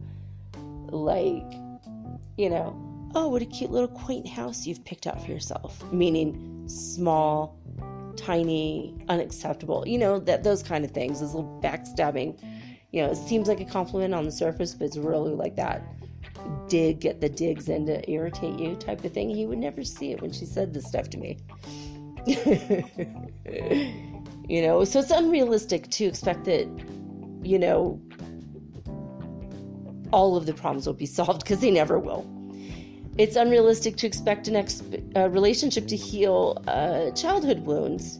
oh, what a cute little quaint house you've picked out for yourself. Meaning small, tiny, unacceptable, those kind of things, those little backstabbing, it seems like a compliment on the surface, but it's really like that get the digs in to irritate you type of thing. He would never see it when she said this stuff to me. So it's unrealistic to expect that, all of the problems will be solved, because they never will. It's unrealistic to expect a relationship to heal childhood wounds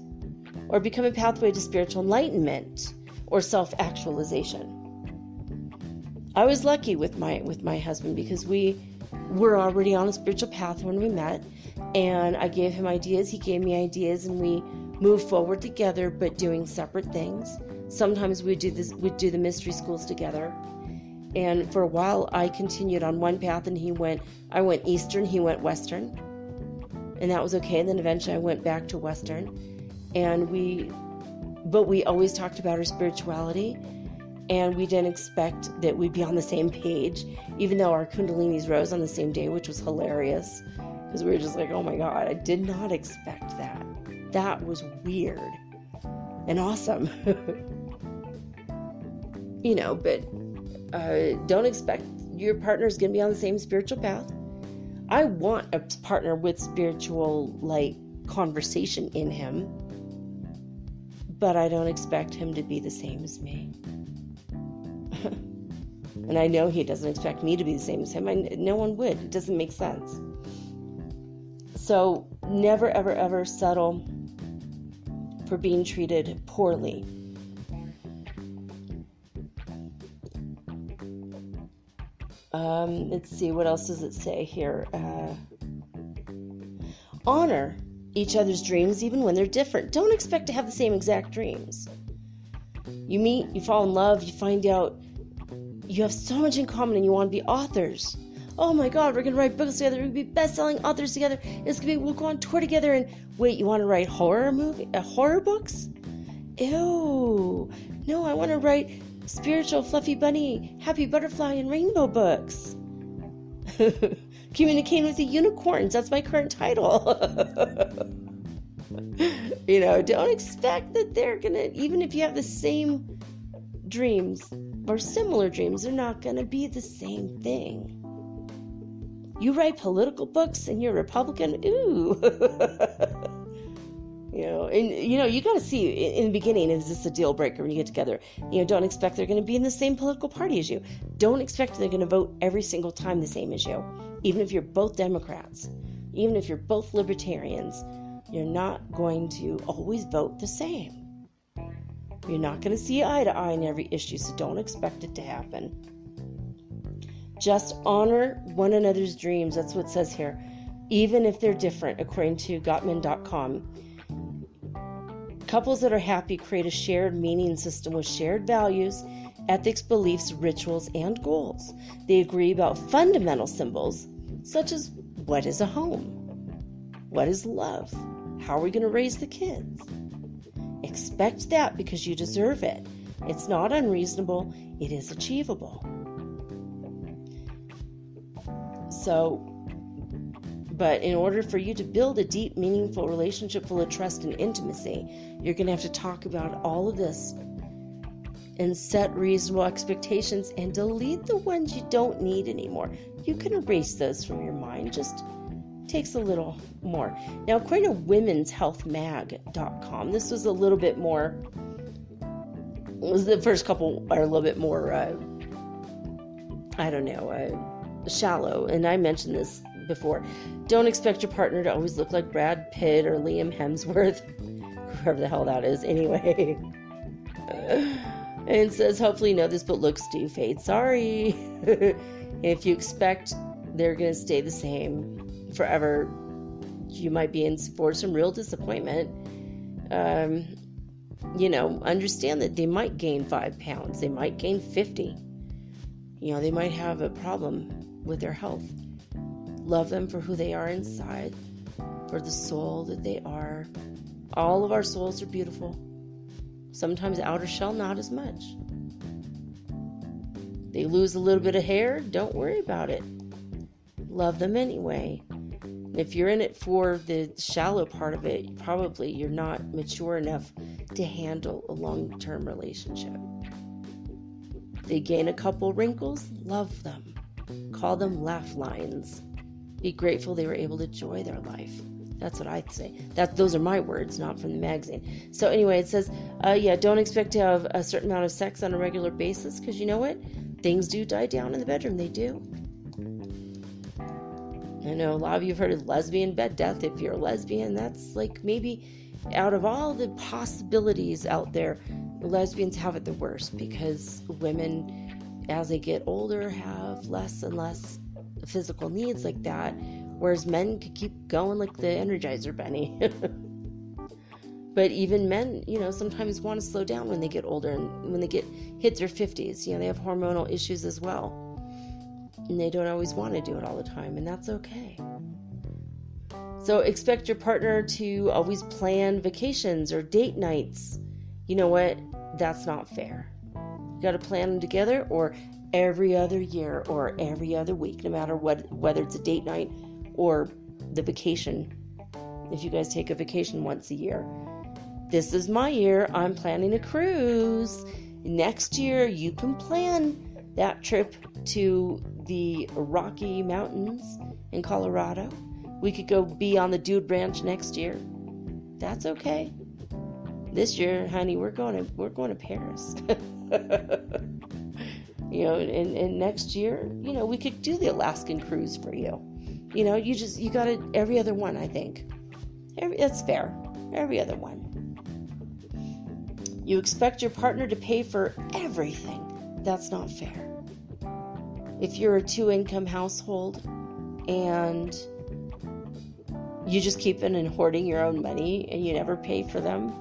or become a pathway to spiritual enlightenment or self-actualization. I was lucky with my husband, because we were already on a spiritual path when we met, and I gave him ideas, he gave me ideas, and we moved forward together, but doing separate things. Sometimes we'd do the mystery schools together. And for a while, I continued on one path, and I went Eastern, he went Western. And that was okay. And then eventually I went back to Western. But we always talked about our spirituality, and we didn't expect that we'd be on the same page, even though our Kundalinis rose on the same day, which was hilarious, because we were just like, oh my God, I did not expect that. That was weird and awesome. But don't expect your partner's going to be on the same spiritual path. I want a partner with spiritual, conversation in him, but I don't expect him to be the same as me. And I know he doesn't expect me to be the same as him. No one would. It doesn't make sense. So never, ever, ever settle for being treated poorly. Let's see, what else does it say here? Honor each other's dreams even when they're different. Don't expect to have the same exact dreams. You meet, you fall in love, you find out you have so much in common and you want to be authors. Oh my God, we're going to write books together, we're going to be best-selling authors together, we'll go on tour together, and wait, you want to write horror books? Ew. No, I want to write spiritual, fluffy bunny, happy butterfly, and rainbow books. Communicating with the unicorns, that's my current title. Don't expect that they're gonna, even if you have the same dreams or similar dreams are not going to be the same thing. You write political books and you're a Republican? Ooh. You got to see in the beginning, is this a deal breaker when you get together? Don't expect they're going to be in the same political party as you. Don't expect they're going to vote every single time the same as you. Even if you're both Democrats, even if you're both libertarians, you're not going to always vote the same. You're not going to see eye to eye in every issue, so don't expect it to happen. Just honor one another's dreams. That's what it says here. Even if they're different, according to Gottman.com. Couples that are happy create a shared meaning system with shared values, ethics, beliefs, rituals, and goals. They agree about fundamental symbols, such as what is a home? What is love? How are we going to raise the kids? Expect that because you deserve it. It's not unreasonable. It is achievable. But in order for you to build a deep, meaningful relationship full of trust and intimacy, you're going to have to talk about all of this and set reasonable expectations and delete the ones you don't need anymore. You can erase those from your mind. Just takes a little more. Now, according to womenshealthmag.com, this was a little bit more, the first couple are a little bit more, shallow. And I mentioned this before. Don't expect your partner to always look like Brad Pitt or Liam Hemsworth, whoever the hell that is, anyway. And it says, hopefully you know this, but looks do fade. Sorry. If you expect they're going to stay the same forever, you might be in for some real disappointment. Understand that they might gain 5 pounds. They might gain 50. They might have a problem with their health. Love them for who they are inside, for the soul that they are. All of our souls are beautiful. Sometimes outer shell, not as much. They lose a little bit of hair, don't worry about it. Love them anyway. If you're in it for the shallow part of it, probably you're not mature enough to handle a long-term relationship. They gain a couple wrinkles, love them. Call them laugh lines. Be grateful they were able to enjoy their life. That's what I'd say. Those are my words, not from the magazine. So anyway, it says, don't expect to have a certain amount of sex on a regular basis, because you know what? Things do die down in the bedroom. They do. I know a lot of you have heard of lesbian bed death. If you're a lesbian, that's like maybe out of all the possibilities out there, lesbians have it the worst, because women, as they get older, have less and less physical needs like that, whereas men could keep going like the Energizer Bunny. But even men, sometimes want to slow down when they get older, and when they hit their 50s, they have hormonal issues as well. And they don't always want to do it all the time, and that's okay. So expect your partner to always plan vacations or date nights. You know what? That's not fair. You got to plan them together, or every other year, or every other week, no matter whether it's a date night or the vacation. If you guys take a vacation once a year. This is my year. I'm planning a cruise. Next year, you can plan that trip to the Rocky Mountains in Colorado. We could go be on the Dude Ranch next year. That's okay. This year, honey, we're going to Paris. And next year, we could do the Alaskan cruise for you. You got it every other one, I think. That's fair. Every other one. You expect your partner to pay for everything. That's not fair. If you're a 2-income household and you just keep in and hoarding your own money and you never pay for them,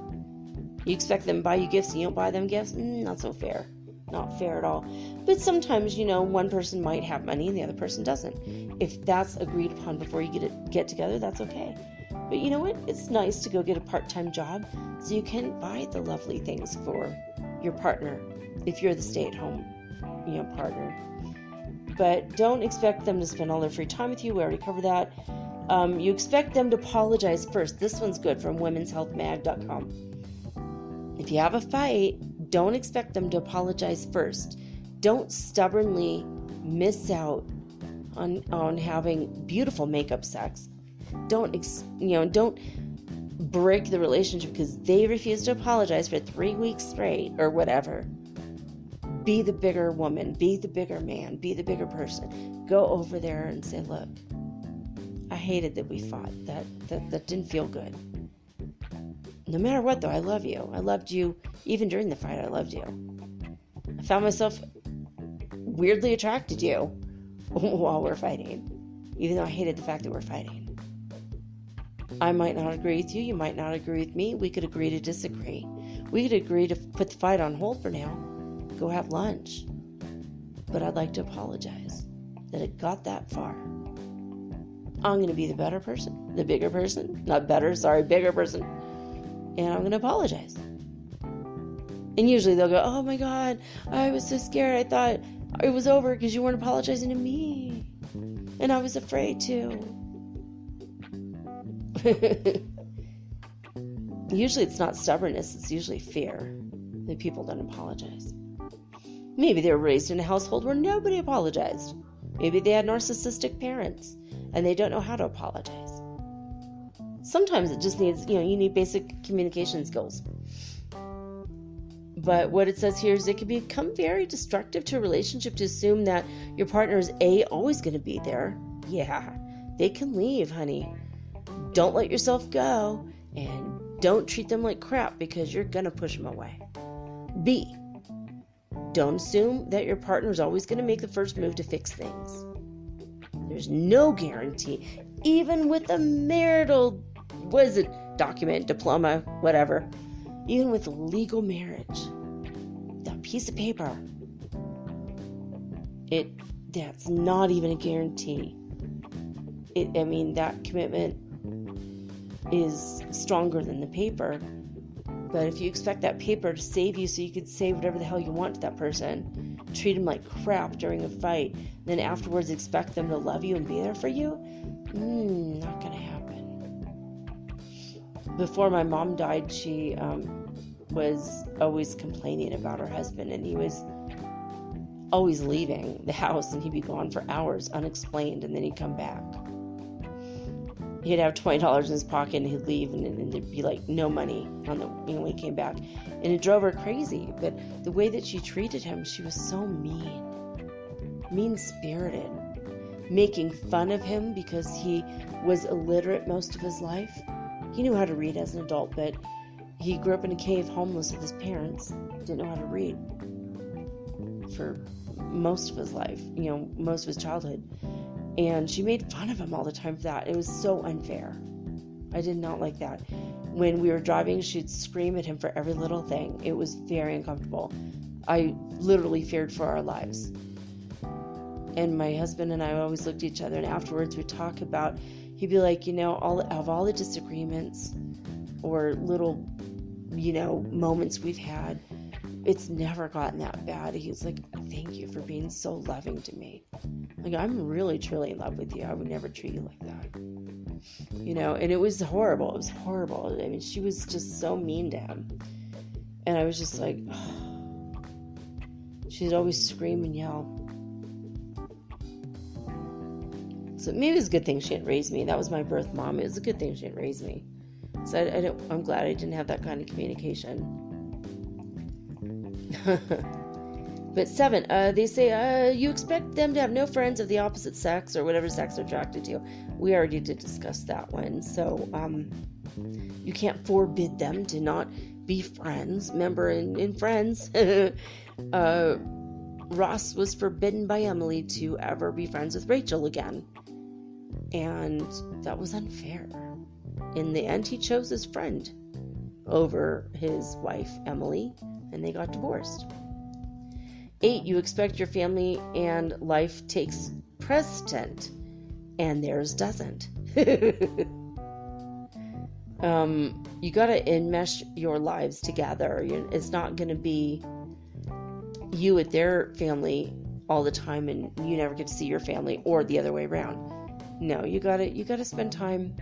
you expect them to buy you gifts and you don't buy them gifts? Not so fair. Not fair at all. But sometimes, one person might have money and the other person doesn't. If that's agreed upon before you get together, that's okay. But you know what? It's nice to go get a part-time job so you can buy the lovely things for your partner if you're the stay-at-home, partner. But don't expect them to spend all their free time with you. We already covered that. You expect them to apologize first. This one's good from womenshealthmag.com. If you have a fight, Don't expect them to apologize first. Don't stubbornly miss out on having beautiful makeup sex. Don't break the relationship because they refuse to apologize for 3 weeks straight or whatever. Be the bigger woman, be the bigger man, be the bigger person. Go over there and say, look, I hated that we fought. That didn't feel good. No matter what, though, I love you. I loved you even during the fight. I loved you. I found myself weirdly attracted to you while we're fighting, even though I hated the fact that we're fighting. I might not agree with you. You might not agree with me. We could agree to disagree. We could agree to put the fight on hold for now. Go have lunch. But I'd like to apologize that it got that far. I'm going to be the better person, the bigger person, not better, sorry, bigger person. And I'm going to apologize. And usually they'll go, oh my God, I was so scared. I thought it was over because you weren't apologizing to me. And I was afraid too. Usually it's not stubbornness, it's usually fear that people don't apologize. Maybe they were raised in a household where nobody apologized. Maybe they had narcissistic parents and they don't know how to apologize. Sometimes it just needs, you need basic communication skills. But what it says here is it can become very destructive to a relationship to assume that your partner is always going to be there. Yeah, they can leave, honey. Don't let yourself go, and don't treat them like crap because you're going to push them away. B, don't assume that your partner is always going to make the first move to fix things. There's no guarantee, even with a marital, document, diploma, whatever, even with legal marriage, that piece of paper, that's not even a guarantee. That commitment is stronger than the paper. But if you expect that paper to save you so you could say whatever the hell you want to that person, treat them like crap during a fight, then afterwards expect them to love you and be there for you, not gonna happen. Before my mom died, she was always complaining about her husband, and he was always leaving the house, and he'd be gone for hours unexplained, and then he'd come back. He'd have $20 in his pocket and he'd leave, and there'd be like no money on when he came back, and it drove her crazy. But the way that she treated him, she was so mean-spirited, making fun of him because he was illiterate most of his life. He knew how to read as an adult, but he grew up in a cave homeless with his parents, didn't know how to read for most of his life, most of his childhood. And she made fun of him all the time for that. It was so unfair. I did not like that. When we were driving, she'd scream at him for every little thing. It was very uncomfortable. I literally feared for our lives. And my husband and I always looked at each other, and afterwards we'd talk about, he'd be like, all the disagreements or little, moments we've had, it's never gotten that bad. He was like, thank you for being so loving to me. Like, I'm really, truly in love with you. I would never treat you like that. And it was horrible. It was horrible. She was just so mean to him. And I was just like, oh. She'd always scream and yell. So maybe it's a good thing she didn't raise me. That was my birth mom. It was a good thing she didn't raise me. So I'm glad I didn't have that kind of communication. But 7, they say you expect them to have no friends of the opposite sex or whatever sex they're attracted to. We already did discuss that one. So you can't forbid them to not be friends. Remember in Friends, Ross was forbidden by Emily to ever be friends with Rachel again. And that was unfair. In the end, he chose his friend over his wife, Emily, and they got divorced. 8, you expect your family and life takes precedent, and theirs doesn't. You gotta enmesh your lives together. It's not gonna be you at their family all the time, and you never get to see your family, or the other way around. No, you gotta spend time.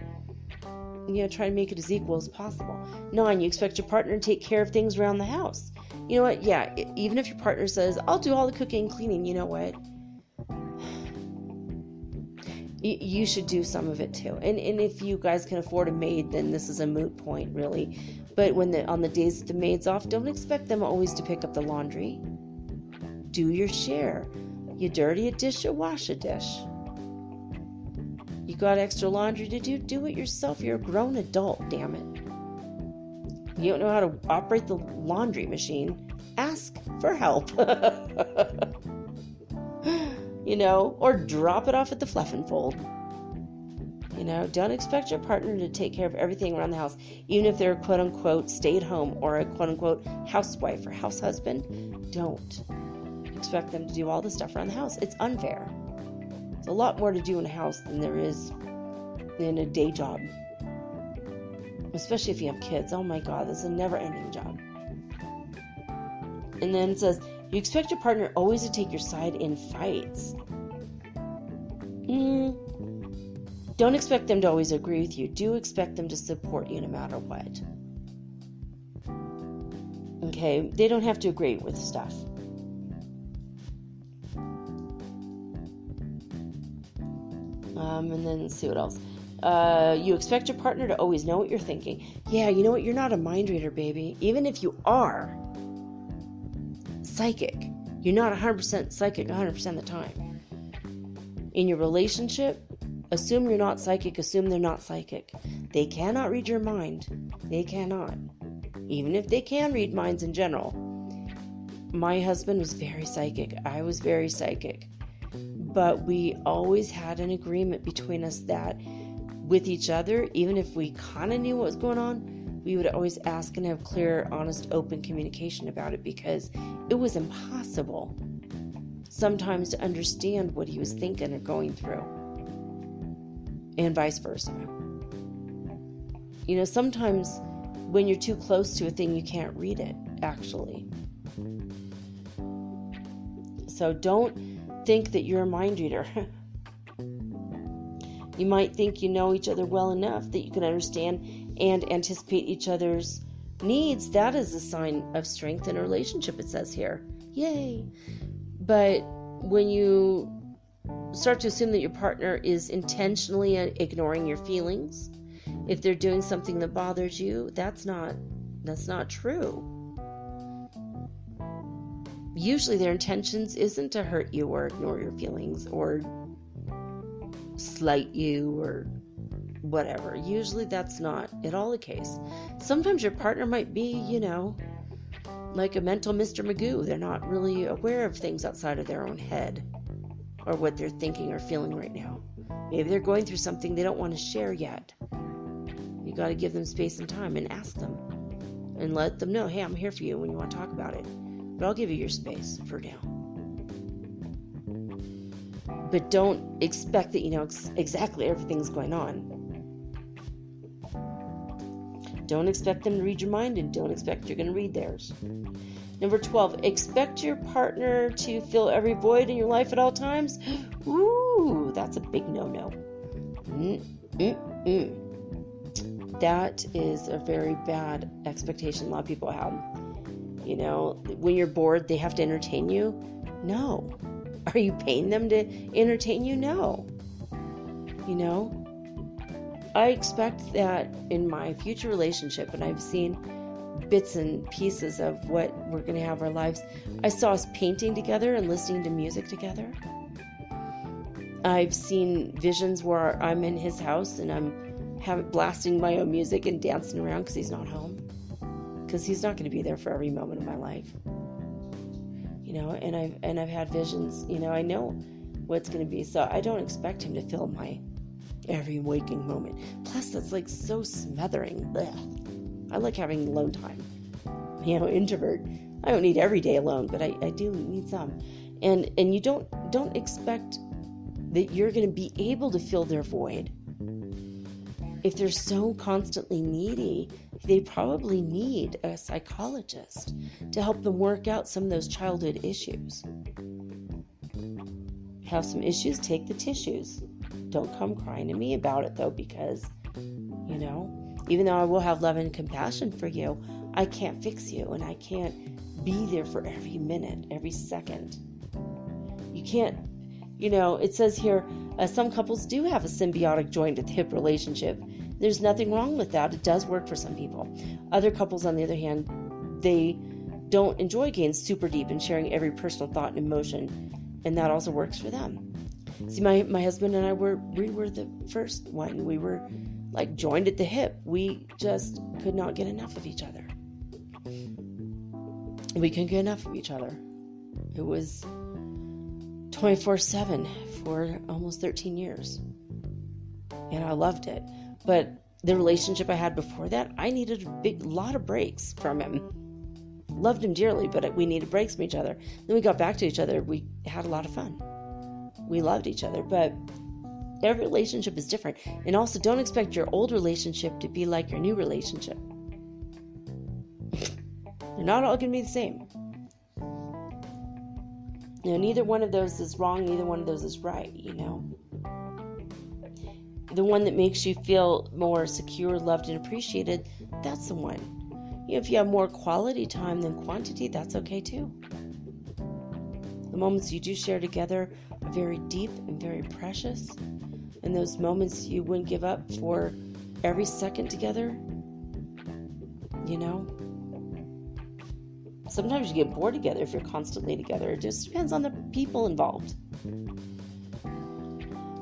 Try to make it as equal as possible. 9, you expect your partner to take care of things around the house. You know what? Yeah, even if your partner says, I'll do all the cooking and cleaning, you know what? You should do some of it too. And if you guys can afford a maid, then this is a moot point, really. But on the days that the maid's off, don't expect them always to pick up the laundry. Do your share. You dirty a dish, you wash a dish. You got extra laundry to do it yourself. You're a grown adult, damn it. You don't know how to operate the laundry machine, ask for help. Or drop it off at the fluff and fold. Don't expect your partner to take care of everything around the house, even if they're a quote-unquote stay-at-home or a quote-unquote housewife or house husband. Don't expect them to do all the stuff around the house. It's unfair. There's a lot more to do in a house than there is in a day job. Especially if you have kids. Oh my God, this is a never-ending job. And then it says, you expect your partner always to take your side in fights. Don't expect them to always agree with you. Do expect them to support you no matter what. Okay? They don't have to agree with stuff. And then let's see what else. You expect your partner to always know what you're thinking. Yeah, you know what? You're not a mind reader, baby. Even if you are psychic, you're not 100% psychic 100% of the time. In your relationship, assume you're not psychic. Assume they're not psychic. They cannot read your mind. They cannot. Even if they can read minds in general. My husband was very psychic. I was very psychic. But we always had an agreement between us that with each other, even if we kind of knew what was going on, we would always ask and have clear, honest, open communication about it, because it was impossible sometimes to understand what he was thinking or going through, and vice versa. Sometimes when you're too close to a thing, you can't read it, actually. So don't think that you're a mind reader. You might think you know each other well enough that you can understand and anticipate each other's needs. That is a sign of strength in a relationship, it says here. Yay! But when you start to assume that your partner is intentionally ignoring your feelings, if they're doing something that bothers you, that's not true. Usually their intentions isn't to hurt you or ignore your feelings or slight you or whatever. Usually that's not at all the case. Sometimes your partner might be, like a mental Mr. Magoo. They're not really aware of things outside of their own head or what they're thinking or feeling right now. Maybe they're going through something they don't want to share yet. You got to give them space and time and ask them and let them know, hey, I'm here for you when you want to talk about it. But I'll give you your space for now. But don't expect that you know exactly everything's going on. Don't expect them to read your mind, and don't expect you're going to read theirs. Number 12, expect your partner to fill every void in your life at all times. Ooh, that's a big no-no. That is a very bad expectation a lot of people have. When you're bored, they have to entertain you? No. Are you paying them to entertain you? No. I expect that in my future relationship, and I've seen bits and pieces of what we're going to have our lives. I saw us painting together and listening to music together. I've seen visions where I'm in his house and I'm blasting my own music and dancing around because he's not home. Because he's not going to be there for every moment of my life. And I've had visions, I know what's going to be, so I don't expect him to fill my every waking moment. Plus, that's like so smothering. Blech. I like having alone time. Introvert. I don't need every day alone, but I do need some. And you don't expect that you're going to be able to fill their void. If they're so constantly needy, they probably need a psychologist to help them work out some of those childhood issues. Have some issues, take the tissues. Don't come crying to me about it, though, because, even though I will have love and compassion for you, I can't fix you, and I can't be there for every minute, every second. You can't, it says here, some couples do have a symbiotic joint at the hip relationship. There's nothing wrong with that. It does work for some people. Other couples, on the other hand, they don't enjoy getting super deep and sharing every personal thought and emotion, and that also works for them. See, my husband and I were the first one. We were like joined at the hip. We just could not get enough of each other. We couldn't get enough of each other. It was 24/7 for almost 13 years. And I loved it. But the relationship I had before that, I needed a lot of breaks from him. Loved him dearly, but we needed breaks from each other. Then we got back to each other. We had a lot of fun. We loved each other, but every relationship is different. And also, don't expect your old relationship to be like your new relationship. They're not all going to be the same. Neither one of those is wrong. Neither one of those is right, The one that makes you feel more secure, loved, and appreciated, that's the one. If you have more quality time than quantity, that's okay too. The moments you do share together are very deep and very precious. And those moments you wouldn't give up for every second together, Sometimes you get bored together if you're constantly together. It just depends on the people involved.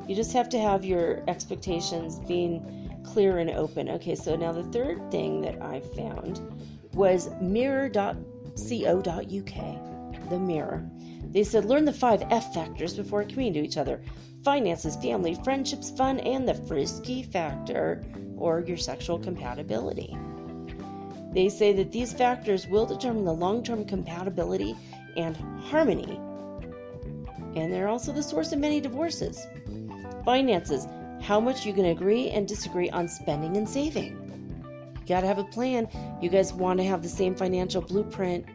You just have to have your expectations being clear and open. Okay, so now the third thing that I found was mirror.co.uk, the Mirror. They said, learn the 5 F factors before committing to each other: finances, family, friendships, fun, and the frisky factor, or your sexual compatibility. They say that these factors will determine the long-term compatibility and harmony. And they're also the source of many divorces. Finances, how much you can agree and disagree on spending and saving. You got to have a plan. You guys want to have the same financial blueprint.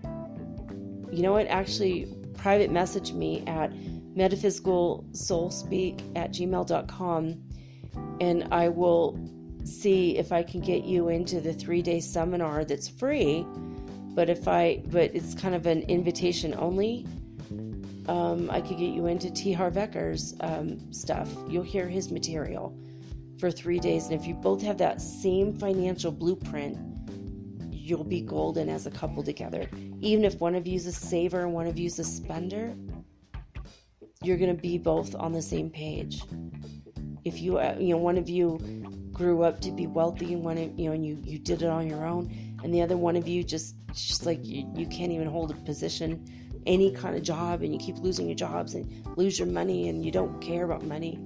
You know what? Actually, private message me at metaphysicalsoulspeak@gmail.com, and I will see if I can get you into the 3-day seminar that's free, but it's kind of an invitation only. I could get you into T. Harv Ekker's stuff. You'll hear his material for 3 days, and if you both have that same financial blueprint, you'll be golden as a couple together. Even if one of you's a saver and one of you's a spender, you're going to be both on the same page. If you one of you grew up to be wealthy and you did it on your own, and the other one of you just like you can't even hold a position, any kind of job, and you keep losing your jobs and lose your money and you don't care about money,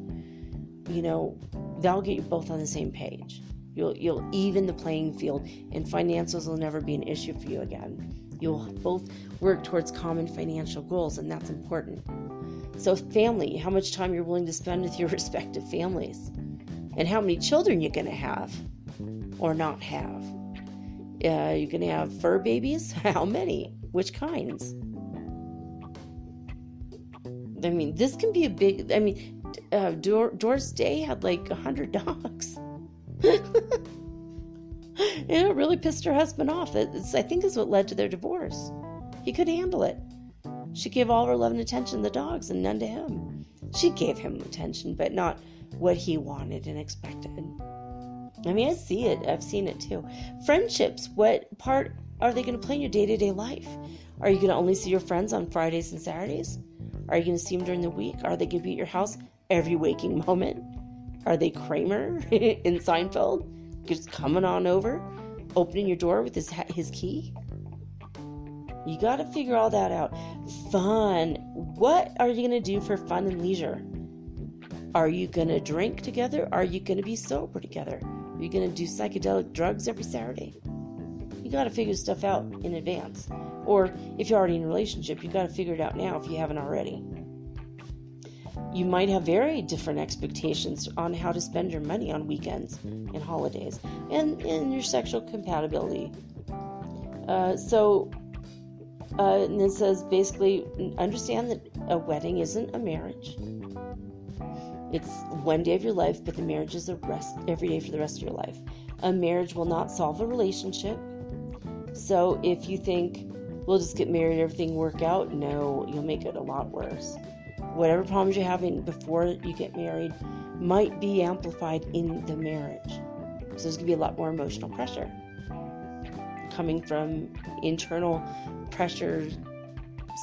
that'll get you both on the same page. You'll even the playing field, and financials will never be an issue for you again. You'll both work towards common financial goals, and that's important. So family, how much time you're willing to spend with your respective families, and how many children you're going to have or not have. You're going to have fur babies? How many? Which kinds? This can be a big... Doris Day had like 100 dogs. It really pissed her husband off. I think is what led to their divorce. He couldn't handle it. She gave all her love and attention to the dogs and none to him. She gave him attention, but not what he wanted and expected. I see it. I've seen it too. Friendships. What part are they going to play in your day-to-day life? Are you going to only see your friends on Fridays and Saturdays? Are you going to see them during the week? Are they going to be at your house every waking moment? Are they Kramer in Seinfeld? Just coming on over, opening your door with his key? You got to figure all that out. Fun. What are you going to do for fun and leisure? Are you going to drink together? Are you going to be sober together? Are you going to do psychedelic drugs every Saturday? You got to figure stuff out in advance. Or if you're already in a relationship, you got to figure it out now if you haven't already. You might have very different expectations on how to spend your money on weekends and holidays, and your sexual compatibility. And it says basically, understand that a wedding isn't a marriage. It's one day of your life, but the marriage is every day for the rest of your life. A marriage will not solve a relationship. So if you think, we'll just get married and everything work out, no, you'll make it a lot worse. Whatever problems you're having before you get married might be amplified in the marriage. So there's going to be a lot more emotional pressure coming from internal pressure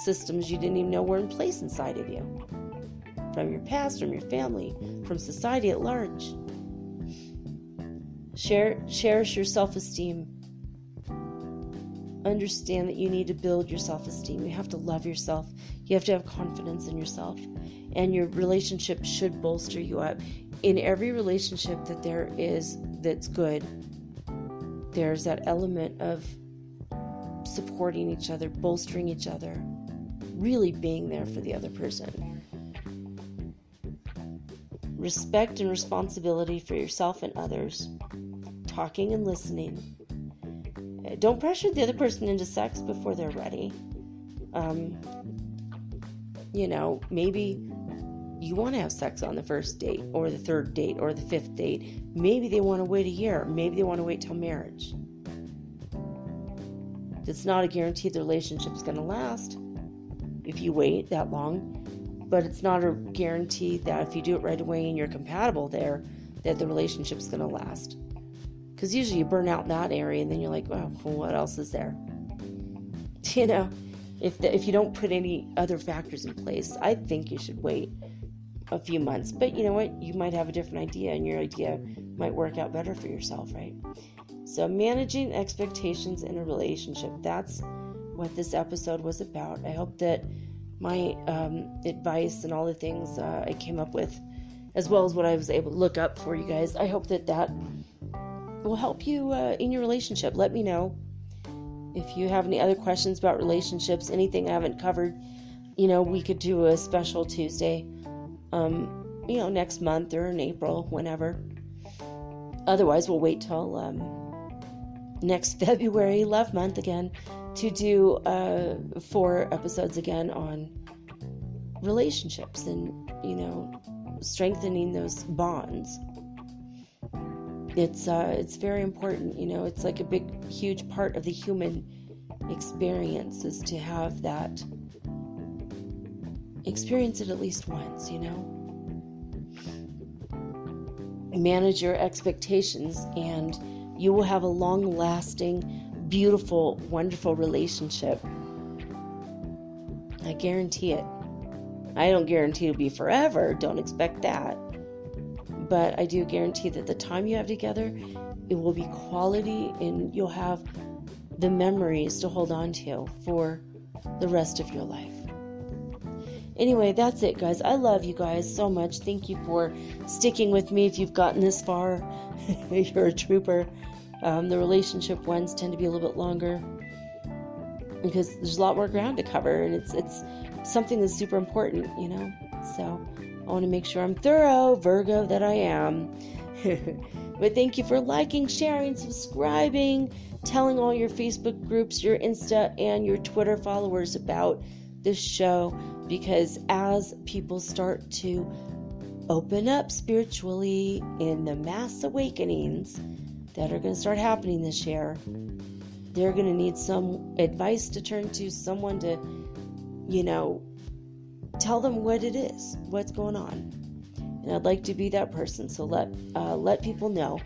systems you didn't even know were in place inside of you. From your past, from your family, from society at large. Cherish your self-esteem. Understand that you need to build your self-esteem. You have to love yourself. You have to have confidence in yourself. And your relationship should bolster you up. In every relationship that there is that's good, there's that element of supporting each other, bolstering each other, really being there for the other person. Respect and responsibility for yourself and others. Talking and listening. Don't pressure the other person into sex before they're ready. Maybe you want to have sex on the first date or the third date or the fifth date. Maybe they want to wait a year. Maybe they want to wait till marriage. It's not a guarantee the relationship's going to last if you wait that long, but it's not a guarantee that if you do it right away and you're compatible there, that the relationship's going to last. Because usually you burn out in that area and then you're like, well, what else is there? If you don't put any other factors in place, I think you should wait a few months. But you know what? You might have a different idea, and your idea might work out better for yourself, right? So managing expectations in a relationship, that's what this episode was about. I hope that my advice and all the things I came up with, as well as what I was able to look up for you guys, I hope that will help you in your relationship. Let me know if you have any other questions about relationships, anything I haven't covered. We could do a special Tuesday, next month or in April, whenever. Otherwise, we'll wait till next February, Love Month again, to do 4 episodes again on relationships and, strengthening those bonds. It's very important, it's like a big, huge part of the human experience is to have that, experience it at least once, Manage your expectations and you will have a long-lasting, beautiful, wonderful relationship. I guarantee it. I don't guarantee it'll be forever, don't expect that. But I do guarantee that the time you have together, it will be quality and you'll have the memories to hold on to for the rest of your life. Anyway, that's it, guys. I love you guys so much. Thank you for sticking with me. If you've gotten this far, you're a trooper. The relationship ones tend to be a little bit longer because there's a lot more ground to cover, and it's something that's super important, So I want to make sure I'm thorough, Virgo that I am. But thank you for liking, sharing, subscribing, telling all your Facebook groups, your Insta, and your Twitter followers about this show, because as people start to open up spiritually in the mass awakenings that are going to start happening this year, they're going to need some advice to turn to, someone to, tell them what it is, what's going on. And I'd like to be that person. So let people know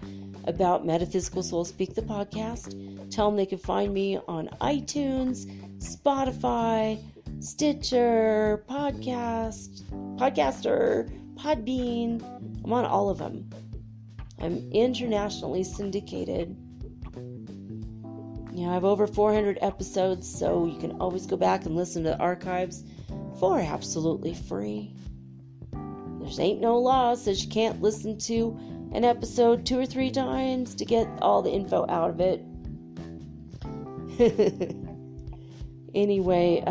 about Metaphysical Soul Speak, the podcast. Tell them they can find me on iTunes, Spotify, Stitcher, Podcaster, Podbean. I'm on all of them. I'm internationally syndicated. I have over 400 episodes, so you can always go back and listen to the archives for absolutely free. There ain't no law that says you can't listen to an episode 2 or 3 times to get all the info out of it. Anyway,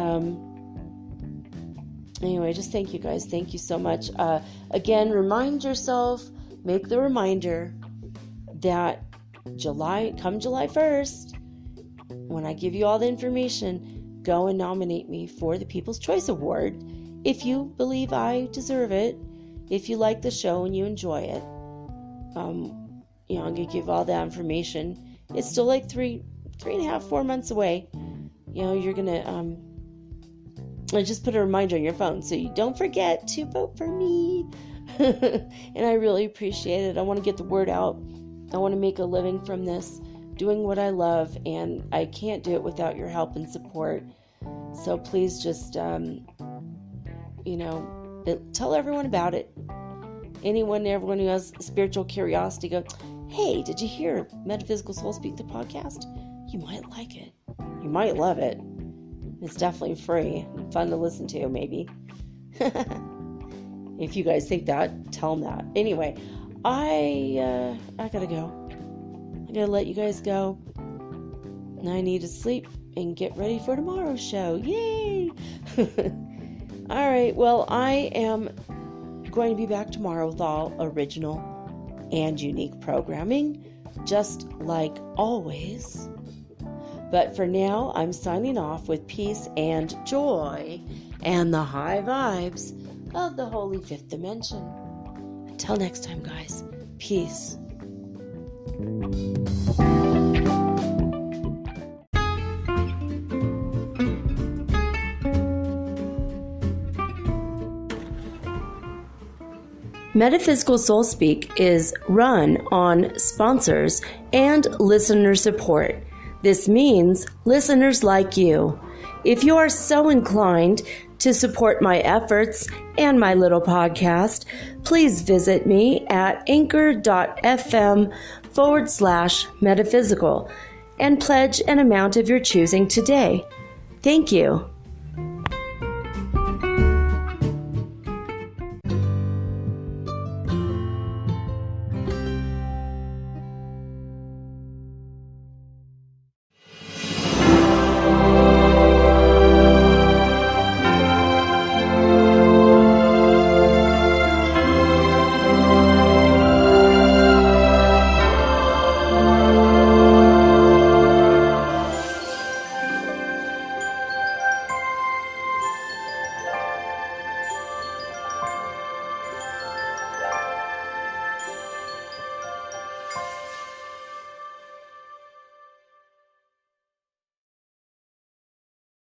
just thank you guys. Thank you so much. Again, remind yourself, make the reminder that come July 1st, when I give you all the information, go and nominate me for the People's Choice Award if you believe I deserve it, if you like the show and you enjoy it. I'm going to give all that information. It's still like 3 3.5, 4 months away. You're going to just put a reminder on your phone so you don't forget to vote for me. And I really appreciate it. I want to get the word out. I want to make a living from this, doing what I love, and I can't do it without your help and support. So please just, tell everyone about it. Everyone who has spiritual curiosity, go, hey, did you hear Metaphysical Soul Speak, the podcast? You might like it. You might love it. It's definitely free and fun to listen to, maybe. If you guys think that, tell them that. Anyway, I gotta go. I gotta let you guys go. I need to sleep and get ready for tomorrow's show. Yay! All right, well, I am going to be back tomorrow with all original and unique programming, just like always. But for now, I'm signing off with peace and joy and the high vibes of the Holy Fifth Dimension. Until next time, guys, peace. Metaphysical Soul Speak is run on sponsors and listener support. This means listeners like you. If you are so inclined to support my efforts and my little podcast, please visit me at anchor.fm/metaphysical and pledge an amount of your choosing today. Thank you.